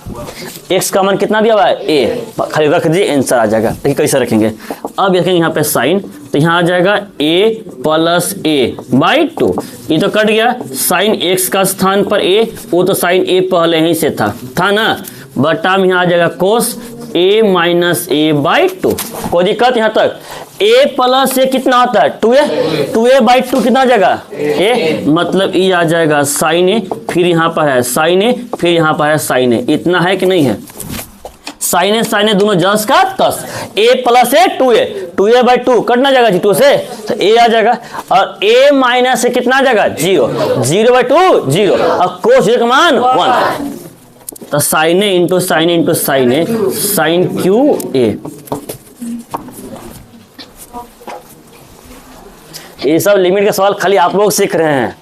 x का मान कितना दिया हुआ है a, खाली रख दीजिए आंसर आ जाएगा। देखिए कैसे रखेंगे, अब देखेंगे यहाँ पे साइन, तो यहाँ आ जाएगा a प्लस a बाई 2, ये तो कट गया, साइन x का स्थान पर a, वो तो साइन a पहले ही से था ना, बटा में यहाँ आ जाएगा कोस a माइनस a बाई 2। कोई दिक्कत यहाँ तक, a प्लस a कितना आता है 2a बाई 2 कितना आ जाएगा a, मतलब ये आ जाएगा साइन a, फिर यहाँ पर है साइन a, फिर यहाँ पर है साइन a। इतना है कि नहीं है, साइन a दोनों जस्ट का तस, a plus a 2a by 2 कटना जाएगा जी 2 से, तो a आ जाएगा, और a माइनस से कितना आ जाएगा 0 बाई 2 0, और कोस का मान 1। तो sine a into sine into sine a, sine क्यू a। ये सब लिमिट के सवाल खाली आप लोग सीख रहे हैं।